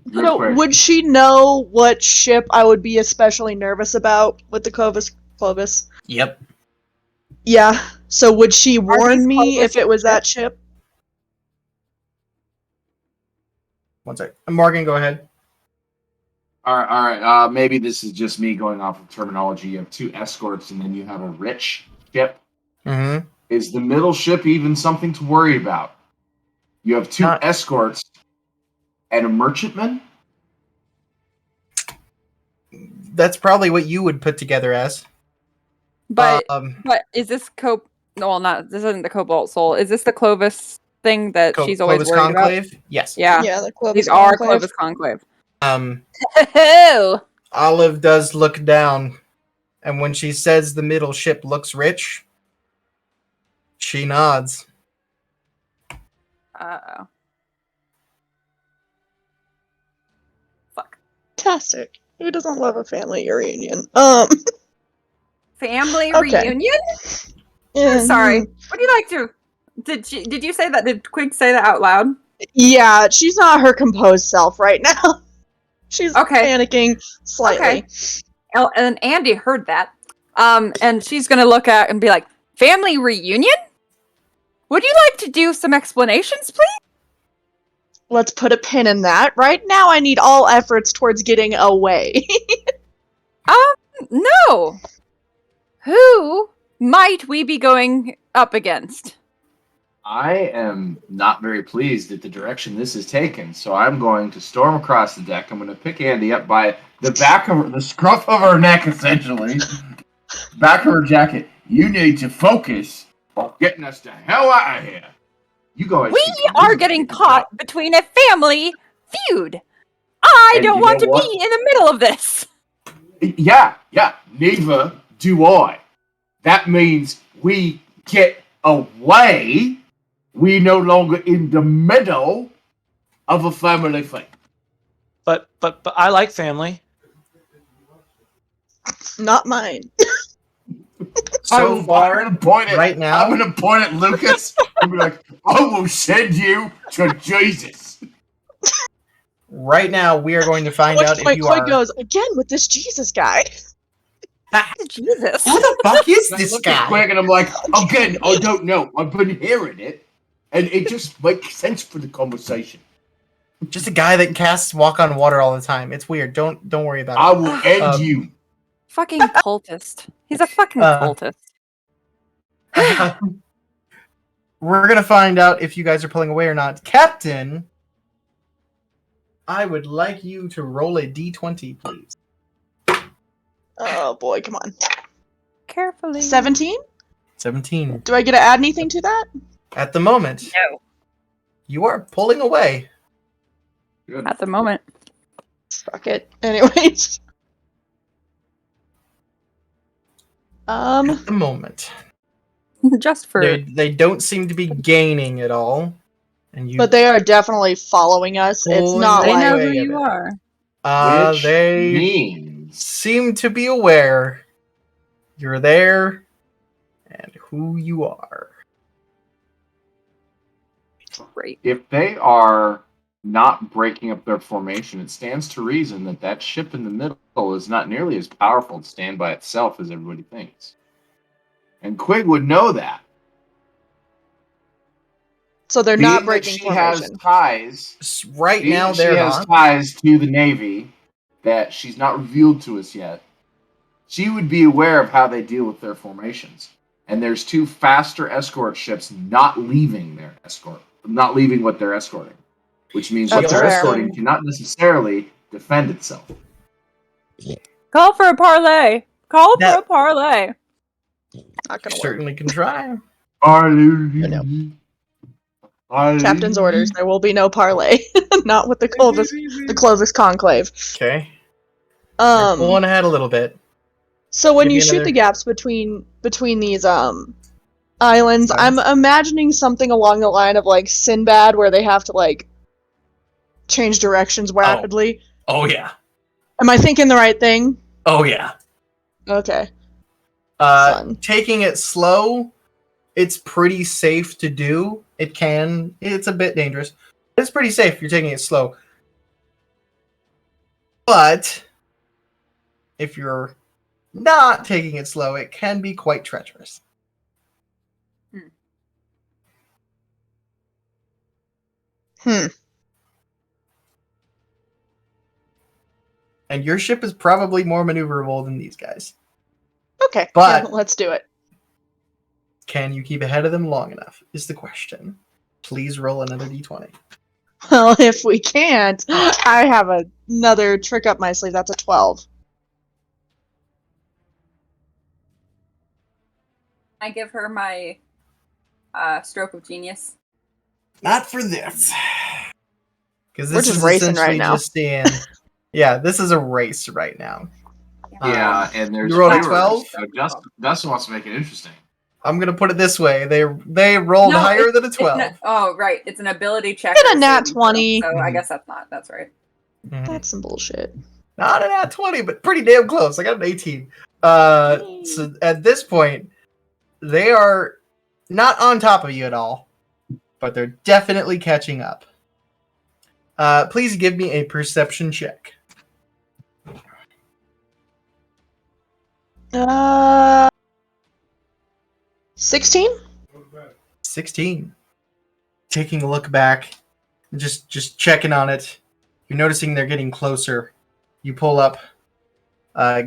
Real So, quick. would she know what ship I would be especially nervous about with the Clovis? Yep. Yeah. So, would she warn these me Clovis if it was that ship? One sec. Morgan, go ahead. All right. Maybe this is just me going off of terminology. You have two escorts, and then you have a rich ship. Mm-hmm. Is the middle ship even something to worry about? You have two Not- escorts and a merchantman. That's probably what you would put together as. But is this No, not this isn't the Cobalt Soul. Is this the Clovis thing that she's always Clovis worried Conclave? about? Yes. Yeah. Yeah, the Clovis These are Conclave. Clovis Conclave. Oh. Olive does look down, and when she says the middle ship looks rich, she nods. Uh-oh. Fuck. Fantastic. Who doesn't love a family reunion? Family Okay. reunion? Yeah, I'm sorry. Would you like to... Did you say that? Did Quig say that out loud? Yeah, she's not her composed self right now. She's Okay. panicking slightly. Okay. And Andy heard that. And she's gonna look at and be like, family reunion? Would you like to do some explanations, please? Let's put a pin in that. Right now, I need all efforts towards getting away. No. Who might we be going up against? I am not very pleased at the direction this is taken, so I'm going to storm across the deck. I'm going to pick Andy up by the back of the scruff of her neck, essentially, back of her jacket. You need to focus on getting us the hell out of here. You guys. We are getting caught between a family feud. I And don't you want know to what? be in the middle of this. Yeah. Neither do I. That means we get away. We no longer in the middle of a family thing. But I like family. Not mine. So far, I'm gonna point at, right now- I'm going to point at Lucas and be like, I will send you to Jesus. right now, we are going to find out if you Quick are. goes, again with this Jesus guy. Jesus. Who the fuck is And I this look at guy? Quig and I'm like, again, I don't know. I've been hearing it, and it just makes sense for the conversation. Just a guy that casts walk on water all the time. It's weird. Don't worry about I it. will end you. Fucking cultist. He's a fucking cultist. We're gonna find out if you guys are pulling away or not. Captain, I would like you to roll a d20, please. Oh boy, come on. Carefully. 17? 17. Do I get to add anything to that? At the moment, No. you are pulling away. Good. At the moment. Fuck it. Anyways. At the moment. Just for... They don't seem to be gaining at all. And you But they are definitely following us. It's Pulling not They away. know like who of you it. are. Which they means seem to be aware you're there and who you are. Great. If they are not breaking up their formation, it stands to reason that that ship in the middle is not nearly as powerful to stand by itself as everybody thinks. And Quig would know that. So they're Being not that breaking she has formation. ties, Right being now, that she they're has not. ties to the Navy that she's not revealed to us yet, she would be aware of how they deal with their formations. And there's 2 faster escort ships not leaving what they're escorting, which means what That's they're fair. escorting cannot necessarily defend itself. Call for a parlay. Call That- for a parlay. Not gonna work. Certainly can try. no. Captain's orders. There will be no parlay. Not with the Clovis conclave. Okay. You're pulling ahead a little bit. So when Give you me shoot another- the gaps between these islands, I'm imagining something along the line of like Sinbad, where they have to like change directions rapidly. Oh yeah. Am I thinking the right thing? Oh yeah. Okay. Fun. Taking it slow, it's pretty safe to do. It's a bit dangerous. It's pretty safe if you're taking it slow. But if you're not taking it slow, it can be quite treacherous. Hmm. And your ship is probably more maneuverable than these guys. Okay. But- yeah, let's do it. Can you keep ahead of them long enough? Is the question. Please roll another d20. Well, if we can't, I have another trick up my sleeve. That's a 12. I give her my stroke of genius. Not for this. Because We're this just is racing essentially right now. just seeing. Yeah, this is a race right now. Yeah, and there's you rolled a viewers, 12? So Dustin wants to make it interesting. I'm gonna put it this way: they rolled No, higher than a It's 12. oh, right. It's an ability check. Get a or nat saving 20. throw, So I Mhm. guess that's right. Mhm. That's some bullshit. Not an at 20, but pretty damn close. I got an 18. So at this point, they are not on top of you at all, but they're definitely catching up. Please give me a perception check. 16? 16. Taking a look back, just checking on it. You're noticing they're getting closer. You pull up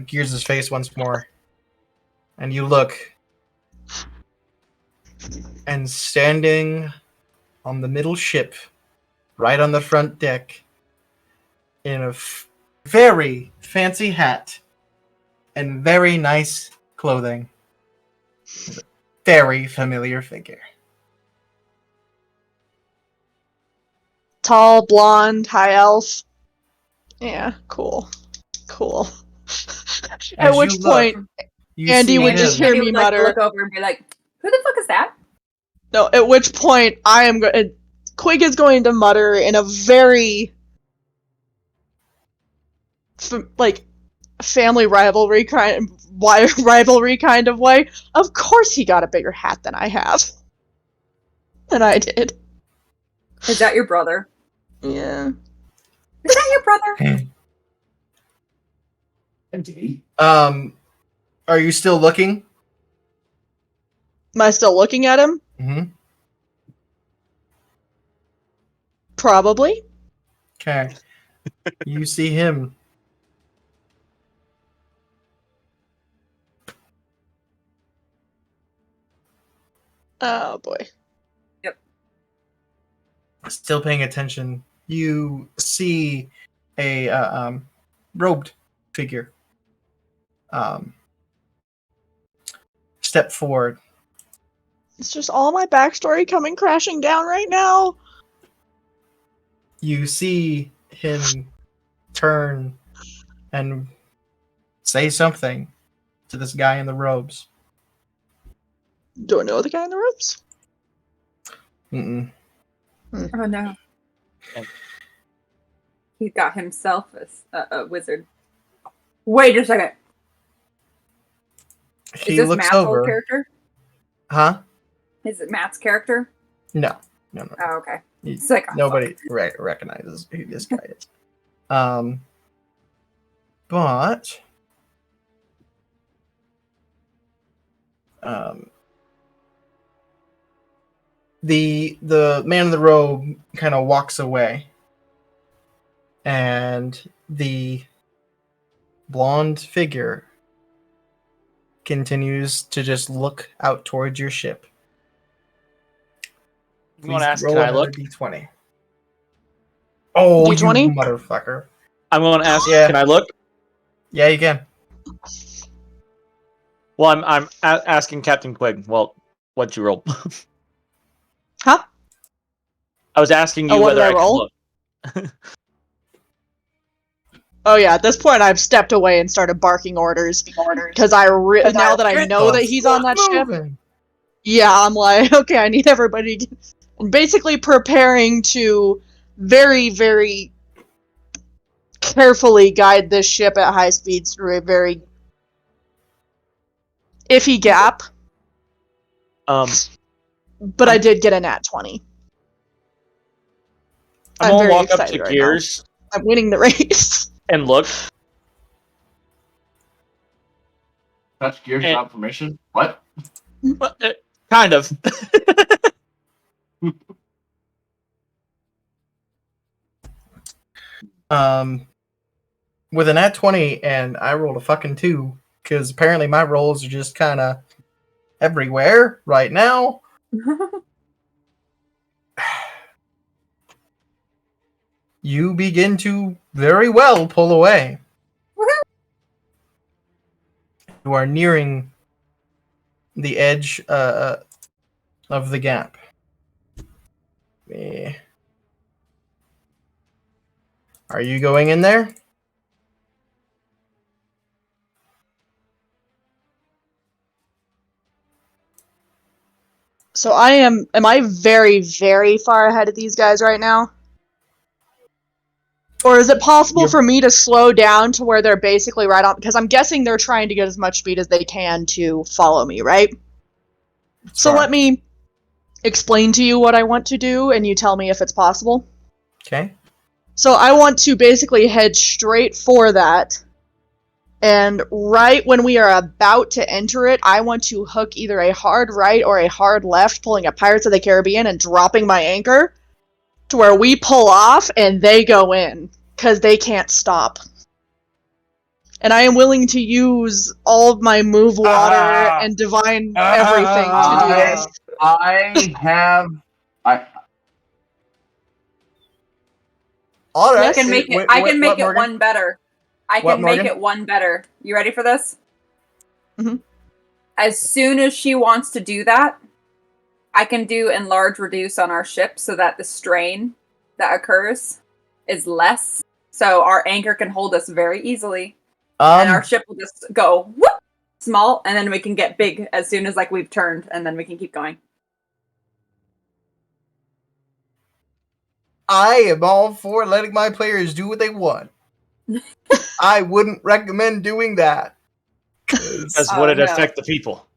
Gears' face once more, and you look. And standing on the middle ship, right on the front deck, in a very fancy hat and very nice clothing, is a very familiar figure. Tall, blonde, high elf. Yeah, cool. Cool. At As which you look, point, you Andy see would just him. hear Andy me would like to mutter. look over and be like, "Who the fuck is that?" No, at which point I am going. Quig is going to mutter in a very family rivalry kind of way. Of course, he got a bigger hat than I have. Than I did. Is that your brother? Yeah. Is that your brother? Indeed. Are you still looking? Am I still looking at him? Mm-hmm. Probably. Okay. You see him. Oh boy. Still paying attention. You see a robed figure step forward. It's just all my backstory coming crashing down right now. You see him turn and say something to this guy in the robes. Do I know the guy in the robes? Mm-mm. Oh no. He got himself a wizard. Wait a second. He Is this looks Matt's old over. character? Huh? Is it Matt's character? No. No. Oh, okay. You- It's like, oh, Nobody recognizes who this guy is. But the man in the robe kind of walks away, and the blonde figure continues to just look out towards your ship. You want to ask, roll can I another look? D20. Oh, D20? you motherfucker! I'm going to ask, Yeah. can I look? Yeah, you can. Well, I'm asking Captain Quig. Well, what'd you roll? Huh? I was asking Oh, you what whether did I I could roll? look. Oh yeah, at this point I've stepped away and started barking orders because now that I Get know the that he's on that fuck ship. moving. Yeah, I'm like, okay, I need everybody to and basically preparing to very, very carefully guide this ship at high speeds through a very iffy gap. But I did get a nat 20. I'm I'm gonna very walk up excited to right Gears I'm winning the race. and look. Touch gears And- without permission? What? Well, kind of. With an nat 20, and I rolled a fucking 2, because apparently my rolls are just kind of everywhere right now. You begin to very well pull away. You are nearing the edge of the gap. Are you going in there? So am I very, very far ahead of these guys right now? Or is it possible for me to slow down to where they're basically right on? Because I'm guessing they're trying to get as much speed as they can to follow me, right? So let me explain to you what I want to do, and you tell me if it's possible. Okay. So I want to basically head straight for that. And right when we are about to enter it, I want to hook either a hard right or a hard left, pulling a Pirates of the Caribbean and dropping my anchor to where we pull off and they go in, because they can't stop. And I am willing to use all of my move water and divine everything to do this. I have. All right. I can make it. I can make it Morgan? one better. I What, can make Morgan? it one better. You ready for this? Mhm. As soon as she wants to do that, I can do enlarge reduce on our ship so that the strain that occurs is less. So our anchor can hold us very easily, and our ship will just go whoop small, and then we can get big as soon as we've turned, and then we can keep going. I am all for letting my players do what they want. I wouldn't recommend doing that. Because Oh, would it no. affect the people?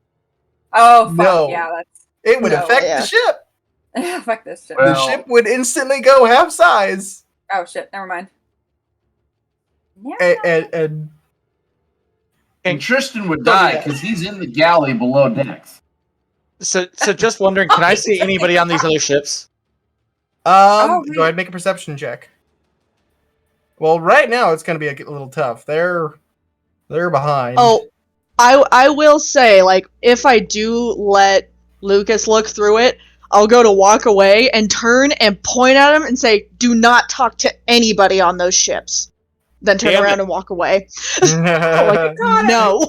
Oh fuck No. yeah, that's It would No, affect yeah. the ship. fuck this shit. Well- The ship would instantly go half size. Oh shit, never mind. Yeah. And And Tristan would Don't do die that. because he's in the galley below decks. So just wondering, can I see anybody on these other ships? go wait. ahead and make a perception check. Well, right now it's going to be a little tough. They're behind. Oh, I will say, if I do let Lucas look through it, I'll go to walk away and turn and point at him and say, "Do not talk to anybody on those ships." Then turn Damn around it. and walk away. No.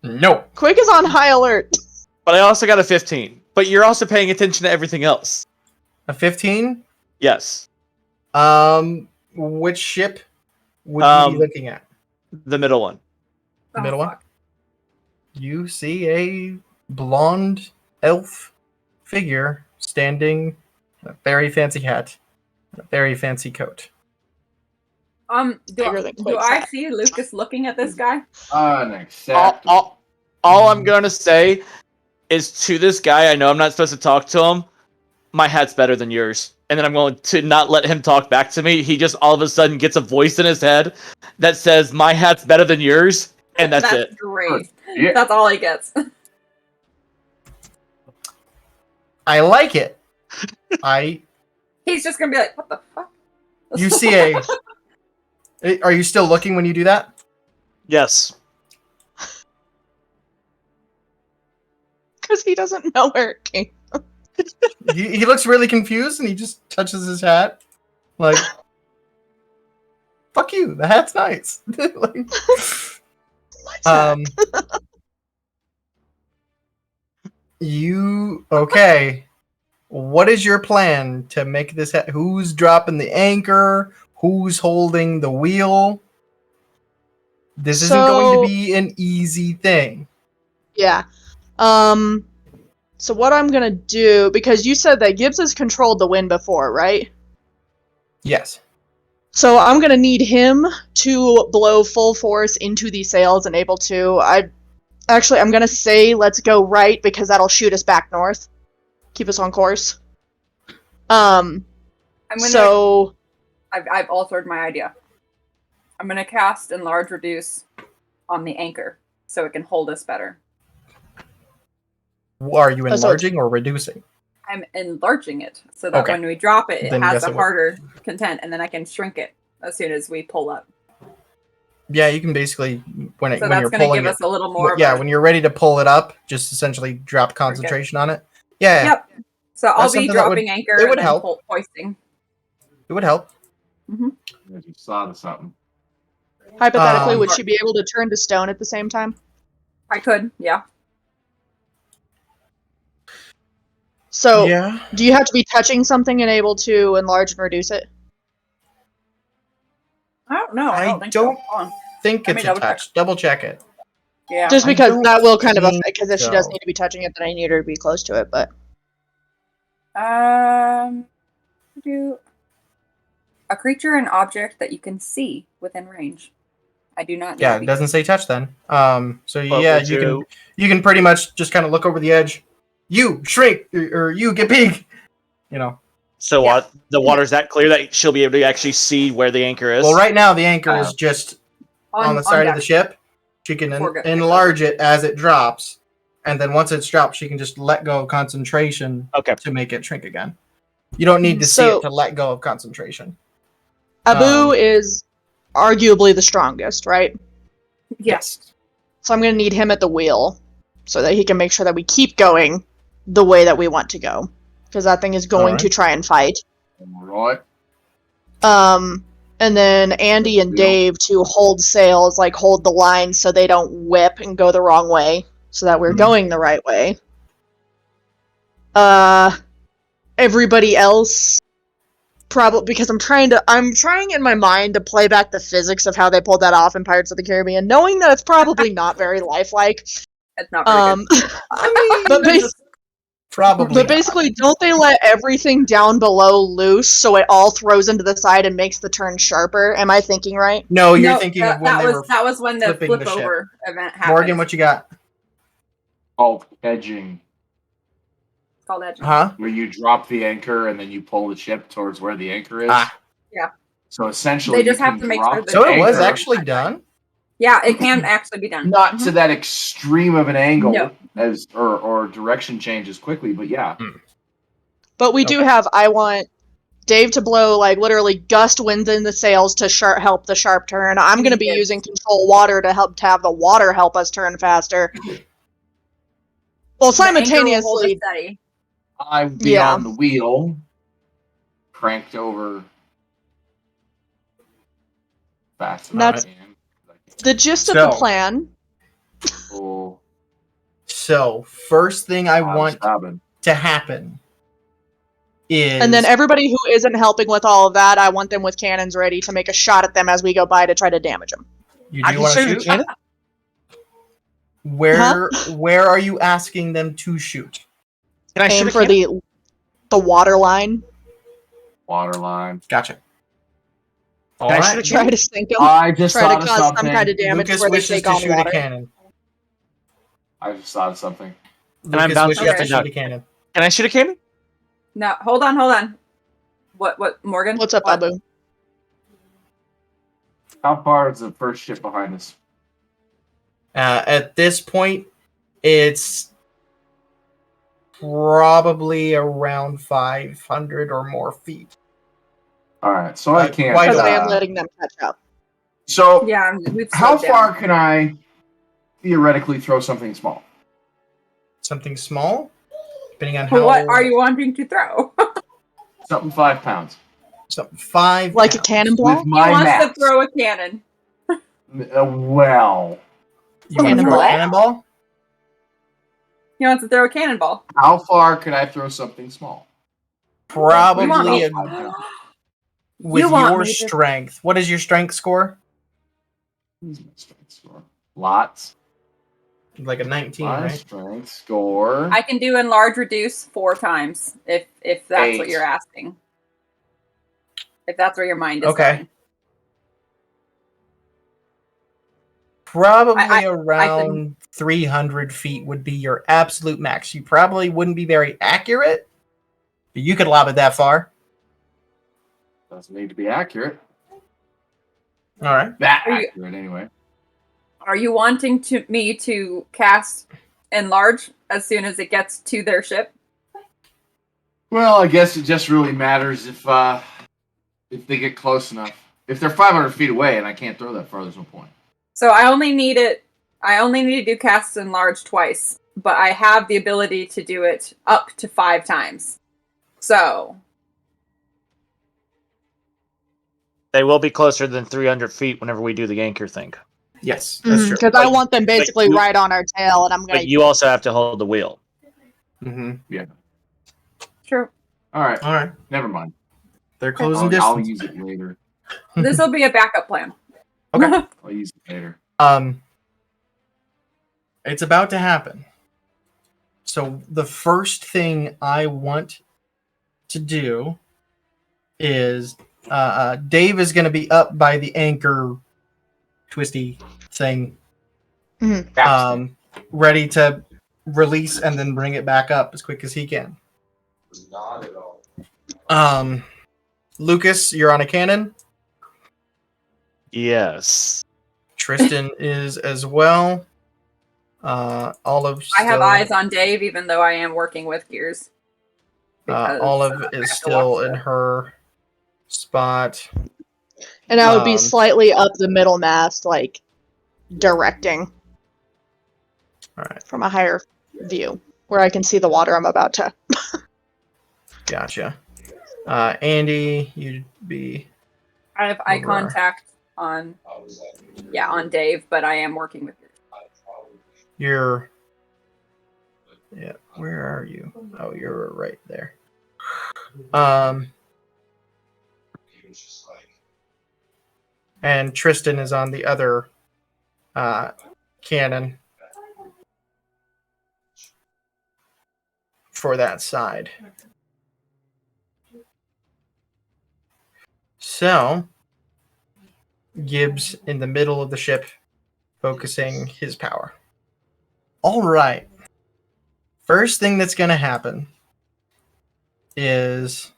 No. Quick is on high alert. But I also got a 15. But you're also paying attention to everything else. A 15? Yes. Which ship would you be looking at? The middle one. The middle one? You see a blonde elf figure standing in a very fancy hat and a very fancy coat. Bigger than Do Quick's I hat. see Lucas looking at this guy? Unacceptable. All I'm going to say is to this guy, I know I'm not supposed to talk to him, my hat's better than yours. And then I'm going to not let him talk back to me. He just all of a sudden gets a voice in his head that says, my hat's better than yours. And that's it. Great. Yeah. That's all he gets. I like it. He's just gonna be like, what the fuck? You see a. Are you still looking when you do that? Yes. Because he doesn't know where it came. He looks really confused and he just touches his hat. Like, fuck you, the hat's nice. Like, okay. What is your plan to make this who's dropping the anchor? Who's holding the wheel? This isn't going to be an easy thing. Yeah. So what I'm gonna do, because you said that Gibbs has controlled the wind before, right? Yes. So I'm gonna need him to blow full force into these sails and able to. I'm gonna say let's go right because that'll shoot us back north, keep us on course. I'm gonna. So I've altered my idea. I'm gonna cast enlarge reduce on the anchor so it can hold us better. Are you enlarging or reducing? I'm enlarging it so that when we drop it, it Then has yes, a it will. harder content, and then I can shrink it as soon as we pull up. Yeah, you can basically when So you're that's going to pulling give us a little more. when you're ready to pull it up, just essentially drop concentration on it. Yeah. Yep. So I'll That's be something that dropping anchor it would and help. then hoisting. It would help. As you saw to something. hypothetically, would she be able to turn to stone at the same time? I could, yeah. So, yeah. do you have to be touching something and able to enlarge and reduce it? I don't know. I don't think don't so. Hold on. think Let me it's a double touch. check. Double check it. Yeah. Just I because don't that will kind of think affect, because if she does so. need to be touching it, then I need her to be close to it, but... Do a creature and object that you can see within range. I do not. Yeah, it doesn't say touch then. So But yeah, would you can pretty much just kind of look over the edge. You shrink or you get big. You know. So Yeah. the water's that clear that she'll be able to actually see where the anchor is? Well, right now the anchor is just on the side of deck. the ship. She can Before it enlarge it as it drops, and then once it's dropped, she can just let go of concentration to make it shrink again. You don't need to see it to let go of concentration. Abu is arguably the strongest, right? Yes. So I'm going to need him at the wheel so that he can make sure that we keep going the way that we want to go. Because that thing is going to try and fight. Right. And then Andy and Dave to hold sails, like hold the line so they don't whip and go the wrong way, so that we're going the right way. Everybody else, probably because I'm trying in my mind to play back the physics of how they pulled that off in Pirates of the Caribbean, knowing that it's probably not very lifelike. It's not very good. I mean, but basically, don't they let everything down below loose so it all throws into the side and makes the turn sharper? Am I thinking right? No, you're thinking of when that was when the flipping flip the ship. over event happened. Morgan, what you got? Called edging. It's called edging. Huh? Where you drop the anchor and then you pull the ship towards where the anchor is. Yeah. So essentially, They just you have can to make drop sure the So it was anchor, actually done? Yeah, it can actually be done. not to that extreme of an angle No. as or direction changes quickly, but yeah. But we do have, I want Dave to blow, like, literally gust winds in the sails to help the sharp turn. I'm going to be using control water to have the water help us turn faster. Well, The anchor will hold us simultaneously... steady. I would be on the wheel, cranked over fast enough. That's the gist of the plan. So, first thing I want to happen is... And then everybody who isn't helping with all of that, I want them with cannons ready to make a shot at them as we go by to try to damage them. You do want to shoot? Where are you asking them to shoot? Can I aim shoot for the water line? Water line. Gotcha. Can I shoot a Try to sink them. I just try thought to of cause something. some kind of damage Lucas where they wishes take to on shoot water. a cannon. I just thought of something. And I'm Lucas bouncing wishes up to and shoot down. a cannon. Can I shoot a cannon? No, hold on. What, Morgan? What's up, What? Abu? How far is the first ship behind us? At this point, it's probably around 500 or more feet. All right, so I can't. Why Because I am don't- letting them catch up. So, Yeah, we've how slowed far down. can I theoretically throw something small? Something small, depending on how. What are you wanting to throw? Something 5 pounds. Something 5 Like a pounds. cannonball? With my He wants max. to throw a cannon. Well, You want to throw a Cannonball? cannonball? He wants to throw a cannonball. how far could I throw something small? Probably You want me- About 5 pounds. with You want your me to- strength. What is your strength score? What's my strength score? Lots. Like a 19, My right? strength score. I can do enlarge reduce 4 times if that's what 8. you're asking. If that's where your mind is Okay. going. Probably I around 300 feet would be your absolute max. You probably wouldn't be very accurate, but you could lob it that far. Doesn't need to be accurate. All right. That Are you- accurate, anyway. Are you wanting me to cast enlarge as soon as it gets to their ship? Well, I guess it just really matters if they get close enough. If they're 500 feet away and I can't throw that far, there's no point. So I only need to do cast enlarge twice, but I have the ability to do it up to 5 times. So They will be closer than 300 feet whenever we do the anchor thing. Yes, that's true. Because I want them basically you- right on our tail, and I'm gonna. But you also have to hold the wheel. Mm-hmm. true. All right, All right. never mind. They're closing I'll distance. use it later. This will be a backup plan. Okay. I'll use it later. It's about to happen. So the first thing I want to do is Dave is going to be up by the anchor twisty thing, ready to release and then bring it back up as quick as he can. Not at all. Lucas, you're on a cannon. Yes. Tristan is as well. Olive. I have still- eyes on Dave, even though I am working with gears. because, Olive I is have to still watch in that. her spot. And I would be Um, slightly up the middle mast, like directing All right, from a higher view where I can see the water I'm about to. gotcha. Andy, you'd be I have eye Over. contact on Dave, but I am working with gears. you're. Yeah, where are you? Oh, you're right there. And Tristan is on the other cannon for that side. So, Gibbs in the middle of the ship, focusing his power. All right. First thing that's going to happen is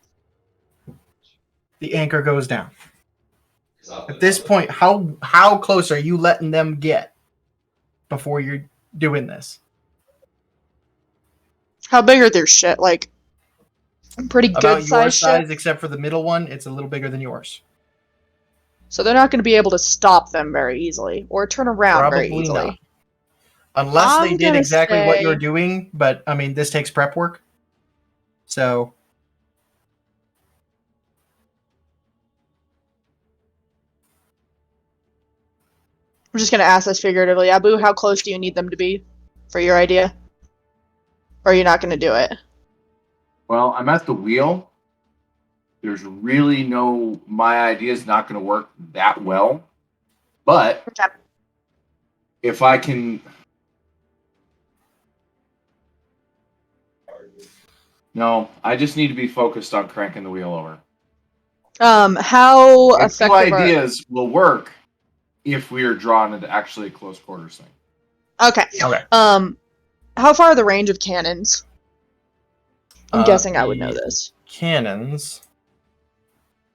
the anchor goes down. At this point, how close are you letting them get before you're doing this? How big are their shit? Like, pretty About good your size size, ship. except for the middle one, it's a little bigger than yours. So they're not going to be able to stop them very easily or turn around very Probably easily. not. Unless they I'm did gonna exactly what you're say- doing, but I mean, this takes prep work. So, I'm just going to ask this figuratively. Abu, how close do you need them to be for your idea? Or are you not going to do it? Well, I'm at the wheel. There's really my idea is not going to work that well. But Okay. if I can. No, I just need to be focused on cranking the wheel over. How And two effective are... ideas will work if we are drawn into actually a close quarters thing. Okay. okay. How far are the range of cannons? I'm guessing I would know the this. Cannons.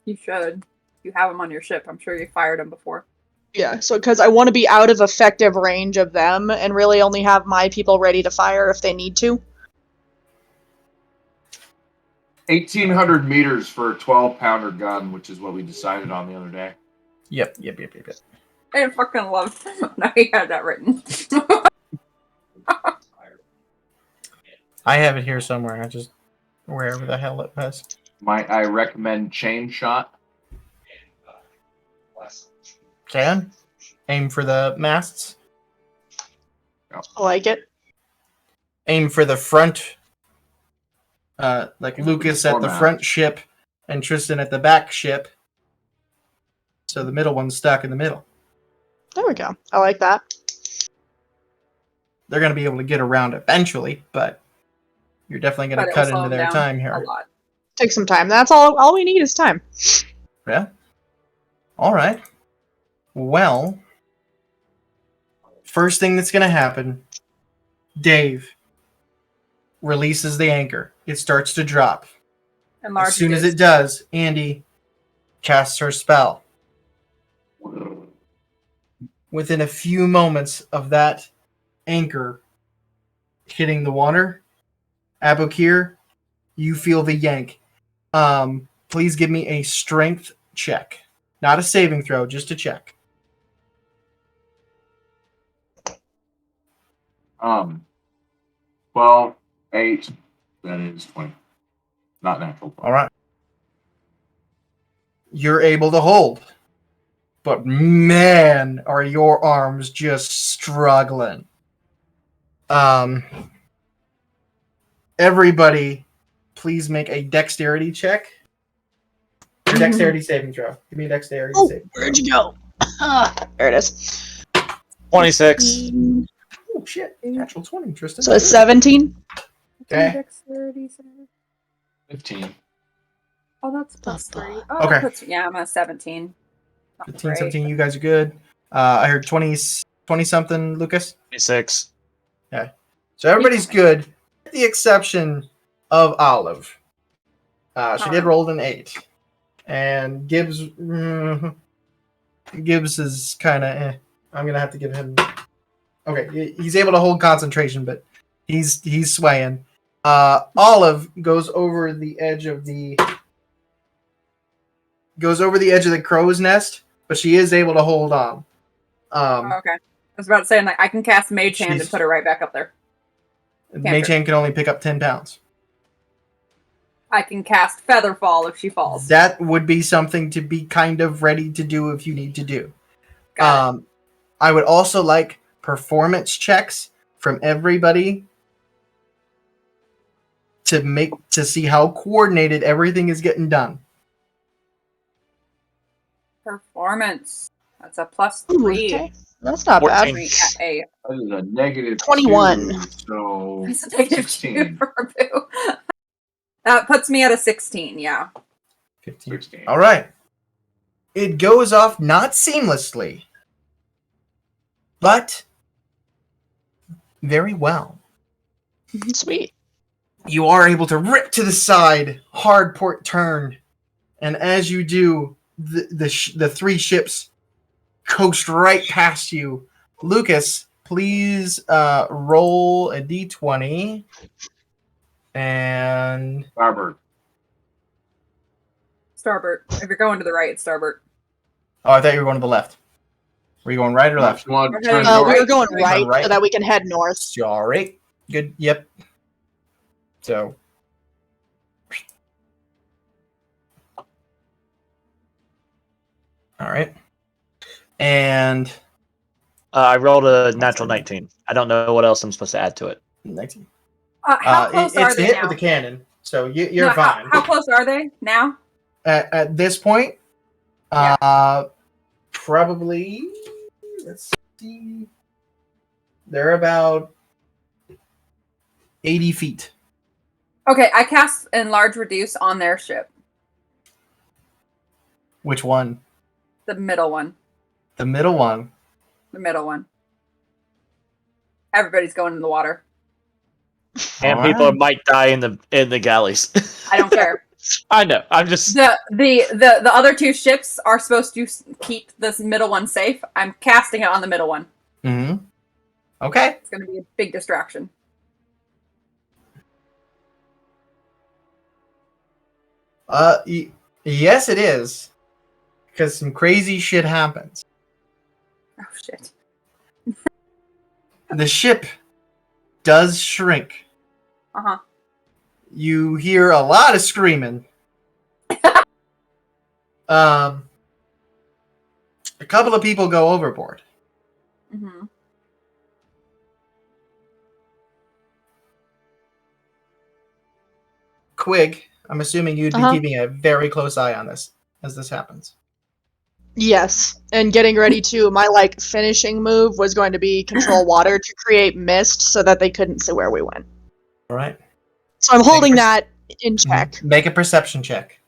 You should. You have them on your ship. I'm sure you fired them before. Yeah, so because I want to be out of effective range of them and really only have my people ready to fire if they need to. 1,800 meters for a 12-pounder gun, which is what we decided on the other day. Yep. I fucking love now you had that written. I have it here somewhere. I just wherever the hell it was. I recommend chain shot. Can aim for the masts. I like it. Aim for the front. Like Lucas at the Format. front ship and Tristan at the back ship. So the middle one's stuck in the middle. There we go. I like that. They're going to be able to get around eventually, but you're definitely going But to it cut will slow into them their down time a here. lot. Take some time. That's all we need is time. Yeah. All right. Well, first thing that's going to happen, Dave releases the anchor. It starts to drop. And large As soon as reduce. it does, Andy casts her spell. Within a few moments of that anchor hitting the water, Abokir, you feel the yank. Please give me a strength check. Not a saving throw, just a check. 12, 8, that is 20. Not natural. All right. You're able to hold. But man, are your arms just struggling. Everybody, please make a dexterity check. Or dexterity saving throw. Give me a dexterity saving throw. Where'd you go? There it is. 26. Oh, shit. Natural 20, Tristan. So it's 17. Okay. 15. Oh, that's plus 3. Oh, Okay. that puts, yeah, I'm at 17. Not 15, great. 17, you guys are good. I heard 20 something, Lucas. 26. So everybody's good, with the exception of Olive. She did roll an 8. And Gibbs is kind of I'm going to have to give him... Okay, he's able to hold concentration, but he's swaying. Olive goes over the edge of the crow's nest, but she is able to hold on. Oh, okay. I was about to say, like, I can cast Mage Hand and She's- put her right back up there. Mage Hand can only pick up 10 pounds. I can cast Featherfall if she falls. That would be something to be kind of ready to do if you need to do. Got it. I would also like performance checks from everybody to see how coordinated everything is getting done. Performance. That's a plus Ooh, 3. okay. That's not 14. bad. A That is a negative 21. 2, so It's a negative 2 16. for a boo. That puts me at a 16, yeah. 15. 16. All right. It goes off not seamlessly, but very well. Sweet. You are able to rip to the side, hard port turn, and as you do, the three ships coast right past you. Lucas, please roll a d20 and Starboard. If you're going to the right, it's starboard. oh, I thought you were going to the left. Were you going right or left? You want to We're turn heading north. We were going Turn right, right. so that we can head north. Sorry. Good. Yep. So. All right. And I rolled a natural 19. I don't know what else I'm supposed to add to it. 19. How close are it's the they hit now? with the cannon, so you're No, fine. How close are they now? At this point, probably. Let's see. They're about 80 feet. Okay, I cast Enlarge Reduce on their ship. Which one? The middle one. The middle one. The middle one. Everybody's going in the water. And Alright. people might die in the galleys. I don't care. I know. I'm just. The other two ships are supposed to keep this middle one safe. I'm casting it on the middle one. Mm-hmm. Okay. It's going to be a big distraction. Yes, it is. Because some crazy shit happens. Oh shit! The ship does shrink. Uh-huh. You hear a lot of screaming. A couple of people go overboard. Mm-hmm. Quig, I'm assuming you'd be Uh-huh. keeping a very close eye on this as this happens. Yes, and getting ready to my finishing move was going to be control water to create mist so that they couldn't see where we went. All right. So I'm holding Make a that in check. Make a perception check.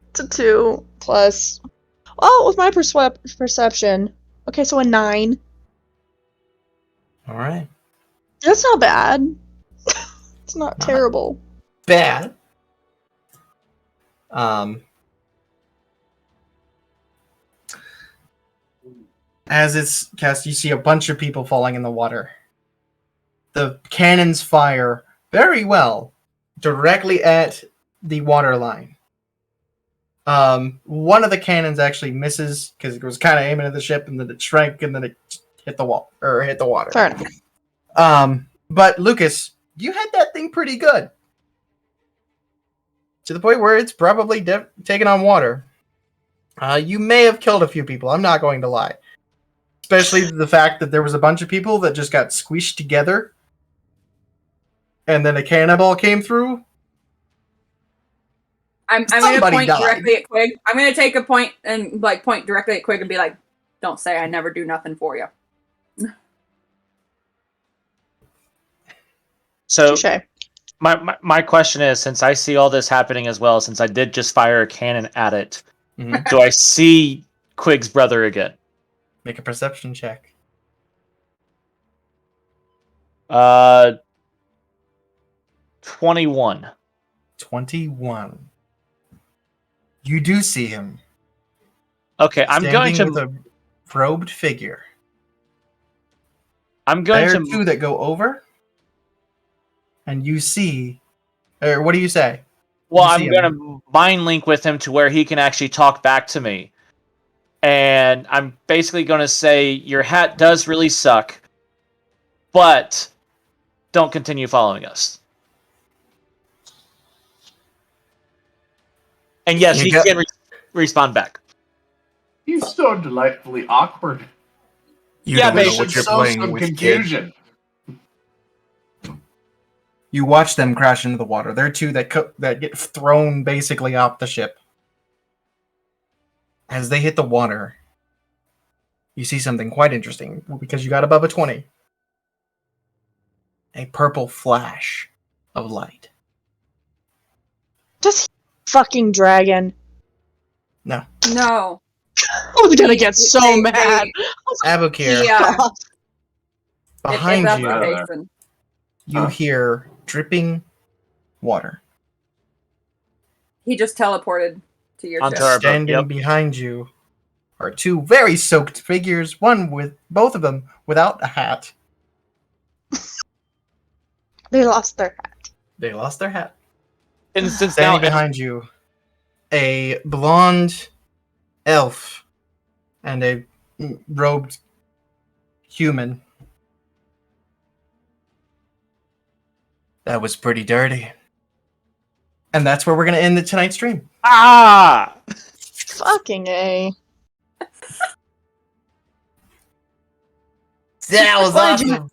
It's a 2 plus. Well, with my perception. Okay, so a 9. All right. That's not bad. It's not terrible. Bad. As it's cast, you see a bunch of people falling in the water. The cannons fire very well directly at the water line. One of the cannons actually misses because it was kind of aiming at the ship, and then it shrank, and then it hit the wall or hit the water. Fair enough. But Lucas, you had that thing pretty good to the point where it's probably taken on water. You may have killed a few people. I'm not going to lie. Especially the fact that there was a bunch of people that just got squished together, and then a cannonball came through. I'm going to Somebody point died. directly at Quig. I'm going to take a point and point directly at Quig and be like, "Don't say I never do nothing for you." So Touche. my question is, since I see all this happening as well, since I did just fire a cannon at it, Mhm. do I see Quig's brother again? Make a perception check. 21. 21. You do see him. Okay, I'm going standing to. with a robed figure. I'm going There are to. two that go over, and you see. Or what do you say? Well, You I'm see going him. to mind link with him to where he can actually talk back to me. And I'm basically going to say, your hat does really suck, but don't continue following us. And yes, You he got- can respond back. He's so delightfully awkward. You Yeah, don't know babe, what you're Sow playing some with, kid. confusion. You watch them crash into the water. There are two that get thrown basically off the ship. As they hit the water, you see something quite interesting because you got above a 20. A purple flash of light. Just fucking dragon. No. No. I'm gonna get so They- mad. Abukir, Yeah. behind that's you, the case, then you hear dripping water. he just teleported to your Onto ship. our boat, Standing yep. behind you are two very soaked figures, one with both of them without a hat. They lost their hat. They lost their hat. And since now, Standing behind you, a blonde elf and a robed human. That was pretty dirty. And that's where we're going to end tonight's stream. ah, Fucking A. That was Why did awesome.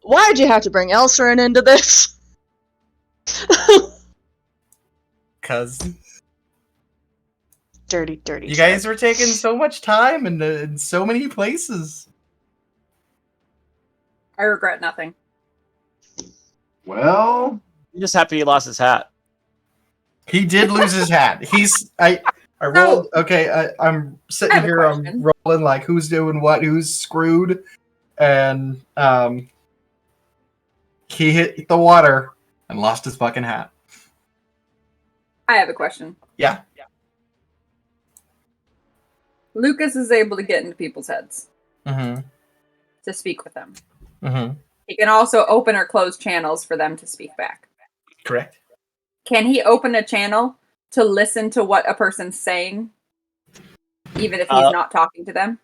Why'd you have to bring Elsarin into this? Because Dirty, dirty. you guys were taking so much time and in so many places. I regret nothing. Well, I'm just happy he lost his hat. He did lose his hat. I rolled. Okay, I'm I sitting have a here. I'm question. rolling like who's doing what, who's screwed, and he hit the water and lost his fucking hat. I have a question. Yeah. Lucas is able to get into people's heads Mm-hmm. to speak with them. Mm-hmm. He can also open or close channels for them to speak back. Correct. Can he open a channel to listen to what a person's saying, even if he's not talking to them?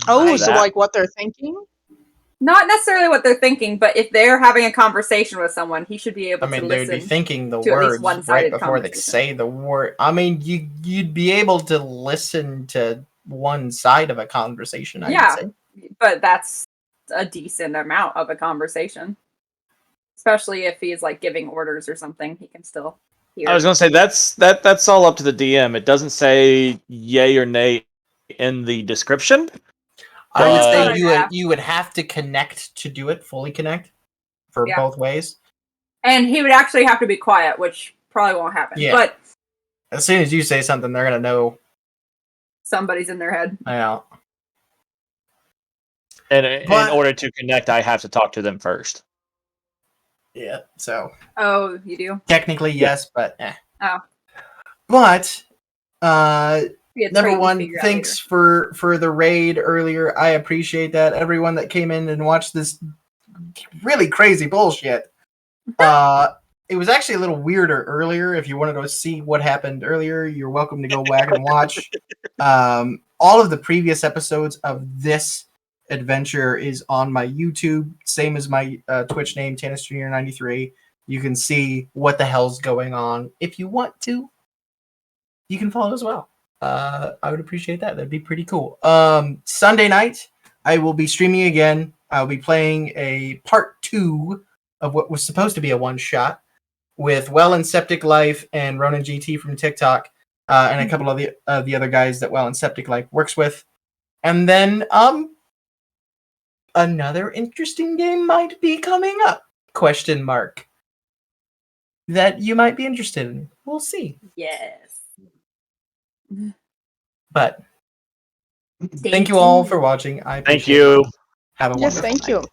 Oh, so That- like what they're thinking? Not necessarily what they're thinking, but if they're having a conversation with someone, he should be able I mean, to they'd be listen. thinking the to at least words one-sided right before they conversation. say the word. I mean, you'd be able to listen to one side of a conversation. I'd Yeah. say. But that's a decent amount of a conversation. Especially if he's like giving orders or something, he can still hear. I was gonna say that's all up to the DM. It doesn't say yay or nay in the description. I would But- say But- you would have to connect to do it, fully connect for Yeah. both ways. And he would actually have to be quiet, which probably won't happen. Yeah. But As soon as you say something, they're gonna know. somebody's in their head. Yeah. And in But- order to connect, I have to talk to them first. Yeah. So Oh, you do? technically yes, but Oh. But Be a trait number you one, figure out thanks for the raid earlier. I appreciate that. Everyone that came in and watched this really crazy bullshit. It was actually a little weirder earlier. If you wanted to see what happened earlier, you're welcome to go back and watch. All of the previous episodes of this adventure is on my YouTube, same as my Twitch name, Tennis Junior 93. You can see what the hell's going on. If you want to, you can follow as well. I would appreciate that. That'd be pretty cool. Sunday night, I will be streaming again. I'll be playing a part 2 of what was supposed to be a one shot with Well and Septic Life and Ronan GT from TikTok, and a couple of the other guys that Well and Septic Life works with. And then another interesting game might be coming up? Question mark. That you might be interested in. We'll see. Yes. But Stay thank you all tuned. for watching. I Thank appreciate you. it. Have a Yes, wonderful thank night. you.